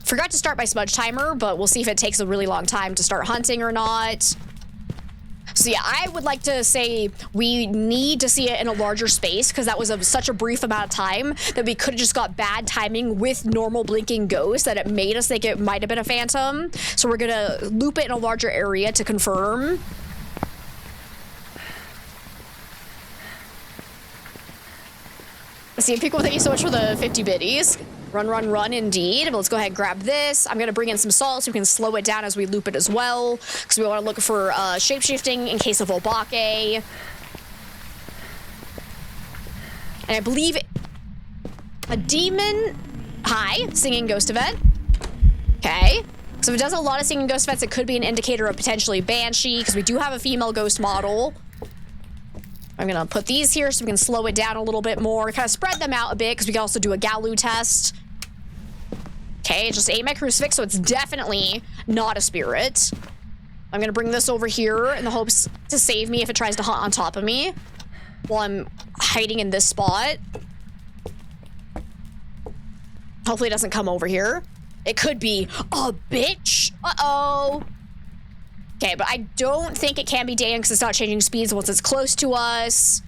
Forgot to start my smudge timer, but we'll see if it takes a really long time to start hunting or not. So yeah, I would like to say we need to see it in a larger space because that was such a brief amount of time that we could have just got bad timing with normal blinking ghosts that it made us think it might have been a phantom. So we're gonna loop it in a larger area to confirm. See, people, thank you so much for the 50 biddies. Run, indeed. But let's go ahead and grab this. I'm going to bring in some salt so we can slow it down as we loop it as well. Because we want to look for shape-shifting in case of Obake. And I believe a demon... Hi, singing ghost event. Okay. So if it does a lot of singing ghost events, it could be an indicator of potentially Banshee, because we do have a female ghost model. I'm gonna put these here so we can slow it down a little bit more, kind of spread them out a bit, because we can also do a Galu test. Okay, just ate my crucifix, so it's definitely not a spirit. I'm gonna bring this over here in the hopes to save me if it tries to hunt on top of me while I'm hiding in this spot. Hopefully it doesn't come over here. It could be a bitch. Uh-oh. Okay, but I don't think it can be Dan because it's not changing speeds once it's close to us.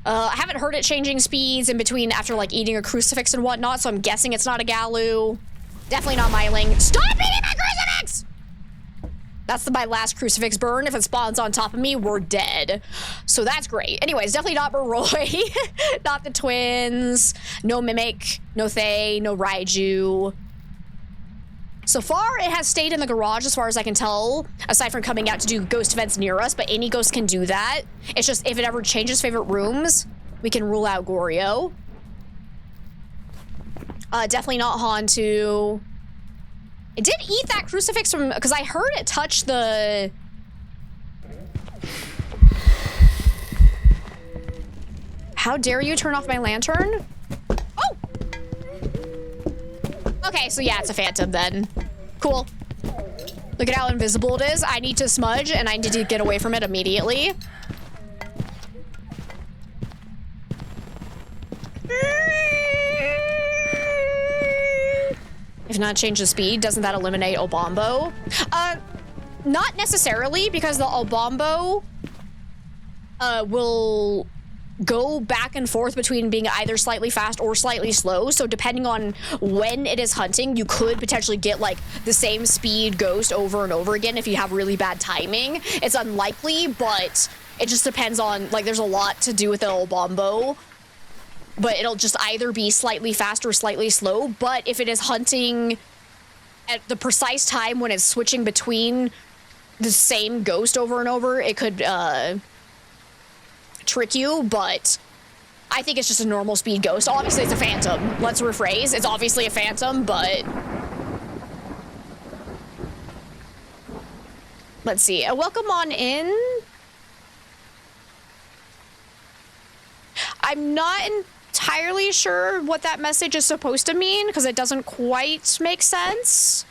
I haven't heard it changing speeds in between after like eating a crucifix and whatnot, so I'm guessing it's not a Galu. Definitely not Myling. Stop eating my crucifix! That's my last crucifix burn. If it spawns on top of me, we're dead. So that's great. Anyways, definitely not Baroy. Not the twins. No Mimic. No Thay. No Raiju. So far, it has stayed in the garage as far as I can tell, aside from coming out to do ghost events near us, but any ghost can do that. It's just if it ever changes favorite rooms, we can rule out Goryo. Definitely not Hantu. It did eat that crucifix from, because I heard it touch the... How dare you turn off my lantern? Oh! Okay, so yeah, it's a phantom then. Cool. Look at how invisible it is. I need to smudge and I need to get away from it immediately. If not change the speed, doesn't that eliminate Obombo? Not necessarily, because the Obombo will go back and forth between being either slightly fast or slightly slow. So depending on when it is hunting, you could potentially get like the same speed ghost over and over again if you have really bad timing. It's unlikely, but it just depends on, like, there's a lot to do with the Obombo. But it'll just either be slightly fast or slightly slow. But if it is hunting at the precise time when it's switching between the same ghost over and over, it could trick you, but I think it's just a normal speed ghost. Obviously, it's a phantom. Let's rephrase. It's obviously a phantom, but... Let's see. Welcome on in. I'm not entirely sure what that message is supposed to mean, because it doesn't quite make sense.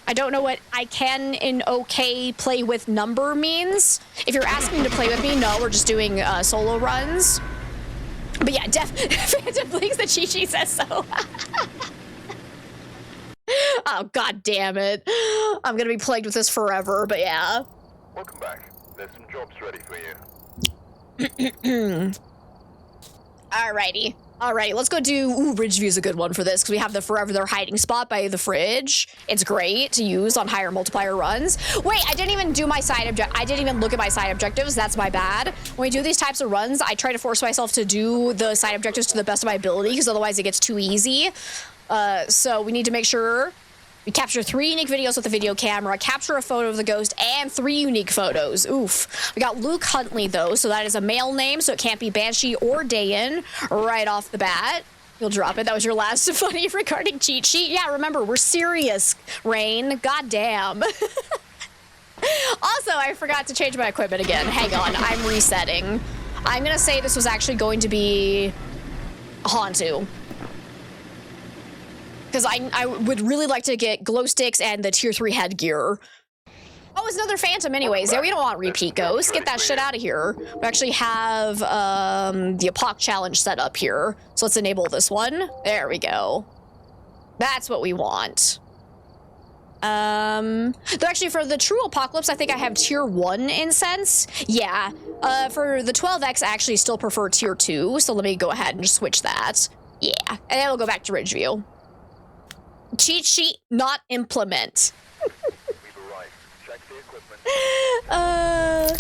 I don't know what I can in okay play with number means. If you're asking to play with me, no, we're just doing solo runs. But yeah, Phantom Blinks, the Chi-Chi says so. Oh, god damn it. I'm gonna be plagued with this forever, but yeah. Welcome back. There's some jobs ready for you. Alrighty. Alright, let's go do... Ooh, Ridgeview's a good one for this, because we have the Forever Their Hiding Spot by the fridge. It's great to use on higher multiplier runs. Wait, I didn't even do my side object. I didn't even look at my side objectives. That's my bad. When we do these types of runs, I try to force myself to do the side objectives to the best of my ability, because otherwise it gets too easy. So we need to make sure we capture 3 unique videos with the video camera, capture a photo of the ghost, and 3 unique photos. Oof. We got Luke Huntley, though, so that is a male name, so it can't be Banshee or Dayan right off the bat. You'll drop it. That was your last funny regarding cheat sheet. Yeah, remember, we're serious, Rain. God damn. Also, I forgot to change my equipment again. Hang on, I'm resetting. I'm gonna say this was actually going to be Hantu. Because I would really like to get glow sticks and the tier 3 headgear. Oh, it's another phantom anyways. Yeah, we don't want repeat ghosts. Get that shit out of here. We actually have the Apoc challenge set up here. So let's enable this one. There we go. That's what we want. Though actually for the true apocalypse, I think I have tier 1 incense. Yeah. For the 12X, I actually still prefer tier 2. So let me go ahead and just switch that. Yeah. And then we'll go back to Ridgeview. Cheat sheet, not implement. Oh,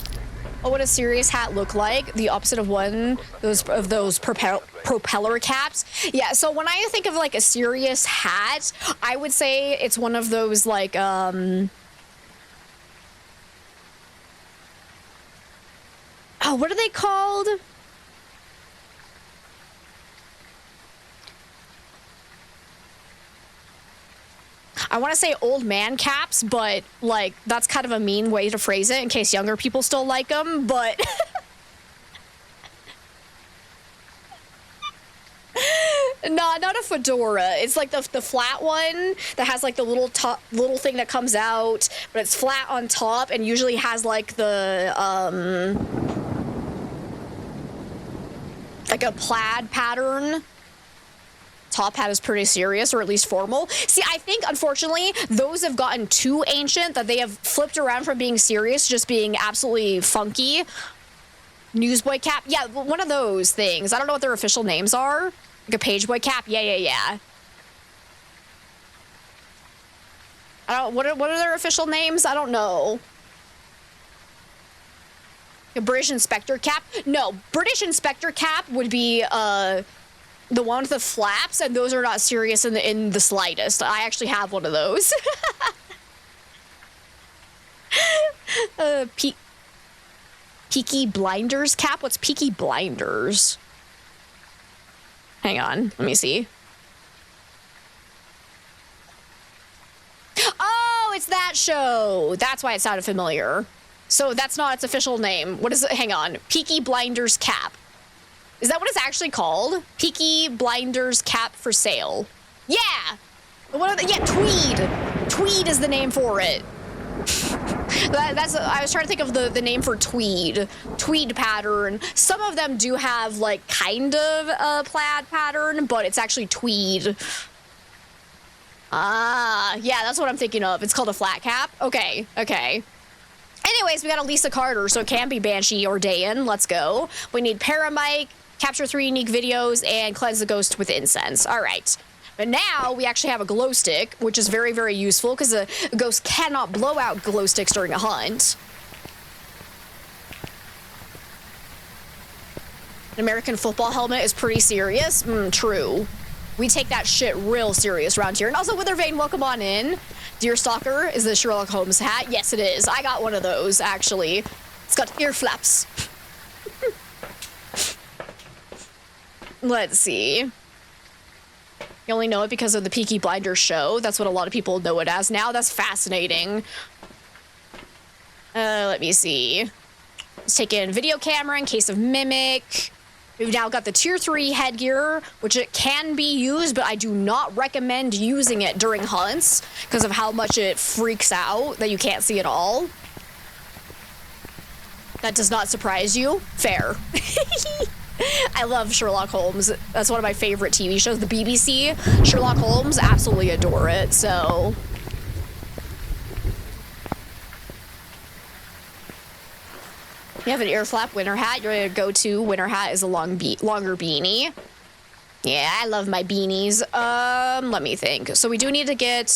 what does Sirius hat look like? The opposite of one of those propeller caps. Yeah, so when I think of like a Sirius hat, I would say it's one of those like oh, what are they called? I want to say old man caps, but like that's kind of a mean way to phrase it in case younger people still like them, but nah, not a fedora. It's like the flat one that has like the little thing that comes out, but it's flat on top and usually has like the like a plaid pattern. Top hat is pretty serious, or at least formal. See, I think, unfortunately, those have gotten too ancient that they have flipped around from being serious to just being absolutely funky. Newsboy cap? Yeah, one of those things. I don't know what their official names are. Like a pageboy cap? Yeah. I don't, what are their official names? I don't know. A British Inspector cap? No, British Inspector cap would be, the one with the flaps, and those are not serious in the slightest. I actually have one of those. Peaky Blinders cap? What's Peaky Blinders? Hang on, let me see. Oh, it's that show. That's why it sounded familiar. So that's not its official name. What is it? Hang on. Peaky Blinders cap. Is that what it's actually called? Peaky Blinders cap for sale. Yeah. Yeah, Tweed. Tweed is the name for it. I was trying to think of the name for tweed. Tweed pattern. Some of them do have like kind of a plaid pattern, but it's actually tweed. Ah, yeah, that's what I'm thinking of. It's called a flat cap. Okay. Anyways, we got a Lisa Carter, so it can be Banshee or Dayan. Let's go. We need Paramike, capture 3 unique videos, and cleanse the ghost with incense. All right. But now we actually have a glow stick, which is very, very useful because a ghost cannot blow out glow sticks during a hunt. An American football helmet is pretty serious. True. We take that shit real serious around here. And also, Withervane, welcome on in. Deerstalker is the Sherlock Holmes hat. Yes, it is. I got one of those, actually. It's got ear flaps. Let's see. You only know it because of the Peaky Blinders show. That's what a lot of people know it as now. That's fascinating. Let me see. Let's take in video camera in case of mimic. We've now got the tier 3 headgear, which it can be used, but I do not recommend using it during hunts because of how much it freaks out that you can't see at all. That does not surprise you. Fair. I love Sherlock Holmes. That's one of my favorite TV shows. The BBC, Sherlock Holmes, absolutely adore it, so... You have an ear flap winter hat. Your go-to winter hat is a longer beanie. Yeah, I love my beanies. Let me think. So we do need to get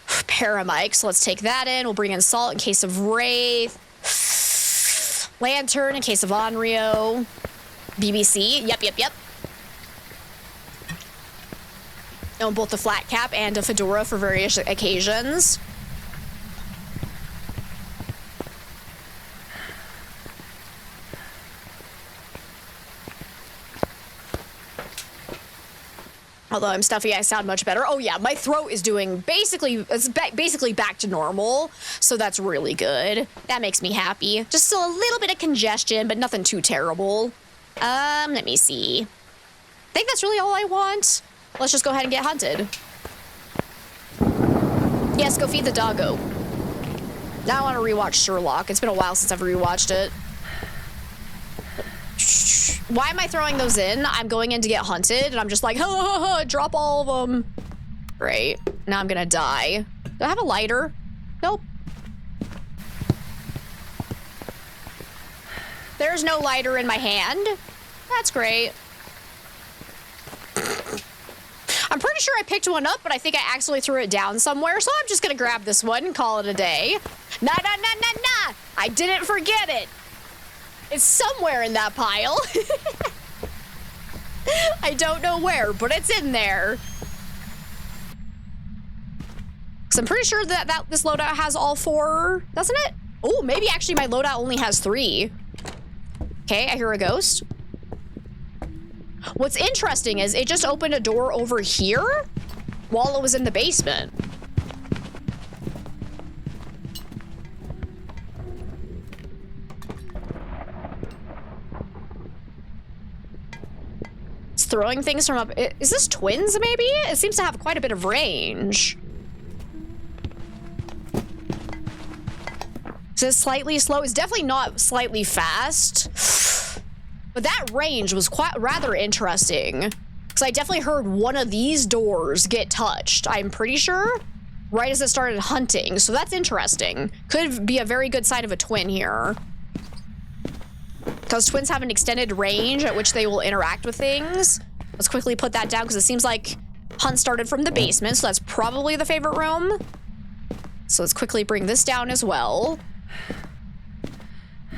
Paramike, so let's take that in. We'll bring in Salt in case of Wraith. Lantern in case of Onryo. BBC. Yep. Own both the flat cap and a fedora for various occasions. Although I'm stuffy, I sound much better. Oh yeah, my throat is doing basically back to normal, so that's really good. That makes me happy. Just still a little bit of congestion, but nothing too terrible. Let me see. I think that's really all I want. Let's just go ahead and get hunted. Yes, go feed the doggo. Now I want to rewatch Sherlock. It's been a while since I've rewatched it. Why am I throwing those in? I'm going in to get hunted, and I'm just like, drop all of them. Great. Now I'm gonna die. Do I have a lighter? Nope. There's no lighter in my hand. That's great. I'm pretty sure I picked one up, but I think I accidentally threw it down somewhere, so I'm just gonna grab this one and call it a day. Nah. I didn't forget it. It's somewhere in that pile. I don't know where, but it's in there. Because I'm pretty sure that this loadout has all 4, doesn't it? Oh, maybe actually my loadout only has 3. Okay, I hear a ghost. What's interesting is it just opened a door over here while it was in the basement. Throwing things from up. Is this twins, maybe? It seems to have quite a bit of range. Is it slightly slow? It's definitely not slightly fast. But that range was quite rather interesting. Because I definitely heard one of these doors get touched, I'm pretty sure, right as it started hunting. So that's interesting. Could be a very good sign of a twin here. Because twins have an extended range at which they will interact with things. Let's quickly put that down because it seems like hunt started from the basement, so that's probably the favorite room. So let's quickly bring this down as well.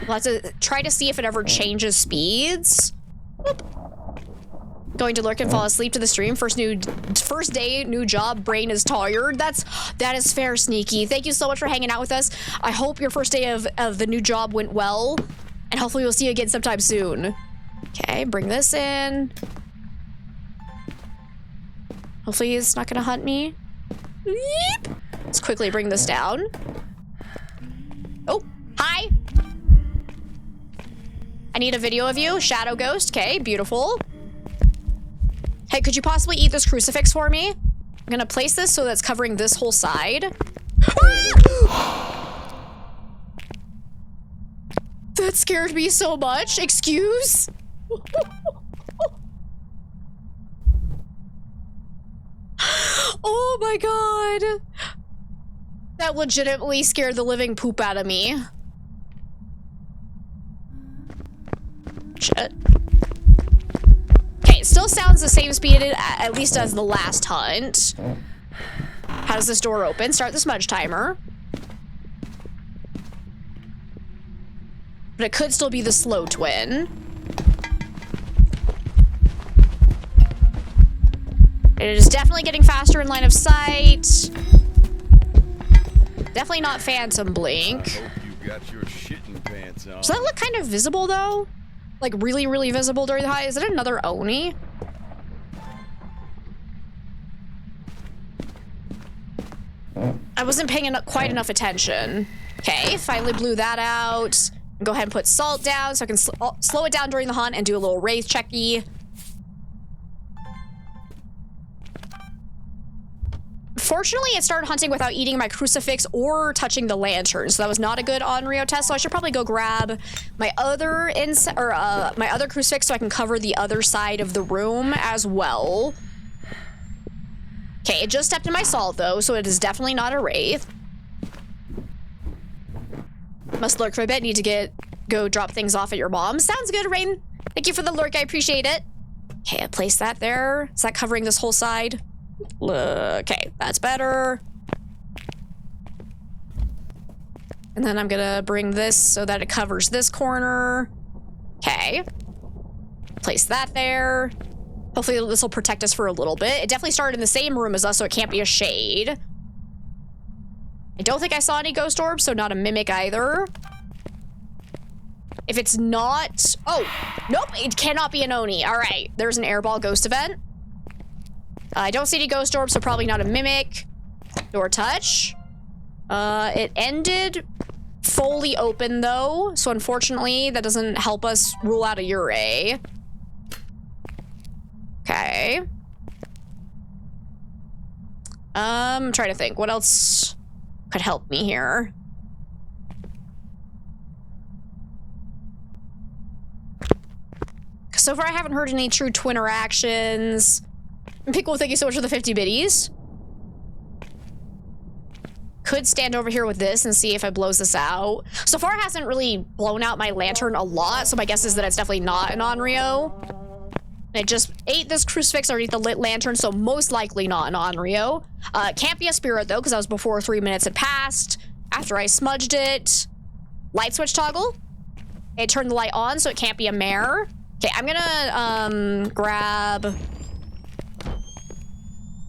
We'll have to try to see if it ever changes speeds. Whoop. Going to lurk and fall asleep to the stream. First day, new job, brain is tired. That is fair, Sneaky. Thank you so much for hanging out with us. I hope your first day of the new job went well. And hopefully we'll see you again sometime soon. Okay, bring this in. Hopefully it's not gonna hunt me. Yeep. Let's quickly bring this down. Oh, hi. I need a video of you. Shadow Ghost. Okay, beautiful. Hey, could you possibly eat this crucifix for me? I'm gonna place this so that's covering this whole side. That scared me so much. Excuse? Oh my god. That legitimately scared the living poop out of me. Shit. Okay, it still sounds the same speed at least as the last hunt. How does this door open? Start the smudge timer. But it could still be the slow twin. It is definitely getting faster in line of sight. Definitely not phantom blink. I hope you got your shitting pants on. Does that look kind of visible though? Like really, really visible during the high? Is it another Oni? I wasn't paying quite enough attention. Okay, finally blew that out. Go ahead and put salt down so I can slow it down during the hunt and do a little wraith checky. Fortunately, it started hunting without eating my crucifix or touching the lantern, so that was not a good Onryo test. So I should probably go grab my other my other crucifix so I can cover the other side of the room as well. Okay, it just stepped in my salt though, so it is definitely not a wraith. Must lurk for a bit. Need to go drop things off at your mom. Sounds good, Rain. Thank you for the lurk. I appreciate it. Okay, I place that there. Is that covering this whole side? Okay, that's better. And then I'm gonna bring this so that it covers this corner. Okay. Place that there. Hopefully this will protect us for a little bit. It definitely started in the same room as us, so it can't be a shade. I don't think I saw any ghost orbs, so not a mimic either. If it's not... Oh, nope, it cannot be an Oni. All right, there's an airball ghost event. I don't see any ghost orbs, so probably not a mimic. Door touch. It ended fully open, though, so unfortunately, that doesn't help us rule out a Yurei. Okay. I'm trying to think. What else could help me here? So far, I haven't heard any true twin interactions. Pickle, thank you so much for the 50 biddies. Could stand over here with this and see if it blows this out. So far, it hasn't really blown out my lantern a lot, so my guess is that it's definitely not an Onryo. It just ate this crucifix underneath the lit lantern, so most likely not an Onryo. It can't be a spirit, though, because that was before 3 minutes had passed. After I smudged it. Light switch toggle. It turned the light on, so it can't be a mare. Okay, I'm gonna grab...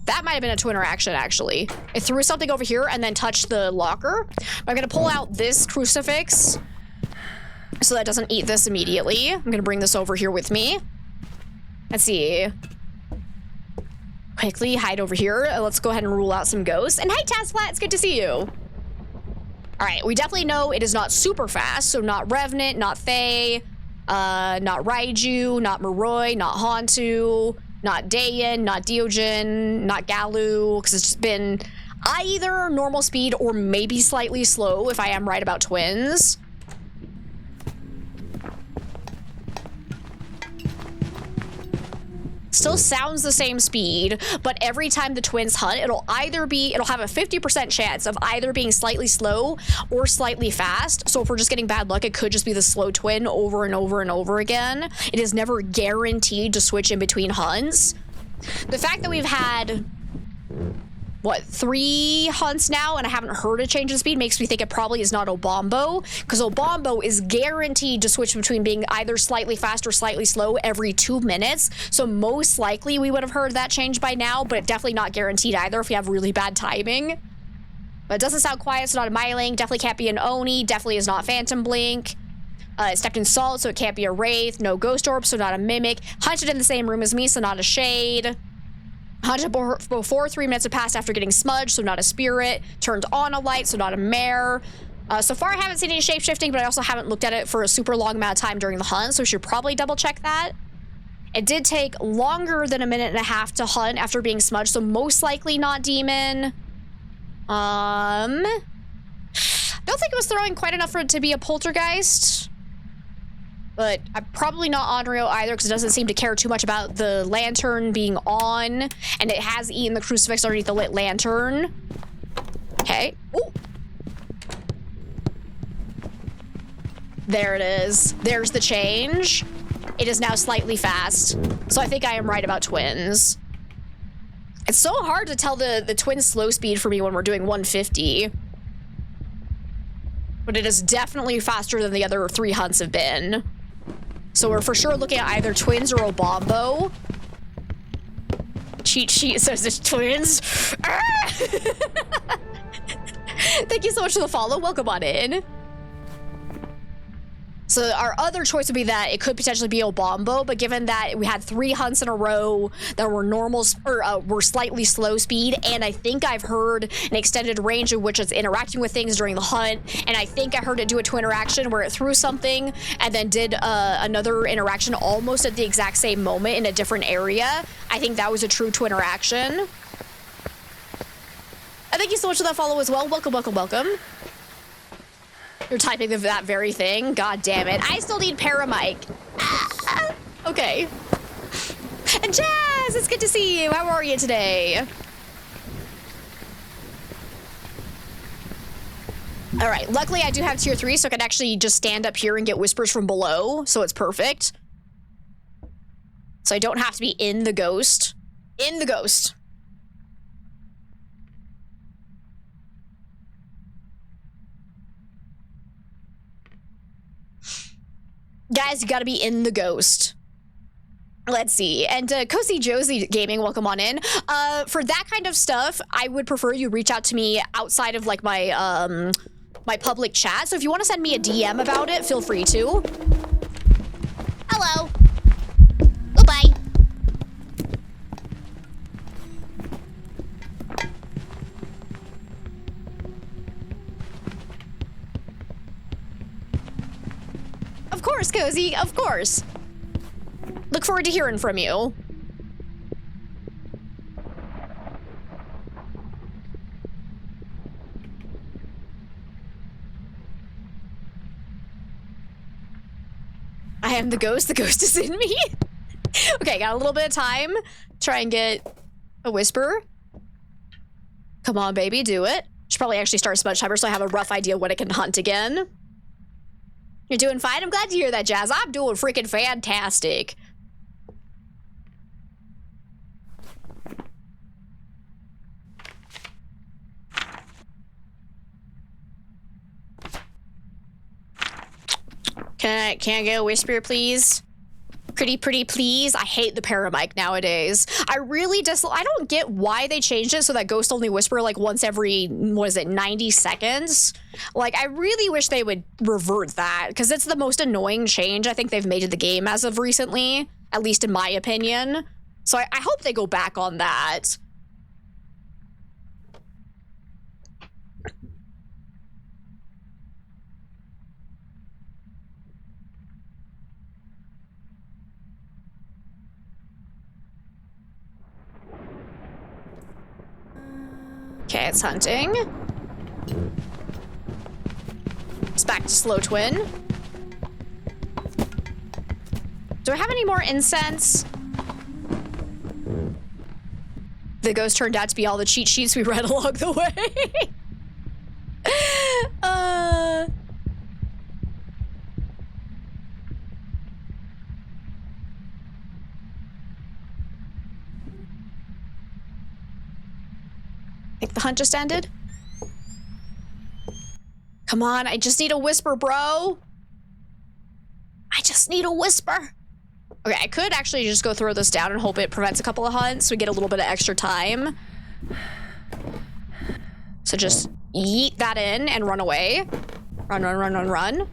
That might have been a twin interaction, actually. It threw something over here and then touched the locker. I'm gonna pull out this crucifix so that it doesn't eat this immediately. I'm gonna bring this over here with me. Let's see. Quickly hide over here. Let's go ahead and rule out some ghosts. And hey, Tazflat, it's good to see you. All right, we definitely know it is not super fast, so not Revenant, not Fae, not Raiju, not Moroi, not Hantu, not Dayan, not Diogen, not Galu, because it's just been either normal speed or maybe slightly slow if I am right about twins. still sounds the same speed, but every time the twins hunt, it'll have a 50% chance of either being slightly slow or slightly fast. So if we're just getting bad luck, it could just be the slow twin over and over and over again. It is never guaranteed to switch in between hunts. The fact that we've had, what, 3 hunts now and I haven't heard a change in speed makes me think it probably is not Obombo, because Obombo is guaranteed to switch between being either slightly fast or slightly slow every 2 minutes. So most likely we would have heard that change by now, but definitely not guaranteed either if we have really bad timing. But it doesn't sound quiet, so not a Myling. Definitely can't be an Oni. Definitely is not Phantom Blink. It stepped in Salt, so it can't be a Wraith. No Ghost Orb, so not a Mimic. Hunted in the same room as me, so not a Shade. Hunted before 3 minutes have passed after getting smudged, so not a Spirit. Turned on a light, so not a Mare. So far, I haven't seen any shape-shifting, but I also haven't looked at it for a super long amount of time during the hunt, so we should probably double-check that. It did take longer than 1.5 minutes to hunt after being smudged, so most likely not Demon. Don't think it was throwing quite enough for it to be a Poltergeist. But I'm probably not Onryo either, because it doesn't seem to care too much about the lantern being on, and it has eaten the crucifix underneath the lit lantern. Okay. Ooh. There it is. There's the change. It is now slightly fast. So I think I am right about twins. It's so hard to tell the twin slow speed for me when we're doing 150. But it is definitely faster than the other 3 hunts have been. So we're for sure looking at either twins or Obombo. Cheat sheet says it's twins. Thank you so much for the follow. Welcome on in. So our other choice would be that it could potentially be Obombo, but given that we had 3 hunts in a row that were normals or were slightly slow speed, and I think I've heard an extended range in which it's interacting with things during the hunt, and I think I heard it do a twin interaction where it threw something and then did another interaction almost at the exact same moment in a different area. I think that was a true twin interaction. Thank you so much for that follow as well. Welcome, welcome, welcome. You're typing that very thing? God damn it. I still need Paramic. Okay. And Jazz, it's good to see you. How are you today? All right. Luckily, I do have tier 3, so I can actually just stand up here and get whispers from below, so it's perfect. So I don't have to be in the ghost. In the ghost. Guys, you gotta be in the ghost. Let's see. And Cozy Josie Gaming, welcome on in. For that kind of stuff, I would prefer you reach out to me outside of like my my public chat. So if you want to send me a DM about it, feel free to. Hello. Goodbye. Of course, Cozy, of course. Look forward to hearing from you. I am the ghost is in me. Okay, got a little bit of time. Try and get a whisper. Come on, baby, do it. Should probably actually start smudge timer so I have a rough idea when it can hunt again. You're doing fine? I'm glad to hear that, Jazz. I'm doing freaking fantastic. Can I get a whisper, please? Pretty please. I hate the Paramic nowadays. I really I don't get why they changed it so that ghosts only whisper like once every, what is it, 90 seconds? Like, I really wish they would revert that, because it's the most annoying change I think they've made to the game as of recently, at least in my opinion. So I hope they go back on that. Okay, it's hunting. It's back to slow twin. Do I have any more incense? The ghost turned out to be all the cheat sheets we read along the way. I think the hunt just ended. Come on, I just need a whisper, bro. I just need a whisper. Okay, I could actually just go throw this down and hope it prevents a couple of hunts so we get a little bit of extra time. So just yeet that in and run away. Run, run, run, run, run.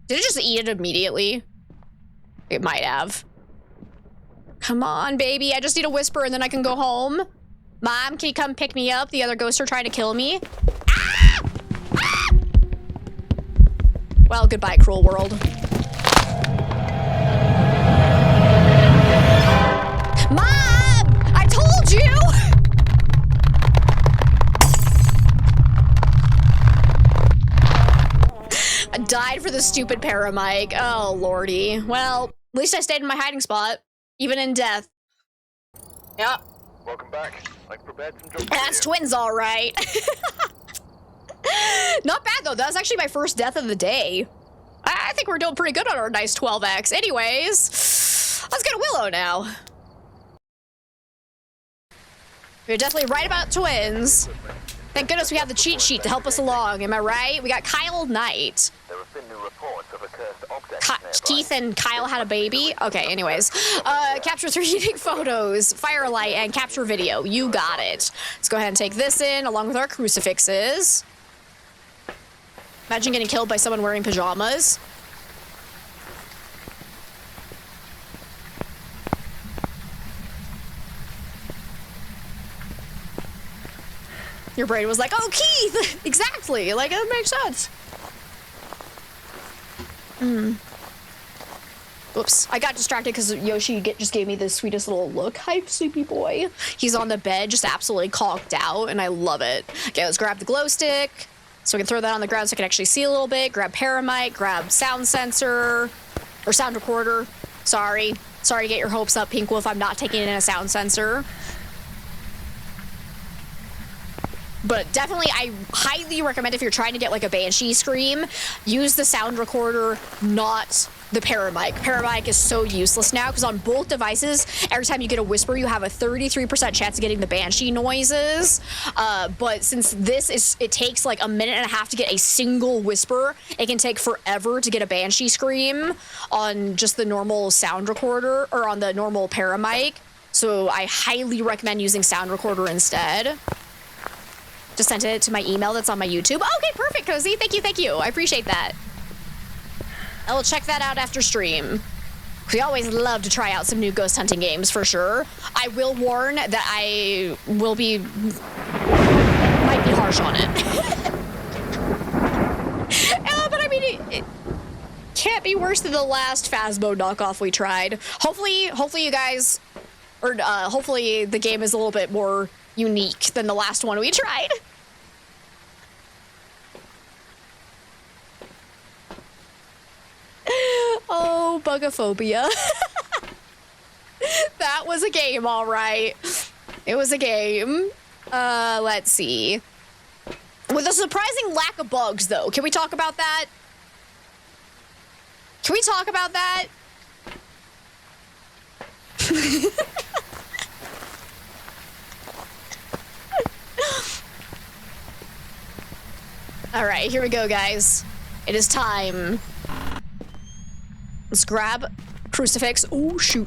Did it just eat it immediately? It might have. Come on, baby. I just need a whisper and then I can go home. Mom, can you come pick me up? The other ghosts are trying to kill me. Ah! Ah! Well, goodbye, cruel world. Mom! I told you! I died for the stupid paramic. Oh, lordy. Well, at least I stayed in my hiding spot, even in death. Yep. Welcome back. I've prepared some jobs. That's twins, all right. Not bad, though. That was actually my first death of the day. I think we're doing pretty good on our nice 12x. Anyways, let's get a Willow now. You're definitely right about twins. Thank goodness we have the cheat sheet to help us along. Am I right? We got Kyle Knight. There have been new reports of a cursed object Keith and Kyle had a baby. Okay, anyways. Capture 3 unique photos, firelight, and capture video. You got it. Let's go ahead and take this in along with our crucifixes. Imagine getting killed by someone wearing pajamas. Your brain was like, oh, Keith! Exactly! Like, it makes sense. Oops. I got distracted because Yoshi just gave me the sweetest little look. Hi, sleepy boy. He's on the bed, just absolutely conked out, and I love it. Okay, let's grab the glow stick. So we can throw that on the ground so I can actually see a little bit. Grab paramic, grab sound sensor, or sound recorder. Sorry. Sorry to get your hopes up, Pink Wolf. I'm not taking in a sound sensor. But definitely, I highly recommend if you're trying to get like a Banshee scream, use the sound recorder, not the paramic. Paramic is so useless now because on both devices, every time you get a whisper, you have a 33% chance of getting the Banshee noises. But since it takes like a minute and a half to get a single whisper, it can take forever to get a Banshee scream on just the normal sound recorder or on the normal paramic. So I highly recommend using sound recorder instead. Just sent it to my email that's on my YouTube. Okay, perfect, Cozy. Thank you, thank you. I appreciate that. I will check that out after stream. We always love to try out some new ghost hunting games, for sure. I will warn that I will be... might be harsh on it. But I mean, it can't be worse than the last Phasmo knockoff we tried. Hopefully you guys... or hopefully the game is a little bit more unique than the last one we tried. Oh, Bugophobia. That was a game, all right. It was a game. Let's see. With a surprising lack of bugs, though. Can we talk about that? Can we talk about that? All right, here we go, guys. It is time. Let's grab crucifix. Oh, shoot.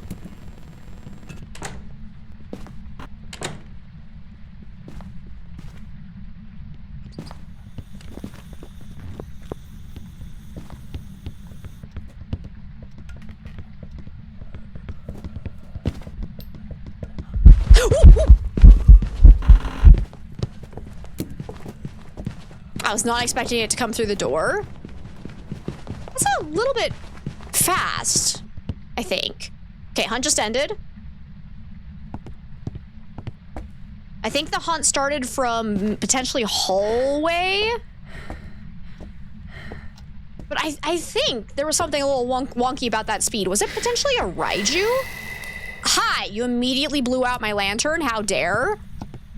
I was not expecting it to come through the door. That's a little bit fast, I think. Okay, hunt just ended. I think the hunt started from potentially hallway. But I think there was something a little wonky about that speed. Was it potentially a Raiju? Hi, you immediately blew out my lantern. How dare?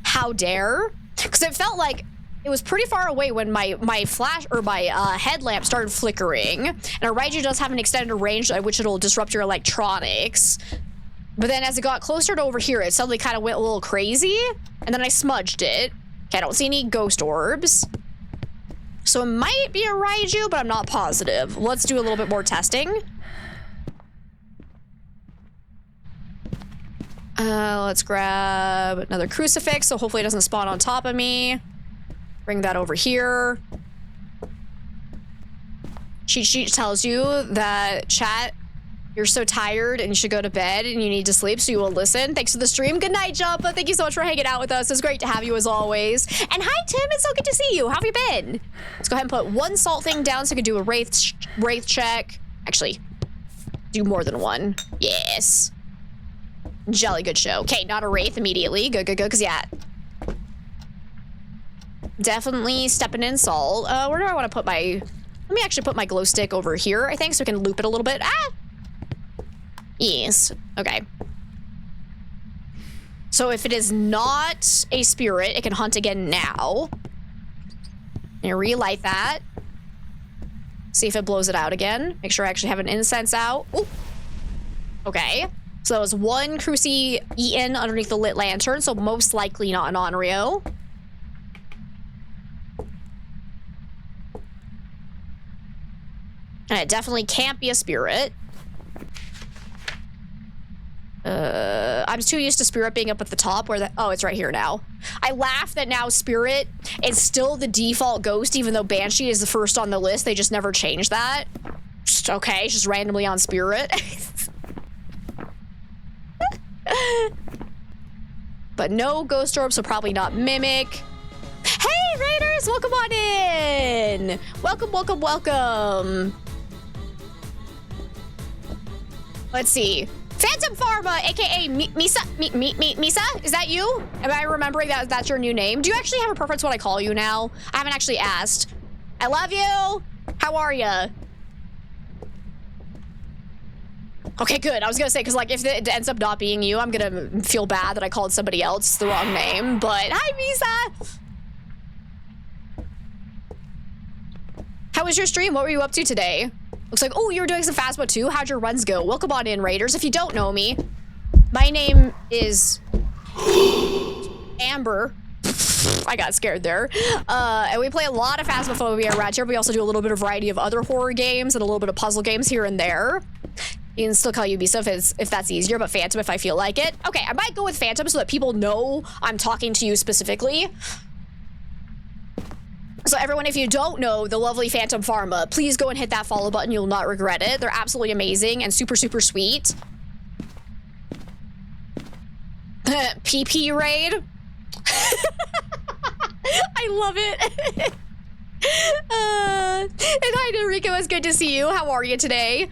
How dare? Because it felt like it was pretty far away when my flash or my headlamp started flickering. And a Raiju does have an extended range at which it'll disrupt your electronics. But then as it got closer to over here, it suddenly kind of went a little crazy. And then I smudged it. Okay, I don't see any ghost orbs. So it might be a Raiju, but I'm not positive. Let's do a little bit more testing. Let's grab another crucifix, so hopefully it doesn't spawn on top of me. Bring that over here. Cheat sheet tells you that, chat, you're so tired and you should go to bed and you need to sleep, so you will listen. Thanks for the stream. Good night, Jumpa. Thank you so much for hanging out with us. It's great to have you as always. And hi, Tim. It's so good to see you. How have you been? Let's go ahead and put one salt thing down so we can do a wraith check. Actually, do more than one. Yes. Jolly good show. Okay, not a wraith immediately. Good, because yeah. Definitely stepping in salt. Where do I want to put my... Let me actually put my glow stick over here, I think, so we can loop it a little bit. Ah! Yes. Okay. So if it is not a spirit, it can hunt again now. And relight that. See if it blows it out again. Make sure I actually have an incense out. Ooh. Okay. So that was one Cruci eaten underneath the lit lantern, so most likely not an Onryo. And it definitely can't be a spirit. I'm too used to spirit being up at the top where oh, it's right here now. I laugh that now spirit is still the default ghost, even though Banshee is the first on the list. They just never changed that. Just, okay, just randomly on spirit. But no ghost orb, so probably not mimic. Hey, Raiders, welcome on in. Welcome. Let's see. Phantom Pharma, aka Misa. Misa, is that you? Am I remembering that that's your new name? Do you actually have a preference what I call you now? I haven't actually asked. I love you. How are ya? Okay, good. I was gonna say, because like if it ends up not being you, I'm gonna feel bad that I called somebody else the wrong name. But hi, Misa. How was your stream? What were you up to today? Looks like, oh, you were doing some Phasmo too. How'd your runs go? Welcome on in, Raiders. If you don't know me, my name is Amber. I got scared there. And we play a lot of Phasmophobia around here. We also do a little bit of variety of other horror games and a little bit of puzzle games here and there. You can still call you Bisa if that's easier, but Phantom if I feel like it. Okay, I might go with Phantom so that people know I'm talking to you specifically. So everyone, if you don't know the lovely Phantom Pharma, please go and hit that follow button. You'll not regret it. They're absolutely amazing and super, super sweet. PP raid. I love it. And hi, Enrico. It's good to see you. How are you today?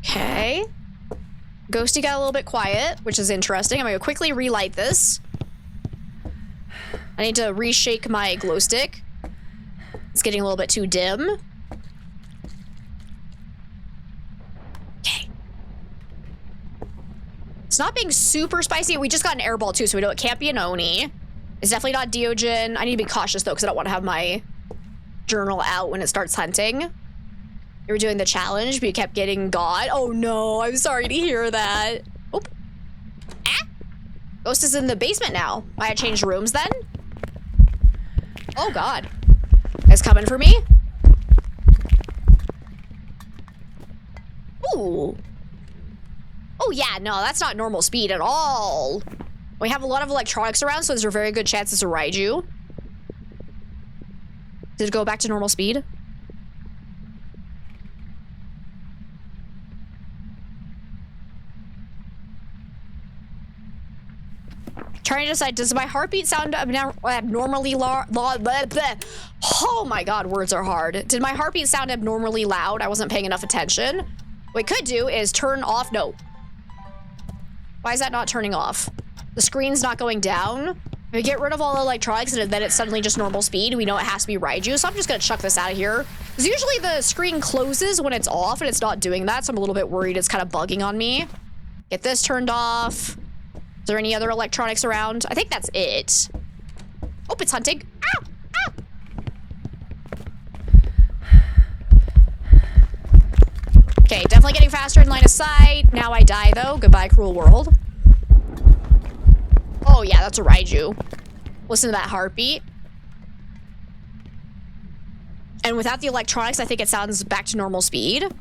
Okay. Ghosty got a little bit quiet, which is interesting. I'm gonna quickly relight this. I need to reshake my glow stick. It's getting a little bit too dim. Okay. It's not being super spicy. We just got an airball too, so we know it can't be an Oni. It's definitely not Deogen. I need to be cautious though, because I don't want to have my journal out when it starts hunting. You were doing the challenge, but you kept getting God. Oh no, I'm sorry to hear that. Oop. Ah! Ghost is in the basement now. Might I change rooms then? Oh God. It's coming for me? Ooh. Oh yeah, no, that's not normal speed at all. We have a lot of electronics around, so there's a very good chance it's a Raiju. Did it go back to normal speed? Trying to decide, does my heartbeat sound abnormally loud? Oh my God, words are hard. Did my heartbeat sound abnormally loud? I wasn't paying enough attention. What we could do is turn off, no. Why is that not turning off? The screen's not going down. If we get rid of all the electronics and then it's suddenly just normal speed, we know it has to be Raiju, so I'm just gonna chuck this out of here. Because usually the screen closes when it's off and it's not doing that, so I'm a little bit worried it's kind of bugging on me. Get this turned off. Is there any other electronics around? I think that's it. Oh, it's hunting. Ow! Ow! Okay, definitely getting faster in line of sight. Now I die, though. Goodbye, cruel world. Oh, yeah, that's a Raiju. Listen to that heartbeat. And without the electronics, I think it sounds back to normal speed.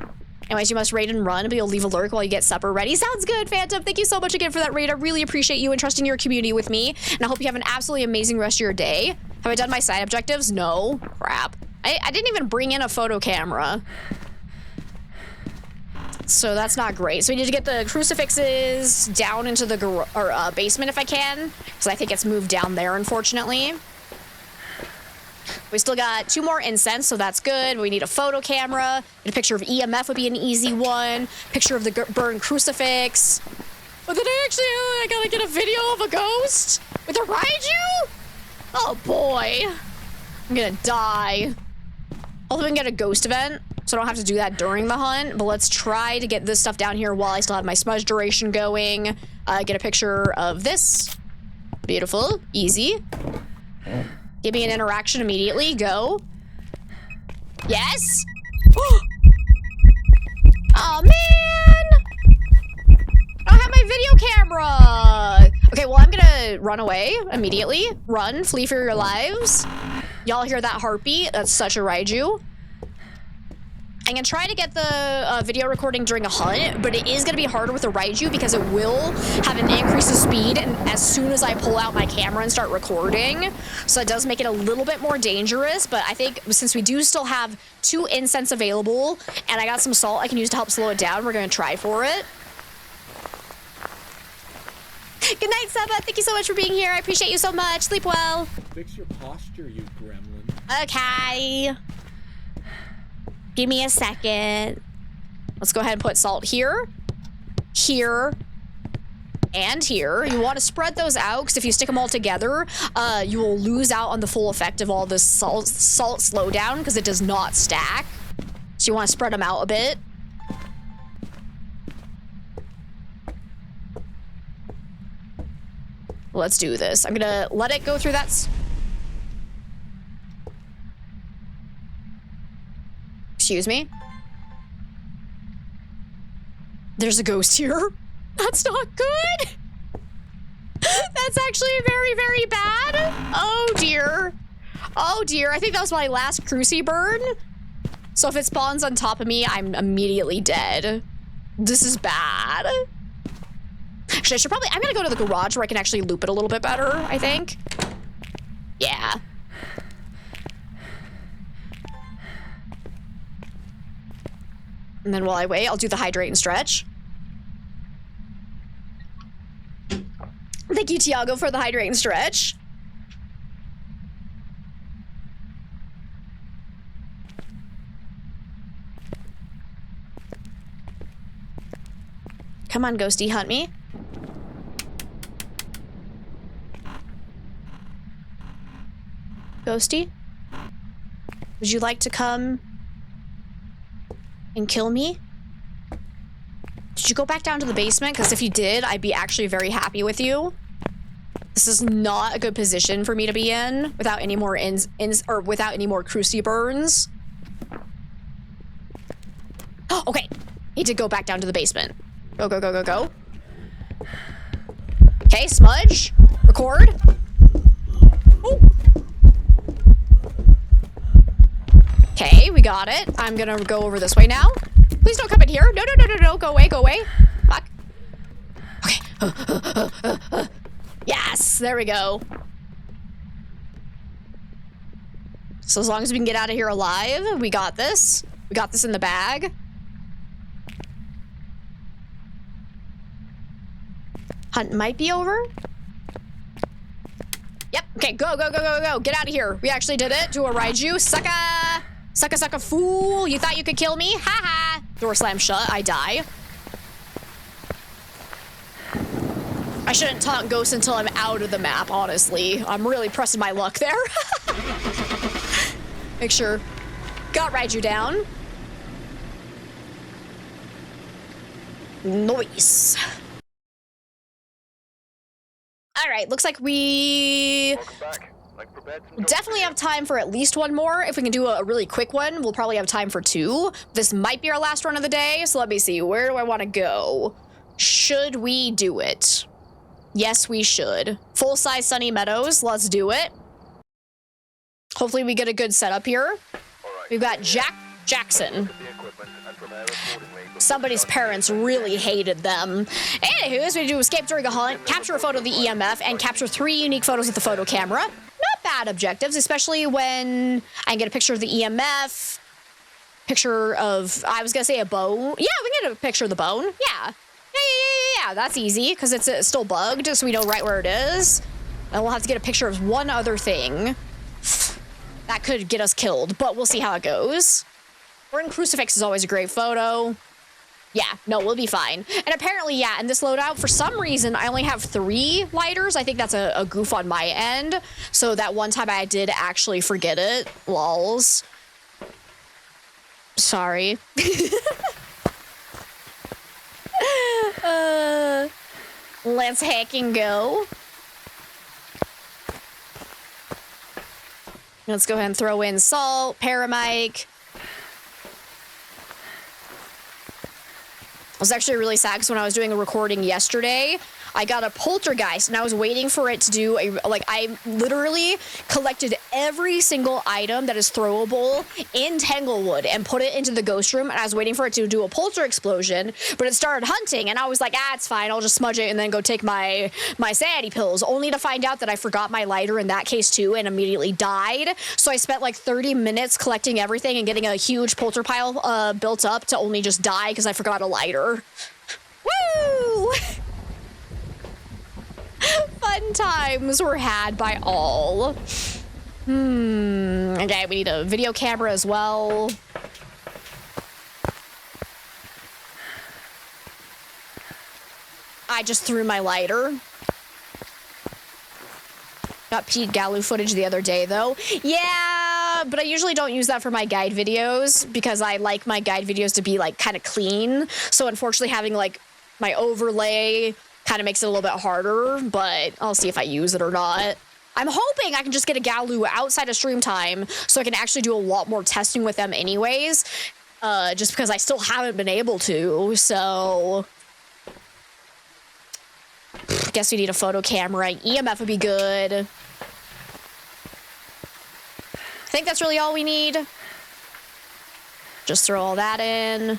Anyways, you must raid and run, but you'll leave a lurk while you get supper ready. Sounds good, Phantom. Thank you so much again for that raid. I really appreciate you and trusting your community with me. And I hope you have an absolutely amazing rest of your day. Have I done my side objectives? No. Crap. I didn't even bring in a photo camera. So that's not great. So we need to get the crucifixes down into the basement if I can. Because I think it's moved down there, unfortunately. We still got 2 more incense, so that's good. We need a photo camera. A picture of EMF would be an easy one. Picture of the burned crucifix. But then I gotta get a video of a ghost with a Raiju? Oh boy. I'm gonna die. Hopefully we can get a ghost event, so I don't have to do that during the hunt. But let's try to get this stuff down here while I still have my smudge duration going. Get a picture of this. Beautiful. Easy. Give me an interaction immediately. Go. Yes. Oh man! I don't have my video camera. Okay, well I'm gonna run away immediately. Run, flee for your lives. Y'all hear that heartbeat? That's such a Raiju. I'm gonna try to get the video recording during a hunt, but it is gonna be harder with a Raiju because it will have an increase of speed and as soon as I pull out my camera and start recording. So it does make it a little bit more dangerous, but I think since we do still have 2 incense available and I got some salt I can use to help slow it down, we're gonna try for it. Good night, Seba. Thank you so much for being here. I appreciate you so much. Sleep well. Fix your posture, you gremlin. Okay. Give me a second. Let's go ahead and put salt here, here, and here. You want to spread those out because if you stick them all together, you will lose out on the full effect of all this salt slowdown because it does not stack. So you want to spread them out a bit. Let's do this. I'm gonna let it go through that. Excuse me? There's a ghost here. That's not good. That's actually very, very bad. Oh dear. Oh dear. I think that was my last cruci burn. So if it spawns on top of me, I'm immediately dead. This is bad. Actually, I should probably, I'm gonna go to the garage where I can actually loop it a little bit better, I think. Yeah. And then while I wait, I'll do the hydrate and stretch. Thank you, Tiago, for the hydrate and stretch. Come on, Ghosty, hunt me. Ghosty? Would you like to come and kill me? Did you go back down to the basement? Because if you did, I'd be actually very happy with you. This is not a good position for me to be in without any more without any more cruci burns. Oh, okay. He did go back down to the basement. Go, go, go, go, go. Okay, smudge. Record. Ooh. Okay, we got it. I'm gonna go over this way now. Please don't come in here. No, no, no, no, no. Go away, go away. Fuck. Okay. Yes, there we go. So as long as we can get out of here alive, we got this. We got this in the bag. Hunt might be over. Yep. Okay, go, go, go, go, go. Get out of here. We actually did it to a Raiju. Sucka! Sucka, sucka, fool. You thought you could kill me? Ha ha. Door slam shut. I die. I shouldn't taunt ghosts until I'm out of the map, honestly. I'm really pressing my luck there. Make sure. Got ride you down. Nice. All right, looks like we Welcome back. I've prepared some jobs definitely for have time for at least one more. If we can do a really quick one, we'll probably have time for 2. This might be our last run of the day, so let me see. Where do I want to go? Should we do it? Yes, we should. Full-size Sunny Meadows, let's do it. Hopefully we get a good setup here. All right. We've got Jackson. The equipment and prepare accordingly before Somebody's starting parents the really hated them. Anywho, we do escape during a hunt, capture a photo of the EMF, and capture 3 unique photos with the photo camera. Not bad objectives, especially when I can get a picture of the EMF, picture of, I was gonna say a bone. Yeah, we can get a picture of the bone. Yeah. Yeah, that's easy, because it's still bugged, so we know right where it is. And we'll have to get a picture of one other thing. That could get us killed, but we'll see how it goes. Burning Crucifix is always a great photo. Yeah, no, we'll be fine. And apparently, yeah, in this loadout, for some reason, I only have 3 lighters. I think that's a goof on my end. So that one time I did actually forget it. Lols. Sorry. Let's hack and go. Let's go ahead and throw in salt, paramic. I was actually really sad because when I was doing a recording yesterday, I got a poltergeist and I was waiting for it to do I literally collected every single item that is throwable in Tanglewood and put it into the ghost room, and I was waiting for it to do a polter explosion, but it started hunting and I was like, it's fine, I'll just smudge it and then go take my sanity pills, only to find out that I forgot my lighter in that case too and immediately died. So I spent like 30 minutes collecting everything and getting a huge polter pile built up to only just die because I forgot a lighter. Woo! Fun times were had by all. Okay, we need a video camera as well. I just threw my lighter. Got Pete Gallu footage the other day, though. Yeah, but I usually don't use that for my guide videos because I like my guide videos to be, like, kind of clean. So, unfortunately, having, like, my overlay kind of makes it a little bit harder, but I'll see if I use it or not. I'm hoping I can just get a Gallu outside of stream time so I can actually do a lot more testing with them anyways, just because I still haven't been able to, so... Guess we need a photo camera. EMF would be good. I think that's really all we need. Just throw all that in.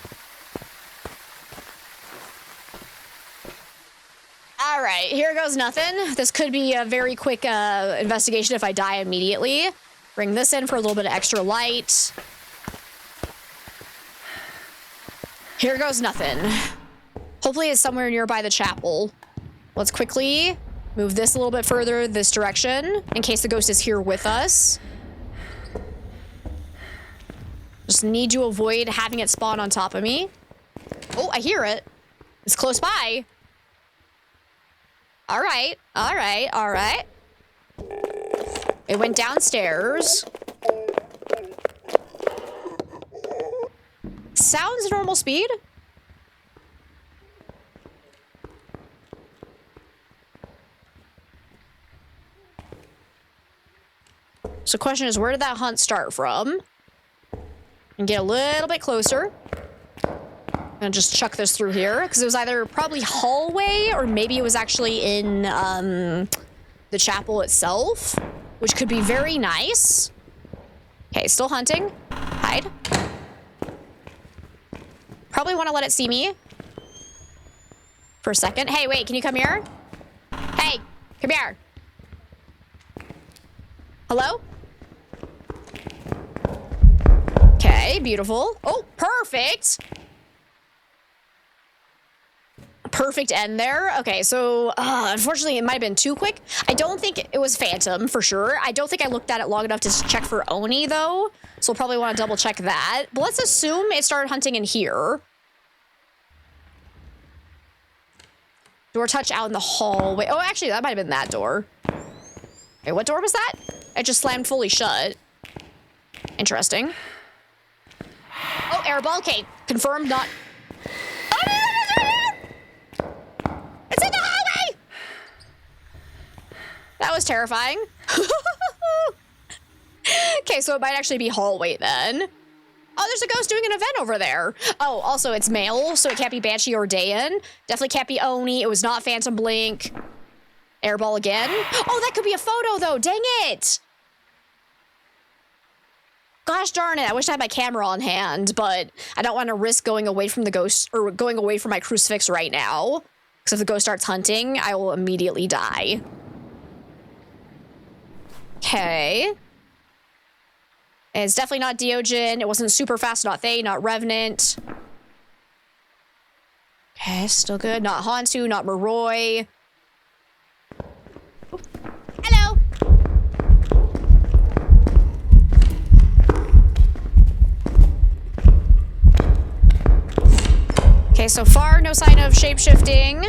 All right, here goes nothing. This could be a very quick investigation if I die immediately. Bring this in for a little bit of extra light. Here goes nothing. Hopefully it's somewhere nearby the chapel. Let's quickly move this a little bit further this direction in case the ghost is here with us. Just need to avoid having it spawn on top of me. Oh, I hear it. It's close by. All right, all right, all right. It went downstairs. Sounds normal speed. So the question is, where did that hunt start from? And get a little bit closer. I'm gonna just chuck this through here because it was either probably hallway or maybe it was actually in the chapel itself, which could be very nice. Okay, still hunting. Hide. Probably want to let it see me for a second. Hey, wait, can you come here? Hey, come here. Hello? Okay, beautiful. Oh, perfect. Perfect end there. Okay, so unfortunately it might have been too quick. I don't think it was Phantom for sure. I don't think I looked at it long enough to check for Oni though. So we'll probably want to double check that. But let's assume it started hunting in here. Door touch out in the hallway. Oh, actually, that might have been that door. Wait, what door was that? It just slammed fully shut. Interesting. Oh, airball. Okay, confirmed. Not. Oh, it's in the hallway. That was terrifying. Okay, so it might actually be hallway then. Oh, there's a ghost doing an event over there. Oh, also it's male, so it can't be Banshee or Dayan. Definitely can't be Oni. It was not Phantom Blink. Airball again. Oh, that could be a photo though. Dang it. Gosh darn it. I wish I had my camera on hand, but I don't want to risk going away from the ghost or going away from my crucifix right now. Because if the ghost starts hunting, I will immediately die. Okay. It's definitely not Diogen. It wasn't super fast, not Thay, not Revenant. Okay, still good. Not Hantu, not Moroi. Oh. Hello. Okay, so far, no sign of shape-shifting.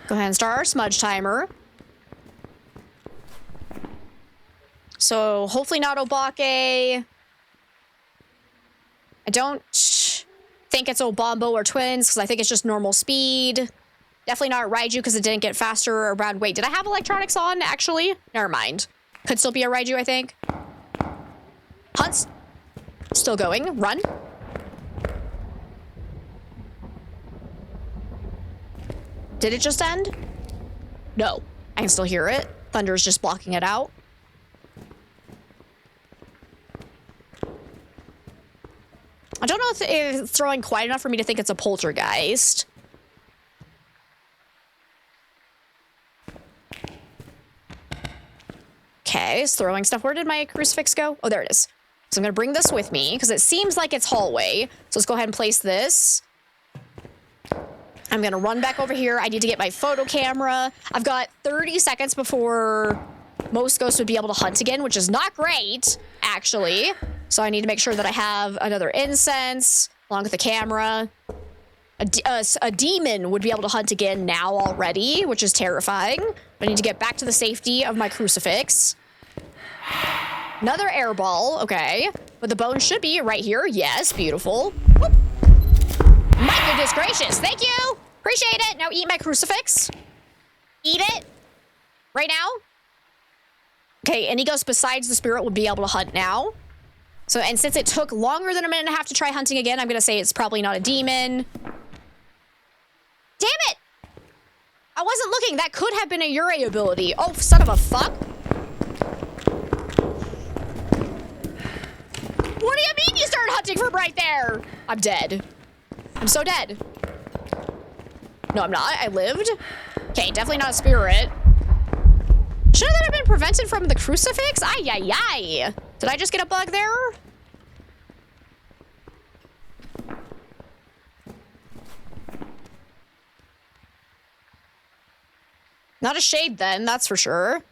Go ahead and start our smudge timer. So hopefully not Obake. I don't think it's Obombo or Twins because I think it's just normal speed. Definitely not Raiju because it didn't get faster around. Wait, did I have electronics on actually? Never mind. Could still be a Raiju, I think. Hunt's still going. Run. Did it just end? No. I can still hear it. Thunder is just blocking it out. I don't know if it's throwing quite enough for me to think it's a poltergeist. Okay, it's throwing stuff. Where did my crucifix go? Oh, there it is. So I'm going to bring this with me because it seems like it's hallway. So let's go ahead and place this. I'm going to run back over here. I need to get my photo camera. I've got 30 seconds before most ghosts would be able to hunt again, which is not great, actually. So I need to make sure that I have another incense along with the camera. A demon would be able to hunt again now already, which is terrifying. I need to get back to the safety of my crucifix. Another airball, okay. But the bone should be right here. Yes, beautiful. Whoop. My goodness gracious, thank you. Appreciate it. Now eat my crucifix. Eat it. Right now. Okay, any ghost besides the spirit would be able to hunt now. So, and since it took longer than a minute and a half to try hunting again, I'm going to say it's probably not a demon. Damn it! I wasn't looking. That could have been a Yurei ability. Oh, son of a fuck. What do you mean you started hunting from right there? I'm dead. I'm so dead. No, I'm not. I lived. Okay, definitely not a spirit. Should that have been prevented from the crucifix? Ay, ay, ay. Did I just get a bug there? Not a shade then, that's for sure.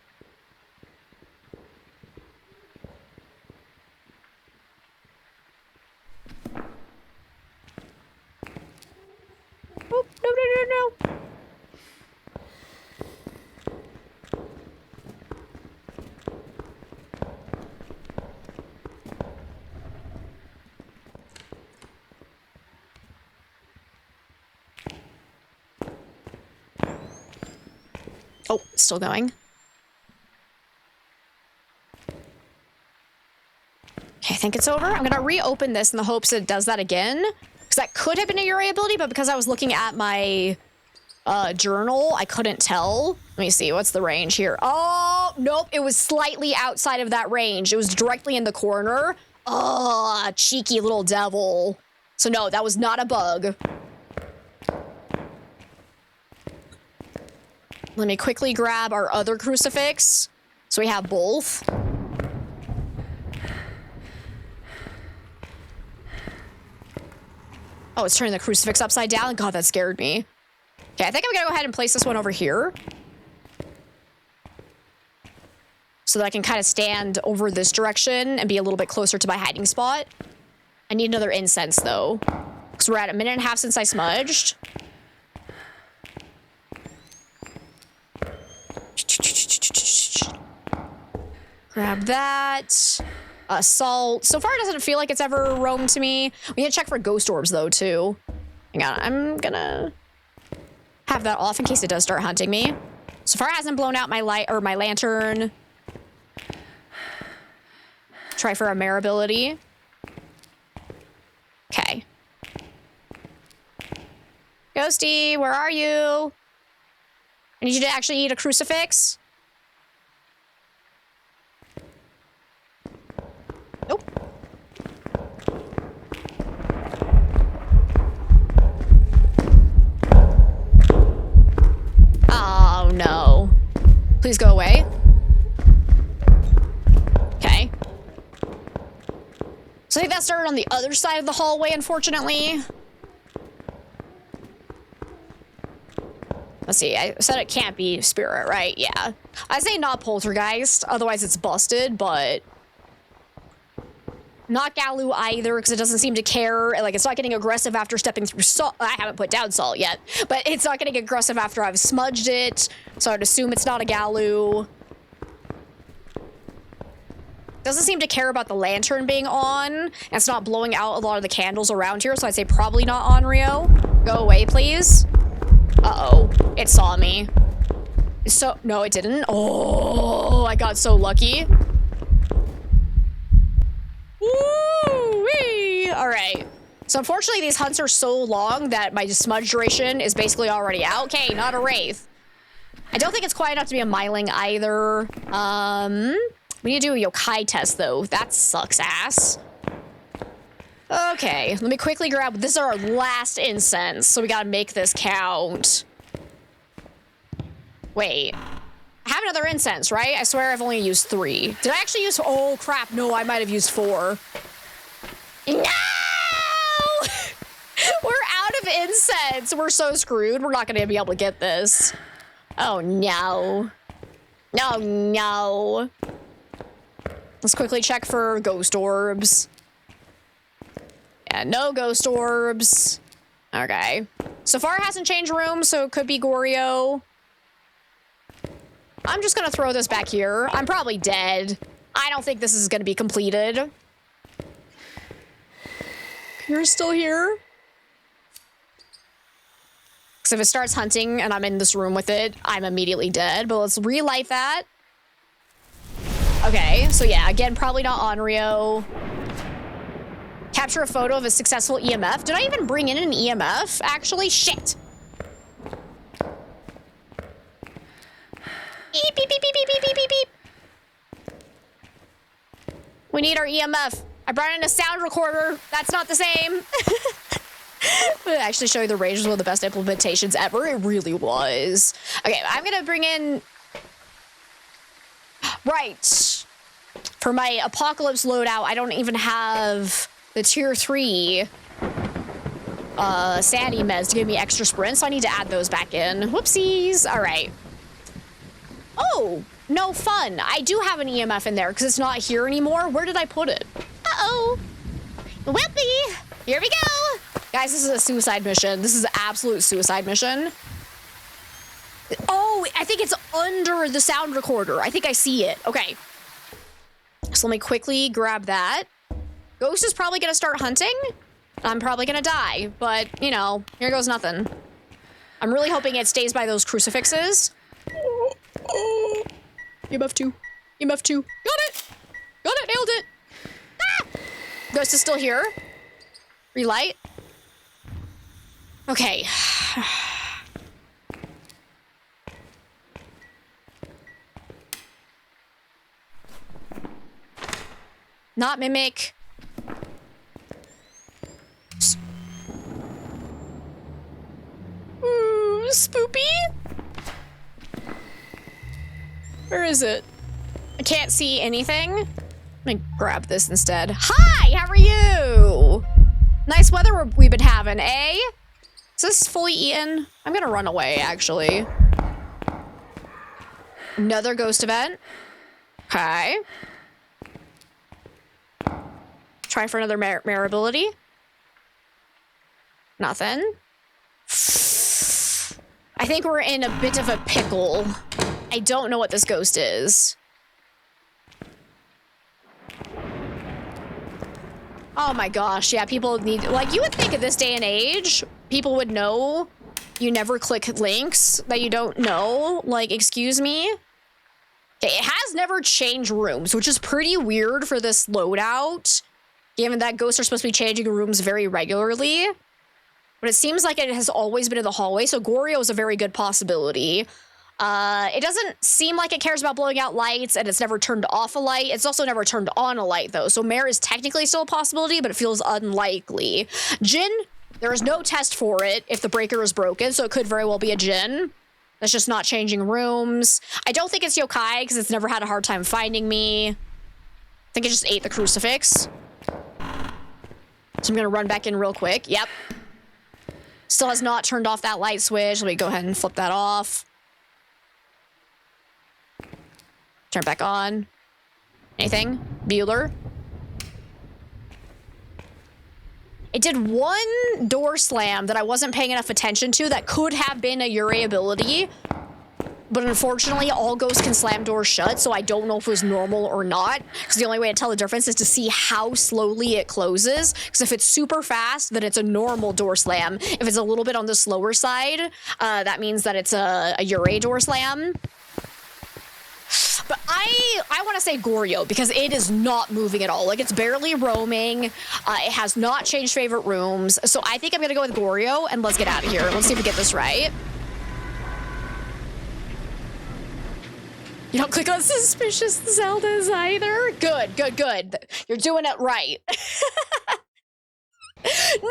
Oh, no, no, no, no. Oh, it's still going. Okay, I think it's over. I'm gonna reopen this in the hopes that it does that again. Because that could have been a Yurei ability, but because I was looking at my journal, I couldn't tell. Let me see, what's the range here? Oh, nope, it was slightly outside of that range. It was directly in the corner. Oh, cheeky little devil. So no, that was not a bug. Let me quickly grab our other crucifix. So we have both. Oh, it's turning the crucifix upside down. God, that scared me. Okay, I think I'm gonna go ahead and place this one over here. So that I can kind of stand over this direction and be a little bit closer to my hiding spot. I need another incense, though. Because we're at a minute and a half since I smudged. Grab that. Salt. So far, it doesn't feel like it's ever roamed to me. We need to check for ghost orbs, though, too. Hang on. I'm gonna have that off in case it does start hunting me. So far, it hasn't blown out my light or my lantern. Try for a mare ability. Okay. Ghosty, where are you? I need you to actually eat a crucifix. Nope. Oh, no. Please go away. Okay. So I think that started on the other side of the hallway, unfortunately. Let's see, I said it can't be spirit, right? Yeah. I say not poltergeist, otherwise it's busted, but... Not Galu either, because it doesn't seem to care. Like, it's not getting aggressive after stepping through salt. I haven't put down salt yet, but it's not getting aggressive after I've smudged it, so I'd assume it's not a Galu. Doesn't seem to care about the lantern being on, and it's not blowing out a lot of the candles around here, so I'd say probably not Onryo. Go away, please. Uh-oh. It saw me. So, no, it didn't. Oh, I got so lucky. Woo-wee! All right. So unfortunately, these hunts are so long that my smudge duration is basically already out. Okay, not a wraith. I don't think it's quite enough to be a myling either. We need to do a yokai test though. That sucks ass. Okay, let me quickly grab. This is our last incense, so we gotta make this count. Wait. I have another incense, right? I swear I've only used 3. Did I actually use... Oh, crap. No, I might have used 4. No! We're out of incense. We're so screwed. We're not going to be able to get this. Oh, no. No, no. Let's quickly check for ghost orbs. Yeah, no ghost orbs. Okay. So far, it hasn't changed rooms, so it could be Goryo. I'm just gonna throw this back here. I'm probably dead. I don't think this is gonna be completed. You're still here? Because if it starts hunting and I'm in this room with it, I'm immediately dead. But let's relight that. Okay, so yeah, again, probably not Onryo. Capture a photo of a successful EMF. Did I even bring in an EMF? Actually, shit. Beep, beep, beep, beep, beep, beep, beep, beep. We need our EMF. I brought in a sound recorder. That's not the same. But actually show you the Rage was one of the best implementations ever. It really was. Okay, I'm gonna bring in... Right. For my Apocalypse loadout, I don't even have the tier 3 sanity meds to give me extra sprint, so I need to add those back in. Whoopsies. All right. Oh, no fun. I do have an EMF in there because it's not here anymore. Where did I put it? Uh-oh. Whippy. Here we go. Guys, this is a suicide mission. This is an absolute suicide mission. Oh, I think it's under the sound recorder. I think I see it. Okay. So let me quickly grab that. Ghost is probably going to start hunting. I'm probably going to die, but, you know, here goes nothing. I'm really hoping it stays by those crucifixes. Oh, EMF 2. EMF 2. Got it! Got it! Nailed it! Ah! Ghost is still here. Relight. Okay. Not mimic. Ooh, spoopy? Where is it? I can't see anything. Let me grab this instead. Hi, how are you? Nice weather we've been having, eh? Is this fully eaten? I'm gonna run away, actually. Another ghost event. Okay. Try for another mare ability. Nothing. I think we're in a bit of a pickle. I don't know what this ghost is. Oh my gosh, yeah, people need, like, you would think at this day and age, people would know you never click links that you don't know. Like, excuse me? Okay, it has never changed rooms, which is pretty weird for this loadout, given that ghosts are supposed to be changing rooms very regularly. But it seems like it has always been in the hallway, so Goryo is a very good possibility. It doesn't seem like it cares about blowing out lights, and it's never turned off a light. It's also never turned on a light, though. So Mare is technically still a possibility, but it feels unlikely. Jinn, there is no test for it if the breaker is broken, so it could very well be a Jinn. That's just not changing rooms. I don't think it's Yokai, because it's never had a hard time finding me. I think it just ate the crucifix. So I'm gonna run back in real quick. Yep. Still has not turned off that light switch. Let me go ahead and flip that off. Turn back on. Anything? Bueller? It did one door slam that I wasn't paying enough attention to that could have been a Yurei ability. But unfortunately, all ghosts can slam doors shut, so I don't know if it was normal or not. Because the only way to tell the difference is to see how slowly it closes. Because if it's super fast, then it's a normal door slam. If it's a little bit on the slower side, that means that it's a Yurei door slam. But I want to say Goryo, because it is not moving at all. Like, it's barely roaming. It has not changed favorite rooms. So I think I'm going to go with Goryo, and let's get out of here. Let's see if we get this right. You don't click on suspicious Zeldas either? Good, good, good. You're doing it right. No!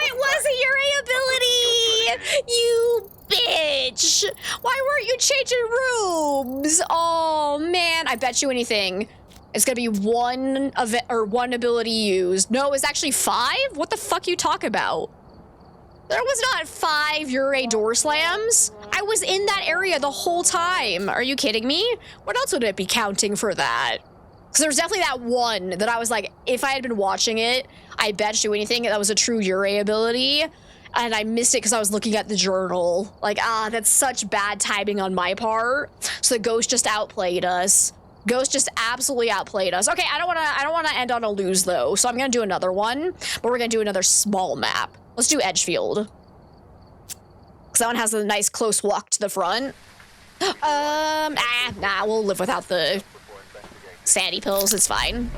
It was a Yurei ability! You bitch! Why weren't you changing rooms? Oh, man. I bet you anything. It's gonna be one ability used. No, it's actually 5? What the fuck you talk about? There was not 5 Yurei door slams. I was in that area the whole time. Are you kidding me? What else would it be counting for that? Because there was definitely that one that I was like, if I had been watching it, I bet you anything that was a true Yurei ability. And I missed it because I was looking at the journal. Like, that's such bad timing on my part. So the ghost just outplayed us. Ghost just absolutely outplayed us. Okay, I don't wanna end on a lose though. So I'm gonna do another one, but we're gonna do another small map. Let's do Edgefield. Because that one has a nice close walk to the front. Nah, we'll live without the sandy pills, it's fine.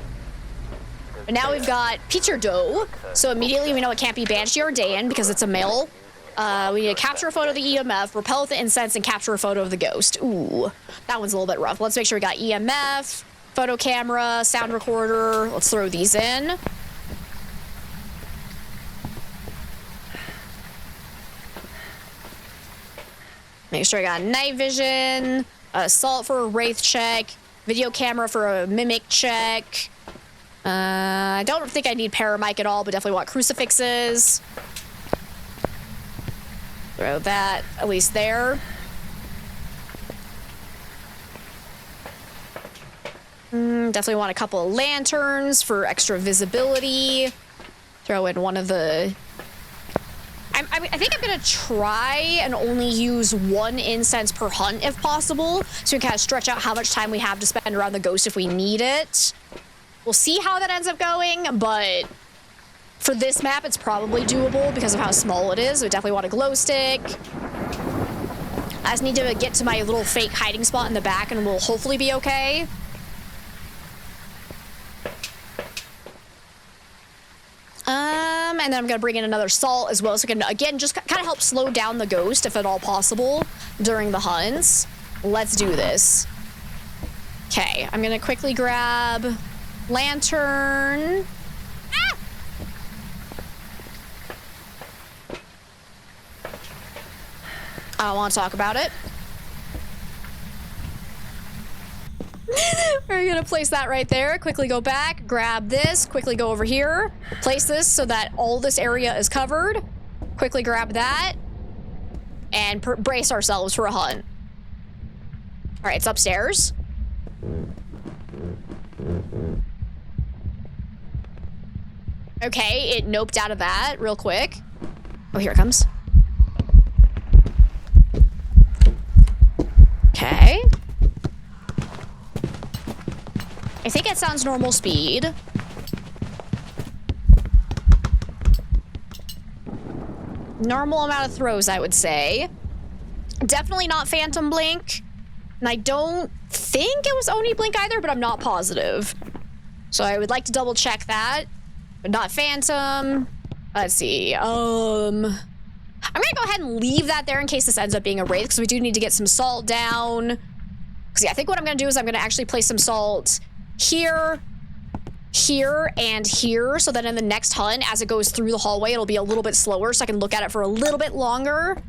But now we've got Peter Doe, so immediately we know it can't be Banshee or Dayan because it's a male. We need to capture a photo of the EMF, repel with the incense, and capture a photo of the ghost. Ooh, that one's a little bit rough. Let's make sure we got EMF, photo camera, sound recorder. Let's throw these in. Make sure I got night vision, assault for a wraith check, video camera for a mimic check. I don't think I need paramic at all, but definitely want crucifixes. Throw that at least there. Definitely want a couple of lanterns for extra visibility. Throw in one of the... I think I'm gonna try and only use 1 incense per hunt if possible, so we can kind of stretch out how much time we have to spend around the ghost if we need it. We'll see how that ends up going, but for this map, it's probably doable because of how small it is. We definitely want a glow stick. I just need to get to my little fake hiding spot in the back and we'll hopefully be okay. And then I'm gonna bring in another salt as well, so we can, again, just kind of help slow down the ghost, if at all possible, during the hunts. Let's do this. Okay, I'm gonna quickly grab lantern. Ah! I don't want to talk about it. We're gonna place that right there. Quickly go back, grab this, quickly go over here. Place this so that all this area is covered. Quickly grab that. And brace ourselves for a hunt. All right, it's upstairs. Okay, it noped out of that real quick. Oh, here it comes. Okay. I think it sounds normal speed. Normal amount of throws, I would say. Definitely not Phantom Blink. And I don't think it was Oni Blink either, but I'm not positive. So I would like to double check that. But not Phantom. Let's see. I'm gonna go ahead and leave that there in case this ends up being a wraith, because we do need to get some salt down. Because yeah, I think what I'm gonna do is I'm gonna actually place some salt here, here, and here, so that in the next hunt, as it goes through the hallway, it'll be a little bit slower, so I can look at it for a little bit longer.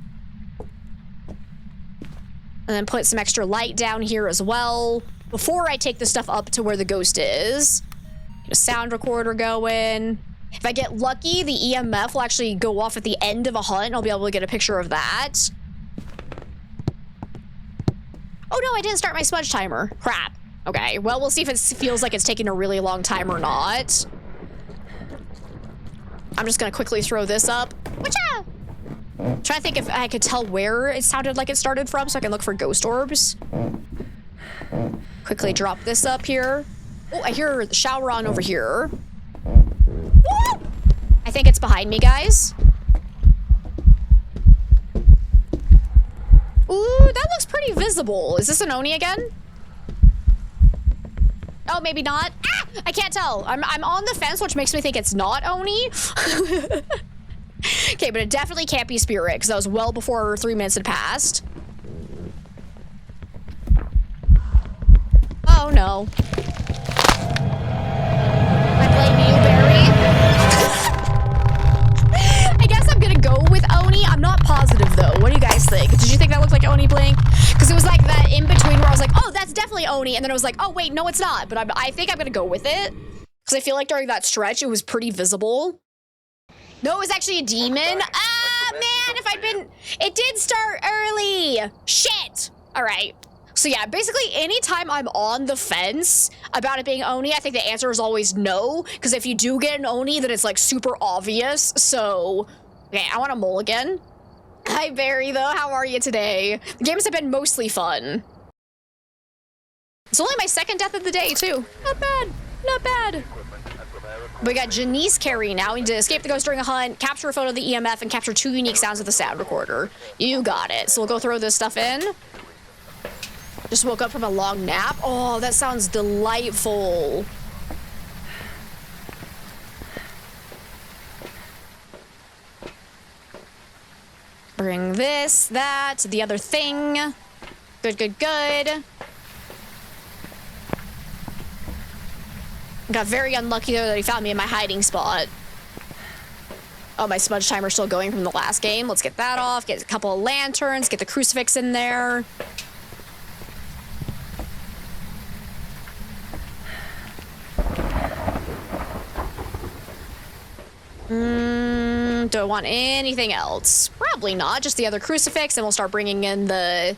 And then put some extra light down here as well, before I take the stuff up to where the ghost is. Get a sound recorder going. If I get lucky, the EMF will actually go off at the end of a hunt, and I'll be able to get a picture of that. Oh no, I didn't start my smudge timer. Crap. Okay, well, we'll see if it feels like it's taking a really long time or not. I'm just gonna quickly throw this up. Whatcha? Trying to think if I could tell where it sounded like it started from so I can look for ghost orbs. Quickly drop this up here. Oh, I hear the shower on over here. Woo! I think it's behind me, guys. Ooh, that looks pretty visible. Is this an Oni again? Oh, maybe not. Ah! I can't tell. I'm on the fence, which makes me think it's not Oni. Okay, but it definitely can't be Spirit, because that was well before 3 minutes had passed. Oh, no. I blame you, Barry. I guess I'm gonna go with Oni. I'm not positive, though. What do you guys think? Did you think that looked like Oni Blink? Because it was like that in-between where I was like, oh, that's definitely Oni. And then I was like, oh, wait, no, it's not. But I think I'm gonna go with it. Because I feel like during that stretch, it was pretty visible. No, it was actually a demon. Ah, man, if I'd been... It did start early. Shit. All right. So yeah, basically anytime I'm on the fence about it being Oni, I think the answer is always no. Because if you do get an Oni, then it's like super obvious. So, okay, I want a mulligan. Hi, Barry, though. How are you today? The games have been mostly fun. It's only my second death of the day, too. Not bad. Not bad. We got Janice carry now. We need to escape the ghost during a hunt, capture a photo of the EMF, and capture 2 unique sounds with the sound recorder. You got it. So we'll go throw this stuff in. Just woke up from a long nap. Oh, that sounds delightful. Bring this, that, the other thing. Good, good, good. Got very unlucky though that he found me in my hiding spot. Oh, my smudge timer's still going from the last game. Let's get that off. Get a couple of lanterns. Get the crucifix in there. Do I want anything else? Probably not. Just the other crucifix, and we'll start bringing in the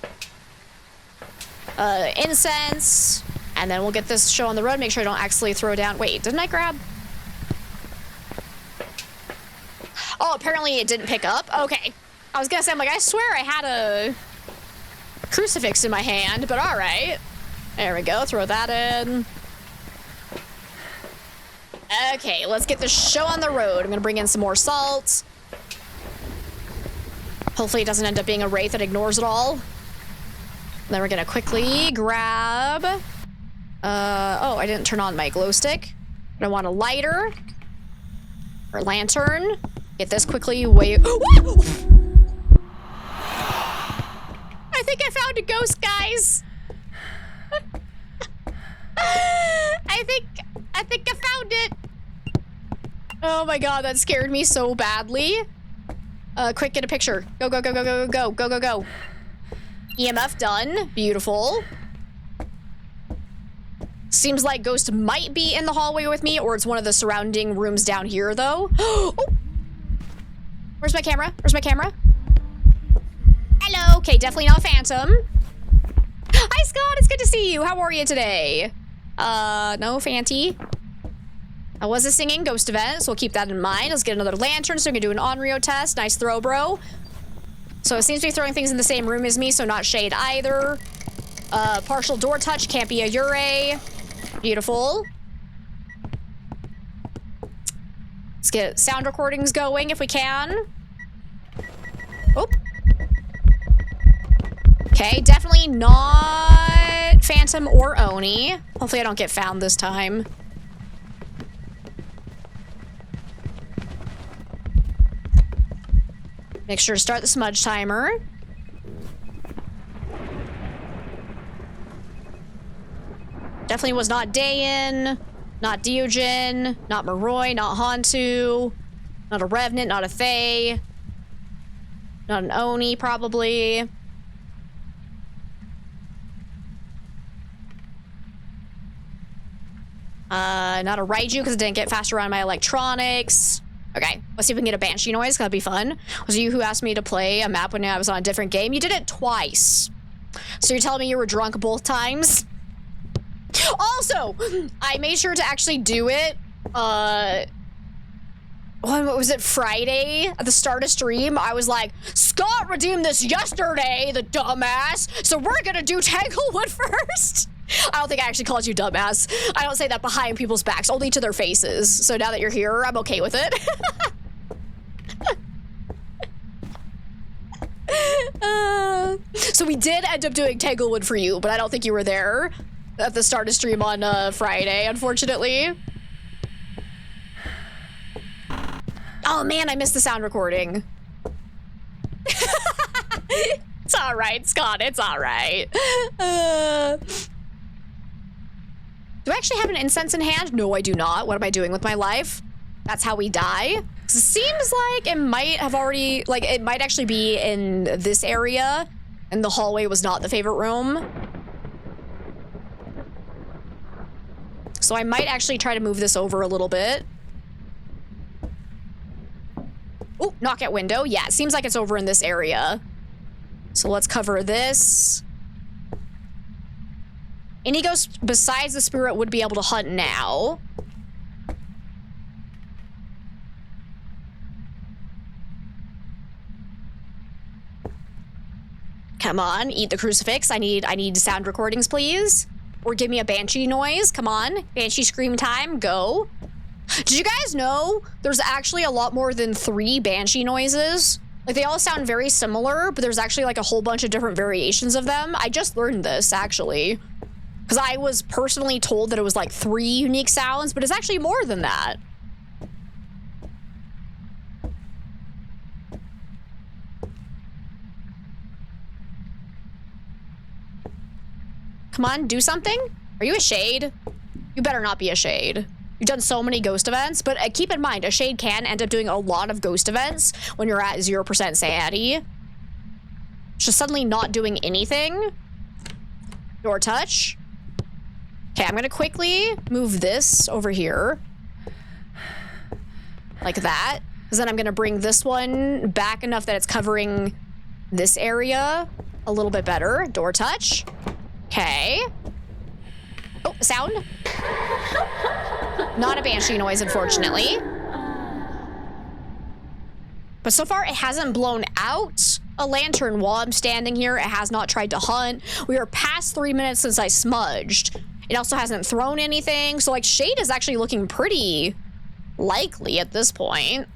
incense. And then we'll get this show on the road. Make sure I don't accidentally throw down... Wait, didn't I grab... Oh, apparently it didn't pick up. Okay. I was gonna say, I'm like, I swear I had a crucifix in my hand, but all right. There we go. Throw that in. Okay, let's get the show on the road. I'm gonna bring in some more salt. Hopefully it doesn't end up being a wraith that ignores it all. Then we're gonna quickly grab... oh, I didn't turn on my glow stick. But I want a lighter. Or lantern. Get this quickly away. I think I found a ghost, guys. I think I found it. Oh my god, that scared me so badly. Quick, get a picture. Go, go, go, go, go, go, go, go, go. EMF done. Beautiful. Seems like Ghost might be in the hallway with me, or it's one of the surrounding rooms down here, though. Oh! Where's my camera? Where's my camera? Hello. Okay, definitely not Phantom. Hi, Scott. It's good to see you. How are you today? No, Fanty. I was a singing ghost event, so we'll keep that in mind. Let's get another lantern, so we can do an Onryo test. Nice throw, bro. So it seems to be throwing things in the same room as me, so not shade either. Partial door touch, can't be a Ure. Beautiful. Let's get sound recordings going if we can. Oh. Okay, definitely not Phantom or Oni. Hopefully I don't get found this time. Make sure to start the smudge timer. Definitely was not Dayan, not Deogen, not Moroi, not Hantu, not a Revenant, not a Fae, not an Oni, probably. Not a Raiju because it didn't get faster around my electronics. Okay, let's see if we can get a Banshee noise. That'd be fun. Was it you who asked me to play a map when I was on a different game? You did it twice. So you're telling me you were drunk both times? Also, I made sure to actually do it, what was it, Friday? At the start of stream, I was like, Scott redeemed this yesterday, the dumbass, so we're gonna do Tanglewood first. I don't think I actually called you dumbass. I don't say that behind people's backs, only to their faces. So now that you're here, I'm okay with it. So we did end up doing Tanglewood for you, but I don't think you were there at the start of stream on Friday, unfortunately. Oh man, I missed the sound recording. It's all right, Scott, it's all right. Do I actually have an incense in hand? No, I do not. What am I doing with my life? That's how we die? 'Cause it seems like it might have already, like, it might actually be in this area, and the hallway was not the favorite room. So I might actually try to move this over a little bit. Oh, knock at window. Yeah, it seems like it's over in this area. So let's cover this. Any ghost besides the spirit would be able to hunt now. Come on, eat the crucifix. I need sound recordings, please. Or give me a banshee noise. Come on, banshee scream time, go. Did you guys know there's actually a lot more than 3 banshee noises? Like, they all sound very similar, but there's actually like a whole bunch of different variations of them. I just learned this, actually. Because I was personally told that it was like 3 unique sounds, but it's actually more than that. Come on, do something? Are you a shade? You better not be a shade. You've done so many ghost events, but keep in mind, a shade can end up doing a lot of ghost events when you're at 0% sanity. Just suddenly not doing anything. Door touch. Okay, I'm gonna quickly move this over here. Like that. Because then I'm gonna bring this one back enough that it's covering this area a little bit better. Door touch. Okay. Oh, sound. Not a banshee noise, unfortunately. But so far, it hasn't blown out a lantern while I'm standing here. It has not tried to hunt. We are past 3 minutes since I smudged. It also hasn't thrown anything. So, like, shade is actually looking pretty likely at this point.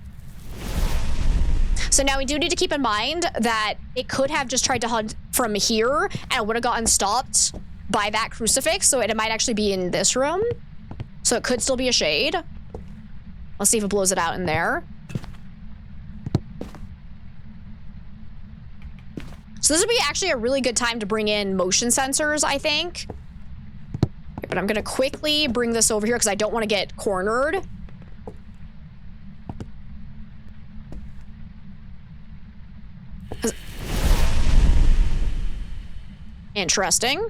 So now we do need to keep in mind that it could have just tried to hunt from here and it would have gotten stopped by that crucifix. So it might actually be in this room. So it could still be a shade. Let's see if it blows it out in there. So this would be actually a really good time to bring in motion sensors, I think. Okay, but I'm gonna quickly bring this over here because I don't want to get cornered. Interesting.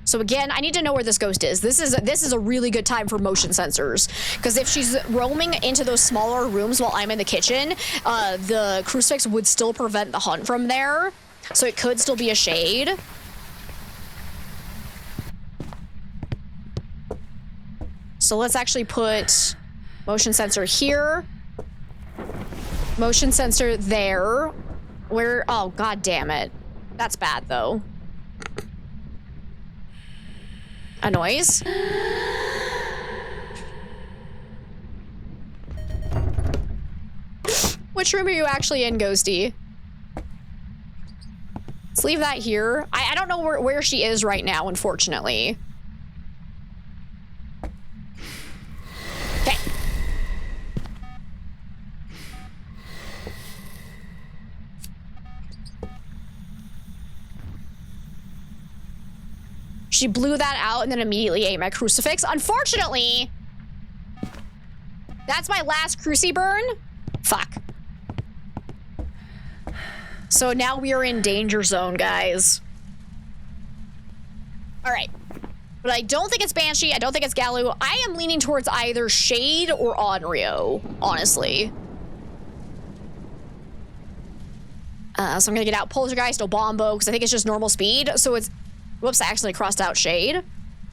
So again, I need to know where this ghost is. This is a really good time for motion sensors, because if she's roaming into those smaller rooms while I'm in the kitchen, the crucifix would still prevent the hunt from there. So it could still be a shade. So let's actually put motion sensor here. Motion sensor there. Where? Oh, god damn it. That's bad, though. A noise? Which room are you actually in, Ghosty? Let's leave that here. I don't know where she is right now, unfortunately. Okay. She blew that out and then immediately ate my crucifix. Unfortunately, that's my last cruci burn. Fuck. So now we are in danger zone, guys. All right. But I don't think it's Banshee. I don't think it's Galu. I am leaning towards either Shade or Onryo, honestly. So I'm gonna get out Poltergeist or Bombo because I think it's just normal speed. So it's... Whoops, I accidentally crossed out Shade.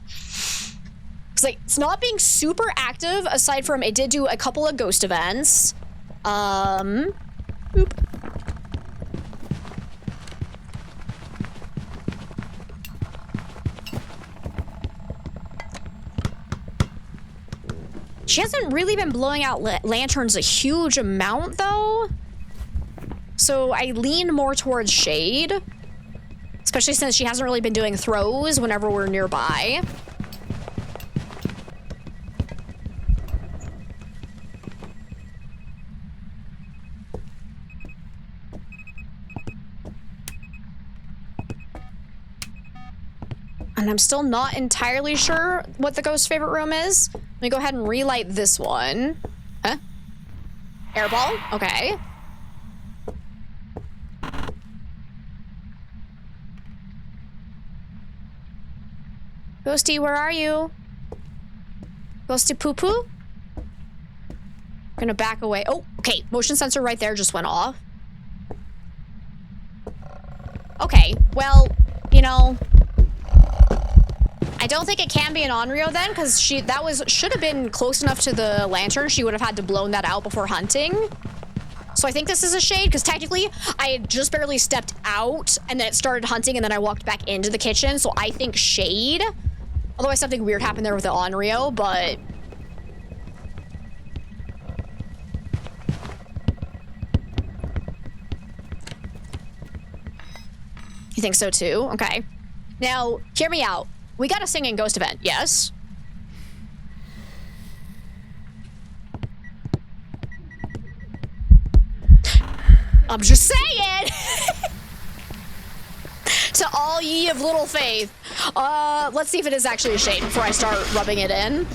It's like, it's not being super active aside from it did do a couple of ghost events. Oop. She hasn't really been blowing out lanterns a huge amount, though. So I lean more towards Shade. Especially since she hasn't really been doing throws whenever we're nearby. And I'm still not entirely sure what the ghost favorite room is. Let me go ahead and relight this one. Huh? Airball? Okay. Ghosty, where are you? Ghosty poo-poo? Gonna back away. Oh, okay. Motion sensor right there just went off. Okay, well, you know... I don't think it can be an Onryo then, because should have been close enough to the lantern. She would have had to blown that out before hunting. So I think this is a Shade, because technically I had just barely stepped out, and then it started hunting, and then I walked back into the kitchen, so I think Shade. Otherwise something weird happened there with the Onryo, but... You think so too? Okay. Now, hear me out. We got a singing ghost event, yes? I'm just saying! To all ye of little faith. Let's see if it is actually a Shade before I start rubbing it in.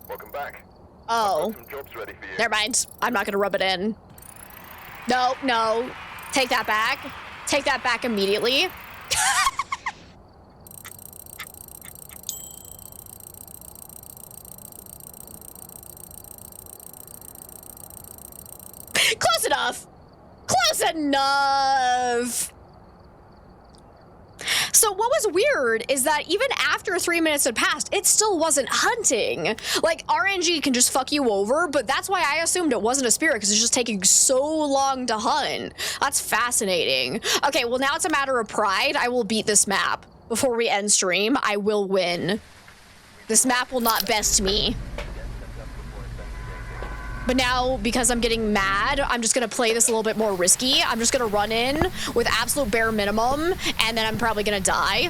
Welcome back. Oh. I've got some jobs ready for you. Never mind. I'm not gonna rub it in. No, no. Take that back. Take that back immediately. Close enough. Close enough. So what was weird is that even after 3 minutes had passed, it still wasn't hunting. Like, RNG can just fuck you over, but that's why I assumed it wasn't a spirit, because it's just taking so long to hunt. That's fascinating. Okay, well now it's a matter of pride. I will beat this map. Before we end stream, I will win. This map will not best me. But now, because I'm getting mad, I'm just gonna play this a little bit more risky. I'm just gonna run in with absolute bare minimum, and then I'm probably gonna die.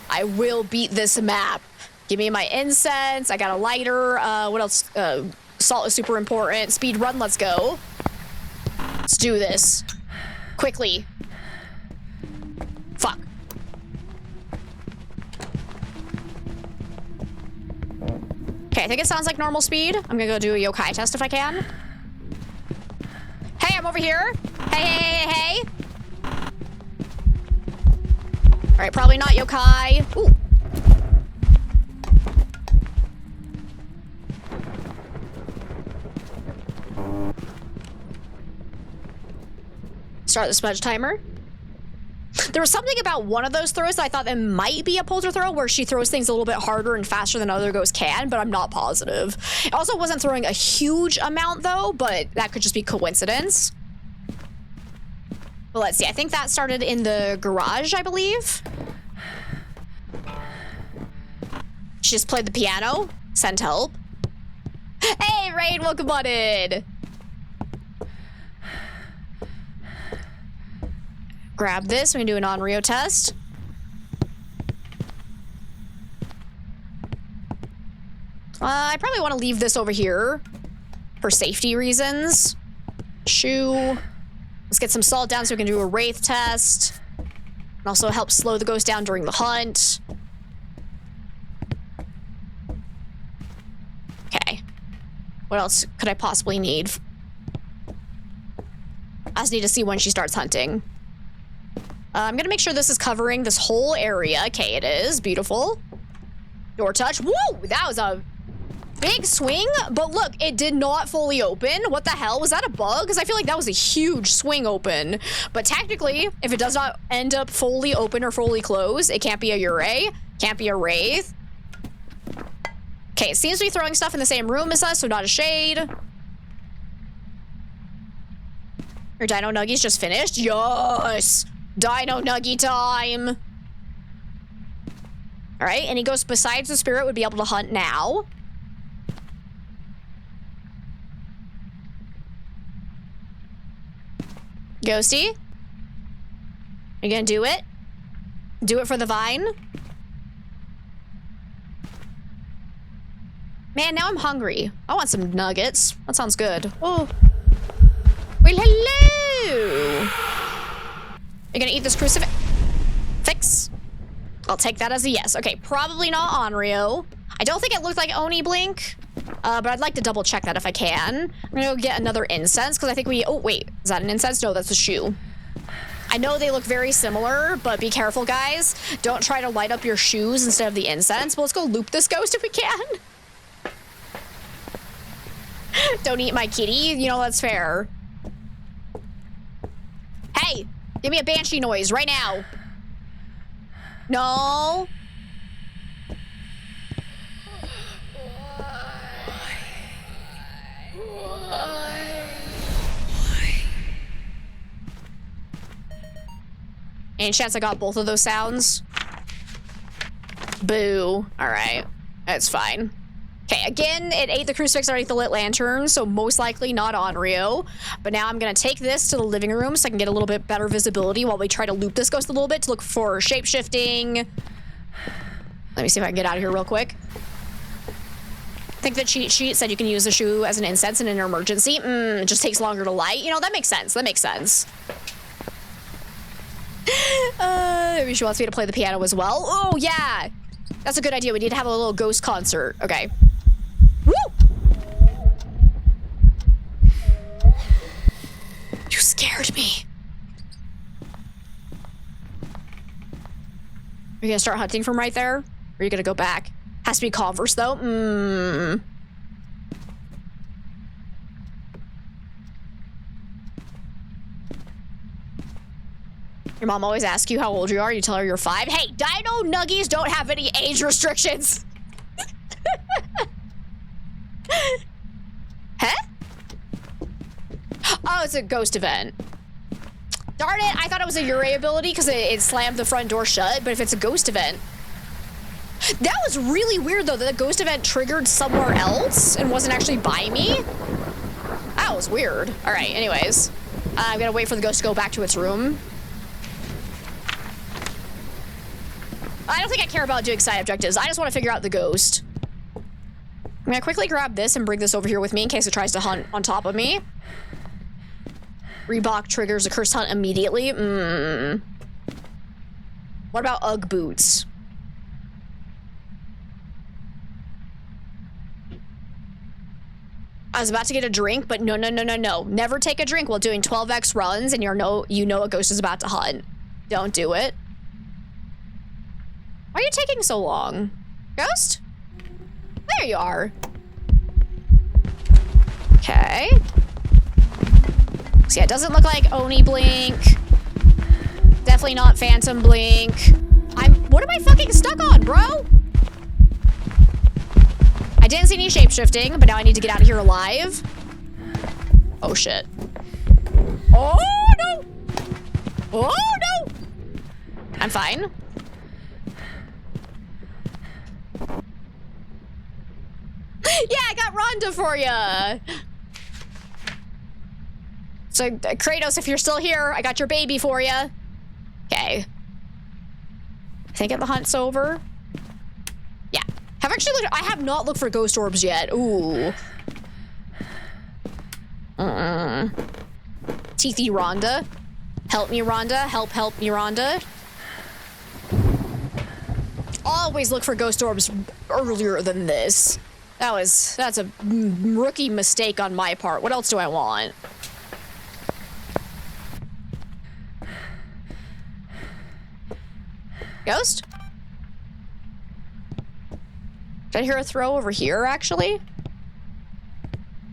I will beat this map. Give me my incense. I got a lighter. What else? Salt is super important. Speed run, let's go. Let's do this. Quickly. Fuck. Okay, I think it sounds like normal speed. I'm gonna go do a yokai test if I can. Hey, I'm over here. Hey, hey, hey, hey. All right, probably not yokai. Ooh. Start the smudge timer. There was something about one of those throws that I thought that might be a polter throw, where she throws things a little bit harder and faster than other ghosts can, but I'm not positive. It also wasn't throwing a huge amount though, but that could just be coincidence. But let's see, I think that started in the garage, I believe. She just played the piano. Send help. Hey, Rain, welcome on in. Grab this, we can do an Onryo test. I probably want to leave this over here for safety reasons. Shoe. Let's get some salt down so we can do a wraith test. And also help slow the ghost down during the hunt. Okay. What else could I possibly need? I just need to see when she starts hunting. I'm gonna make sure this is covering this whole area. Okay, it is. Beautiful. Door touch. Woo! That was a big swing, but look, it did not fully open. What the hell? Was that a bug? Because I feel like that was a huge swing open. But technically, if it does not end up fully open or fully closed, it can't be a Ure, can't be a Wraith. Okay, it seems to be throwing stuff in the same room as us, so not a shade. Your Dino Nuggies just finished? Yes! Dino Nuggie time! Alright, any ghost besides the spirit would be able to hunt now. Ghosty? You gonna do it? Do it for the vine? Man, now I'm hungry. I want some nuggets. That sounds good. Oh. Well, hello! You're gonna eat this crucifix? I'll take that as a yes. Okay, probably not Onryo. I don't think it looked like Oni Blink, but I'd like to double check that if I can. I'm gonna go get another incense, because I think we... Oh, wait. Is that an incense? No, that's a shoe. I know they look very similar, but be careful, guys. Don't try to light up your shoes instead of the incense. But let's go loop this ghost if we can. Don't eat my kitty. You know, that's fair. Hey! Give me a banshee noise right now. No. Any chance I got both of those sounds? Boo. All right. That's fine. Okay, again, it ate the crucifix underneath the lit lantern, so most likely not Onryo. But now I'm gonna take this to the living room so I can get a little bit better visibility while we try to loop this ghost a little bit to look for shape-shifting. Let me see if I can get out of here real quick. I think the cheat sheet said you can use the shoe as an incense in an emergency. It just takes longer to light. You know, that makes sense. That makes sense. Maybe she wants me to play the piano as well. Oh, yeah. That's a good idea. We need to have a little ghost concert. Okay. Woo! You scared me. Are you gonna start hunting from right there? Or are you gonna go back? Has to be Converse, though. Your mom always asks you how old you are. You tell her you're 5. Hey, Dino Nuggies don't have any age restrictions. Huh? Oh, it's a ghost event. Darn it, I thought it was a Ure ability because it slammed the front door shut, but if it's a ghost event... That was really weird, though, that the ghost event triggered somewhere else and wasn't actually by me. That was weird. All right, anyways. I'm gonna wait for the ghost to go back to its room. I don't think I care about doing side objectives. I just want to figure out the ghost. I'm gonna quickly grab this and bring this over here with me in case it tries to hunt on top of me. Reebok triggers a cursed hunt immediately. What about Ugg boots? I was about to get a drink, but no. Never take a drink while doing 12x runs and you know a ghost is about to hunt. Don't do it. Why are you taking so long? Ghost? There you are. Okay. So yeah, it doesn't look like Oni Blink. Definitely not Phantom Blink. What am I fucking stuck on, bro? I didn't see any shapeshifting, but now I need to get out of here alive. Oh shit. Oh no! Oh no! I'm fine. Yeah, I got Rhonda for ya. So, Kratos, if you're still here, I got your baby for ya. Okay. I think the hunt's over. Yeah. I have not looked for ghost orbs yet. Ooh. Teethy Rhonda. Help me, Rhonda. Help me, Rhonda. Always look for ghost orbs earlier than this. That's a rookie mistake on my part. What else do I want? Ghost? Did I hear a throw over here, actually?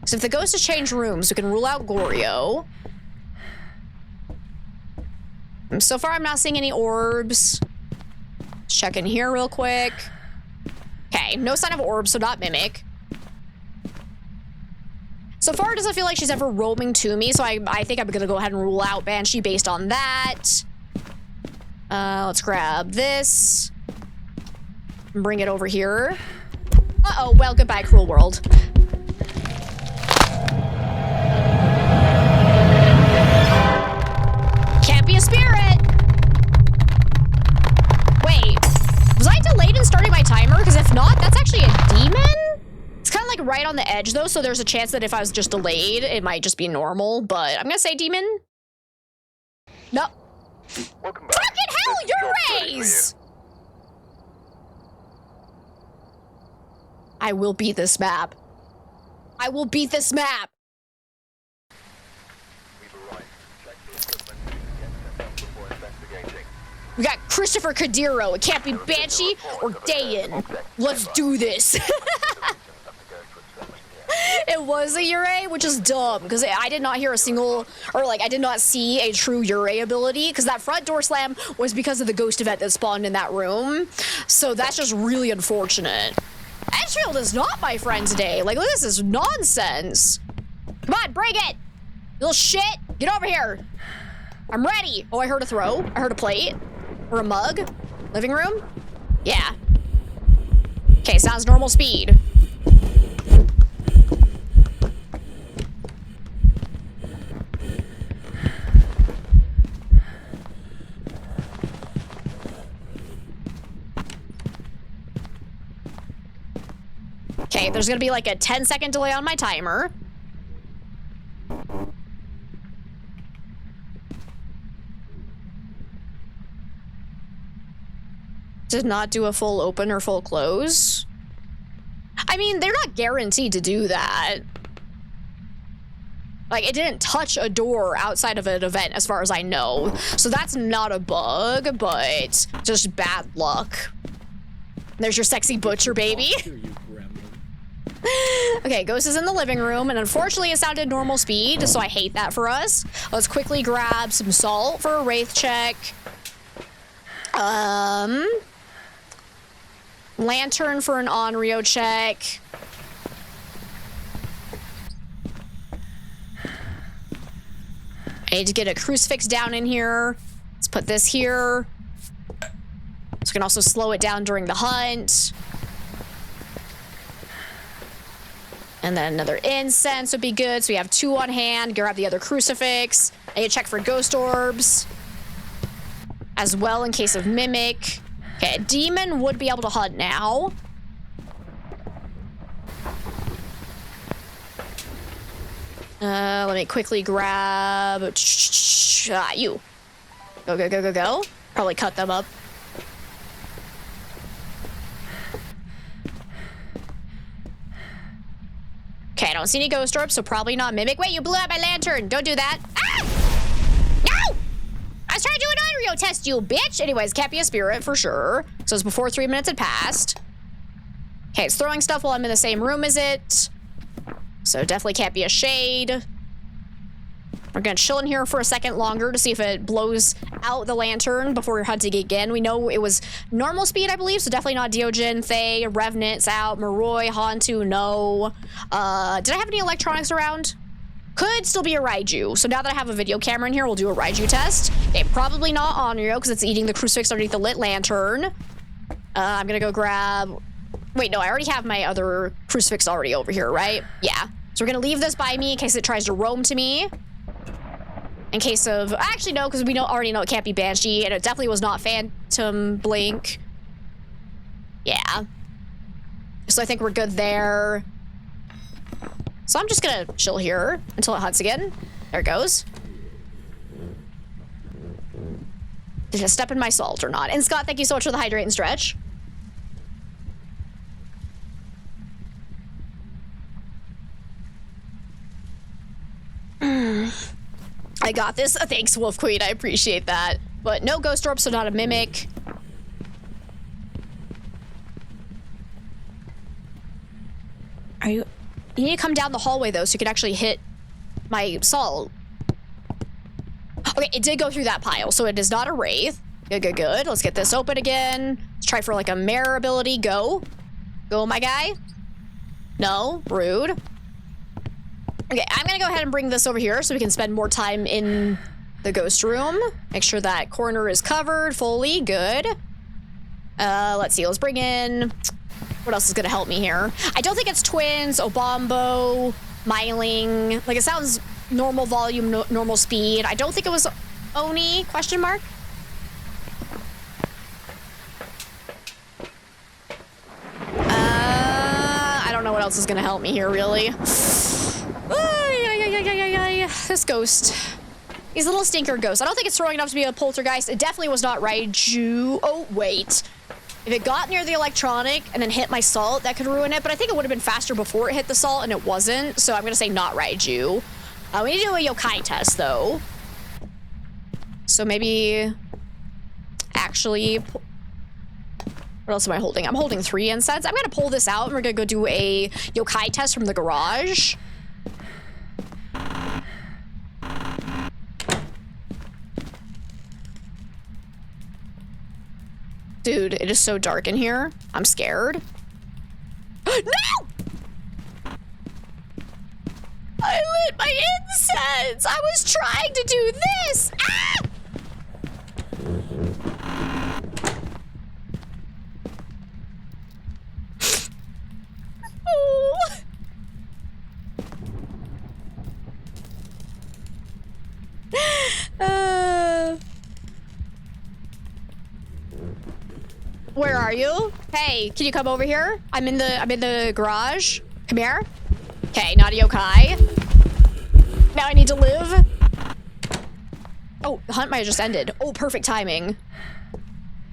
So if the ghost has changed rooms, we can rule out Goryo. So far, I'm not seeing any orbs. Let's check in here real quick. Okay, no sign of orbs, so not Mimic. So far, it doesn't feel like she's ever roaming to me, so I think I'm gonna go ahead and rule out Banshee based on that. Let's grab this. Bring it over here. Uh-oh, well, goodbye, cruel world. Can't be a spirit! Wait, was I delayed in starting my timer? Because if not, that's actually a demon? It's kind of like right on the edge, though, so there's a chance that if I was just delayed, it might just be normal, but I'm gonna say demon. No. Welcome back. Fucking hell, This job's ready for Urays! I will beat this map. I will beat this map. We've arrived. Check the equipment and get set up before investigating. We got Christopher Kadiro. It can't be Banshee or Dayan. Let's do this. It was a Uray, which is dumb, because I did not hear a single, or like, I did not see a true Uray ability, because that front door slam was because of the ghost event that spawned in that room. So that's just really unfortunate. Edgefield is not my friend today. Like, this is nonsense. Come on, bring it. You little shit. Get over here. I'm ready. Oh, I heard a throw. I heard a plate. Or a mug. Living room? Yeah. Okay, sounds normal speed. Okay, there's gonna be like a 10-second delay on my timer. Did not do a full open or full close. I mean, they're not guaranteed to do that. Like, it didn't touch a door outside of an event as far as I know. So that's not a bug, but just bad luck. There's your sexy butcher baby. Okay, Ghost is in the living room, and unfortunately it sounded normal speed, so I hate that for us. Let's quickly grab some salt for a wraith check. Lantern for an Onryo check. I need to get a crucifix down in here. Let's put this here. So we can also slow it down during the hunt. And then another incense would be good. So we have 2 on hand. Grab the other crucifix. I need to check for ghost orbs as well in case of mimic. Okay, a demon would be able to hunt now. Let me quickly grab you. Go, go, go, go, go. Probably cut them up. Okay, I don't see any ghost orbs, so probably not mimic. Wait, you blew out my lantern. Don't do that. Ah! No! I was trying to do an Onryo test, you bitch. Anyways, can't be a spirit for sure. So it's before 3 minutes had passed. Okay, it's throwing stuff while I'm in the same room as it. So definitely can't be a shade. We're gonna chill in here for a second longer to see if it blows out the lantern before you're hunting again. We know it was normal speed, I believe, so definitely not Diogen, Faye, Revenant's out, Moroi, Hantu, no. Did I have any electronics around? Could still be a Raiju. So now that I have a video camera in here, we'll do a Raiju test. Okay, probably not Onryo because it's eating the crucifix underneath the lit lantern. I'm gonna go grab... Wait, no, I already have my other crucifix already over here, right? Yeah. So we're gonna leave this by me in case it tries to roam to me. In case of... Actually, no, because we already know it can't be Banshee, and it definitely was not Phantom Blink. Yeah. So I think we're good there. So I'm just gonna chill here until it hunts again. There it goes. Did it step in my salt or not? And Scott, thank you so much for the hydrate and stretch. I got this. Thanks, Wolf Queen. I appreciate that. But no ghost orb, so not a mimic. Are you... You need to come down the hallway, though, so you can actually hit my salt. Okay, it did go through that pile, so it is not a wraith. Good, good, good. Let's get this open again. Let's try for, like, a mirror ability. Go. Go, my guy. No. Rude. Okay, I'm gonna go ahead and bring this over here so we can spend more time in the ghost room. Make sure that corner is covered fully. Good. Let's see. Let's bring in... What else is gonna help me here? I don't think it's twins, Obombo, Myling. Like, it sounds normal volume, normal speed. I don't think it was Oni, question mark? I don't know what else is gonna help me here, really. This ghost. He's a little stinker ghost. I don't think it's throwing enough to be a poltergeist. It definitely was not Raiju. Oh, wait. If it got near the electronic and then hit my salt, that could ruin it. But I think it would have been faster before it hit the salt, and it wasn't. So I'm going to say not Raiju. We need to do a yokai test, though. So maybe... Actually... What else am I holding? I'm holding 3 insets. I'm going to pull this out, and we're going to go do a yokai test from the garage. Dude, it is so dark in here. I'm scared. No! I lit my incense! I was trying to do this! Ah! Oh. Where are you? Hey, can you come over here? I'm in the garage. Come here. Okay, not a yokai. Now I need to live. Oh, the hunt might have just ended. Oh, perfect timing.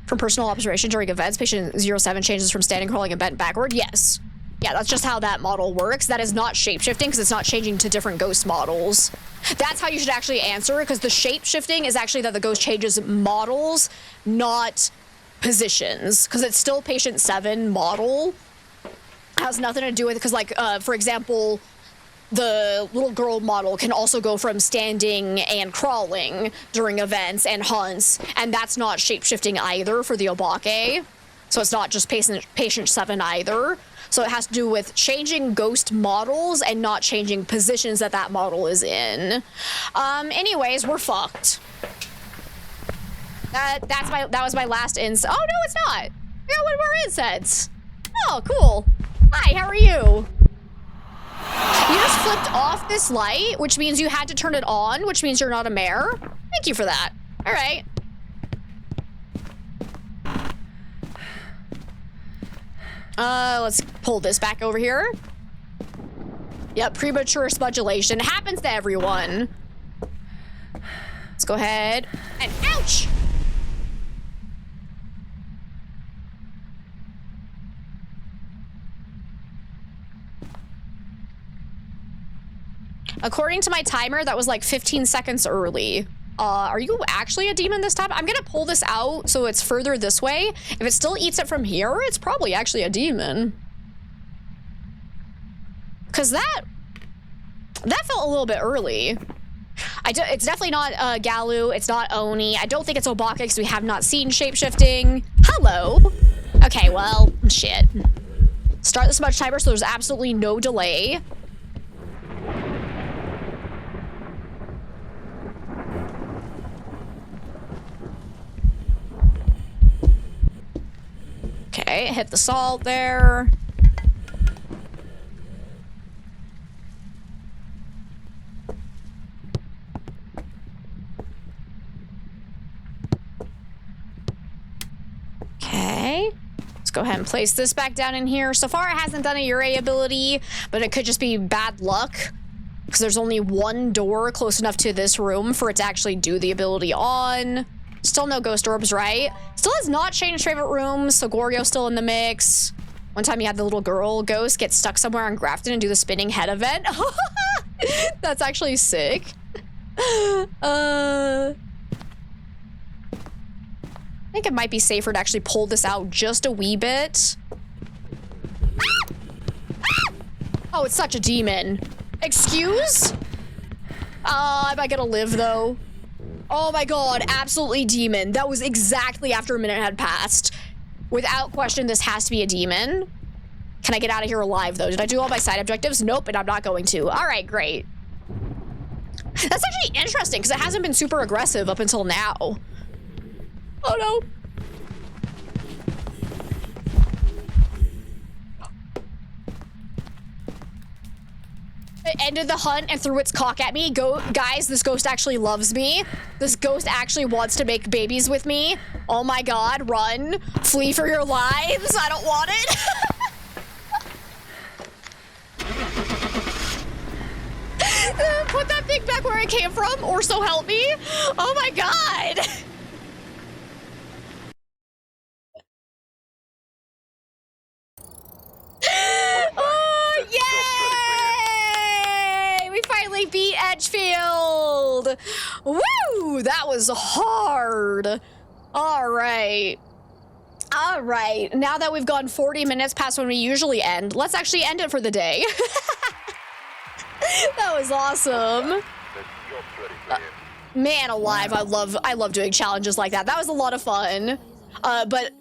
From personal observation during events, patient 07 changes from standing, crawling, and bent backward. Yes. Yeah, that's just how that model works. That is not shape-shifting because it's not changing to different ghost models. That's how you should actually answer it, because the shape-shifting is actually that the ghost changes models, not positions, because it's still patient 7 model. It has nothing to do with, because like, for example, the little girl model can also go from standing and crawling during events and hunts, and that's not shape-shifting either for the Obake. So it's not just patient 7 either. So it has to do with changing ghost models and not changing positions that that model is in. Anyways, we're fucked. That was my last incense. Oh, no, it's not. I got one more incense. Oh, cool. Hi, how are you? You just flipped off this light, which means you had to turn it on, which means you're not a mare. Thank you for that. All right. Let's pull this back over here. Yep, premature spudulation. Happens to everyone. Let's go ahead and ouch! According to my timer, that was like 15 seconds early. Are you actually a demon this time? I'm gonna pull this out so it's further this way. If it still eats it from here, it's probably actually a demon. Cause that felt a little bit early. It's definitely not Galu. It's not Oni. I don't think it's Obaka because we have not seen shapeshifting. Hello. Okay, well, shit. Start this much timer so there's absolutely no delay. Okay, hit the salt there. Okay. Let's go ahead and place this back down in here. So far, it hasn't done a Urei ability, but it could just be bad luck because there's only one door close enough to this room for it to actually do the ability on. Still no ghost orbs, right? Still has not changed favorite rooms, so Gorgio's still in the mix. One time you had the little girl ghost get stuck somewhere on Grafton and do the spinning head event. That's actually sick. I think it might be safer to actually pull this out just a wee bit. Oh, it's such a demon. Excuse? Am I gonna live though? Oh my god, absolutely demon. That was exactly after a minute had passed. Without question, this has to be a demon. Can I get out of here alive though? Did I do all my side objectives? Nope, and I'm not going to. All right, great. That's actually interesting because it hasn't been super aggressive up until now. Oh no. It ended the hunt and threw its cock at me. Guys, this ghost actually loves me. This ghost actually wants to make babies with me. Oh my god, run. Flee for your lives. I don't want it. Put that thing back where it came from, or so help me. Oh my god. Oh, yay! We finally beat Edgefield. Woo! That was hard. All right. All right. Now that we've gone 40 minutes past when we usually end, let's actually end it for the day. That was awesome. Man alive, I love doing challenges like that. That was a lot of fun. But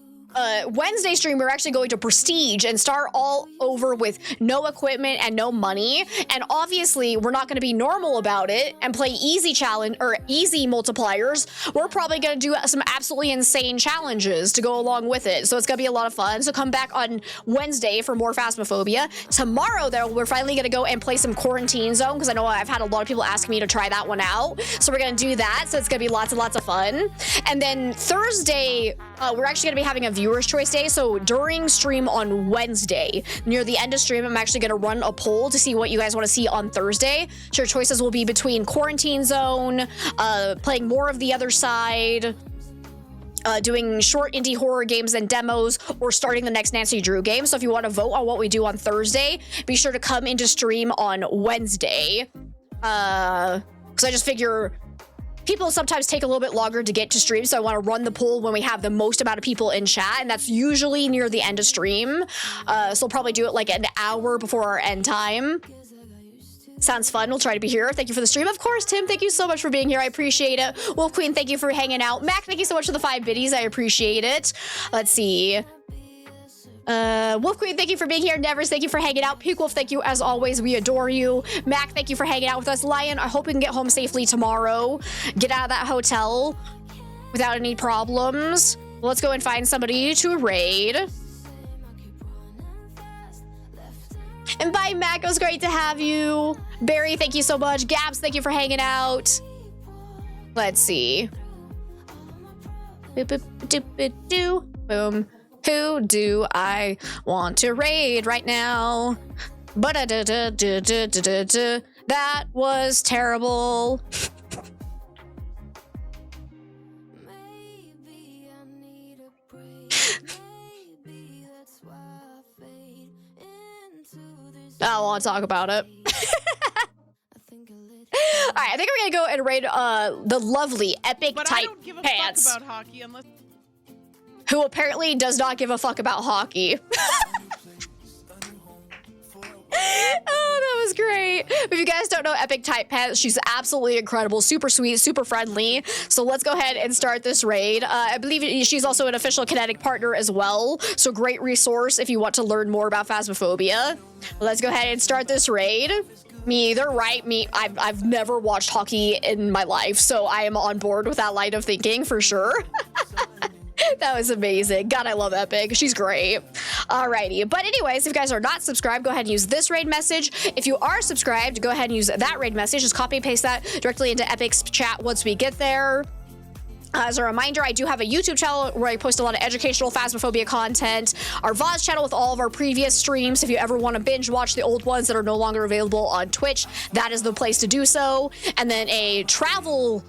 Wednesday stream, we're actually going to Prestige and start all over with no equipment and no money. And obviously, we're not going to be normal about it and play easy challenge or easy multipliers. We're probably going to do some absolutely insane challenges to go along with it. So it's going to be a lot of fun. So come back on Wednesday for more Phasmophobia. Tomorrow, though, we're finally going to go and play some Quarantine Zone because I know I've had a lot of people asking me to try that one out. So we're going to do that. So it's going to be lots and lots of fun. And then Thursday, we're actually going to be having a viewer's choice day. So during stream on Wednesday, near the end of stream, I'm actually going to run a poll to see what you guys want to see on Thursday. So your choices will be between Quarantine Zone, playing more of The Other Side, doing short indie horror games and demos, or starting the next Nancy Drew game. So if you want to vote on what we do on Thursday, be sure to come into stream on Wednesday. Because I just figure people sometimes take a little bit longer to get to stream, so I want to run the poll when we have the most amount of people in chat, and that's usually near the end of stream. So we'll probably do it like an hour before our end time. Sounds fun. We'll try to be here. Thank you for the stream. Of course, Tim, thank you so much for being here. I appreciate it. Wolf Queen, thank you for hanging out. Mac, thank you so much for the 5 biddies. I appreciate it. Let's see. Wolf Queen, thank you for being here. Nevers, thank you for hanging out. Peak Wolf, thank you as always. We adore you. Mac, thank you for hanging out with us. Lion, I hope we can get home safely tomorrow. Get out of that hotel without any problems. Let's go and find somebody to raid. And bye, Mac. It was great to have you. Barry, thank you so much. Gabs, thank you for hanging out. Let's see. Boop, boop, doop, boop, doo. Boom. Who do I want to raid right now? That was terrible. I don't want to talk about it. All right, I think we're gonna go and raid the lovely Epic But Type I don't give a Pants, fuck about hockey unless who apparently does not give a fuck about hockey. Oh, that was great. But if you guys don't know Epic Type Pet, she's absolutely incredible, super sweet, super friendly. So let's go ahead and start this raid. I believe she's also an official Kinetic partner as well. So great resource if you want to learn more about Phasmophobia. Let's go ahead and start this raid. Me either, right? I've never watched hockey in my life, so I am on board with that line of thinking for sure. That was amazing. God, I love Epic. She's great. Alrighty. But anyways, if you guys are not subscribed, go ahead and use this raid message. If you are subscribed, go ahead and use that raid message. Just copy and paste that directly into Epic's chat once we get there. As a reminder, I do have a YouTube channel where I post a lot of educational Phasmophobia content. Our VOD channel with all of our previous streams. If you ever want to binge watch the old ones that are no longer available on Twitch, that is the place to do so. And then a travel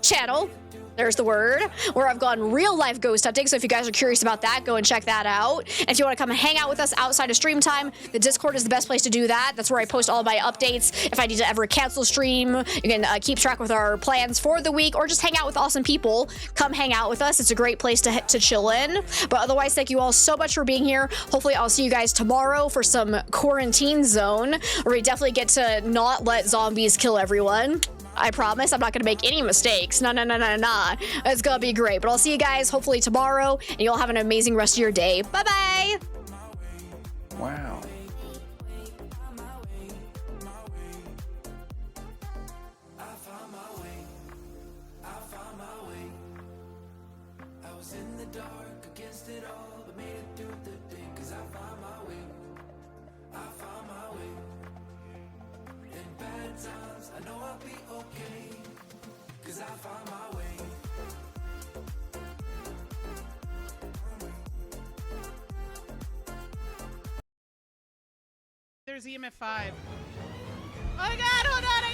channel, there's the word, where I've gone real life ghost hunting. So if you guys are curious about that, go and check that out. And if you want to come and hang out with us outside of stream time, the Discord is the best place to do that. That's where I post all of my updates. If I need to ever cancel stream, you can keep track with our plans for the week or just hang out with awesome people. Come hang out with us. It's a great place to chill in. But otherwise, thank you all so much for being here. Hopefully I'll see you guys tomorrow for some quarantine zone where we definitely get to not let zombies kill everyone. I promise I'm not going to make any mistakes. No. It's going to be great. But I'll see you guys hopefully tomorrow, and you'll have an amazing rest of your day. Bye-bye. Wow. There's EMF 5. Oh my god, hold on!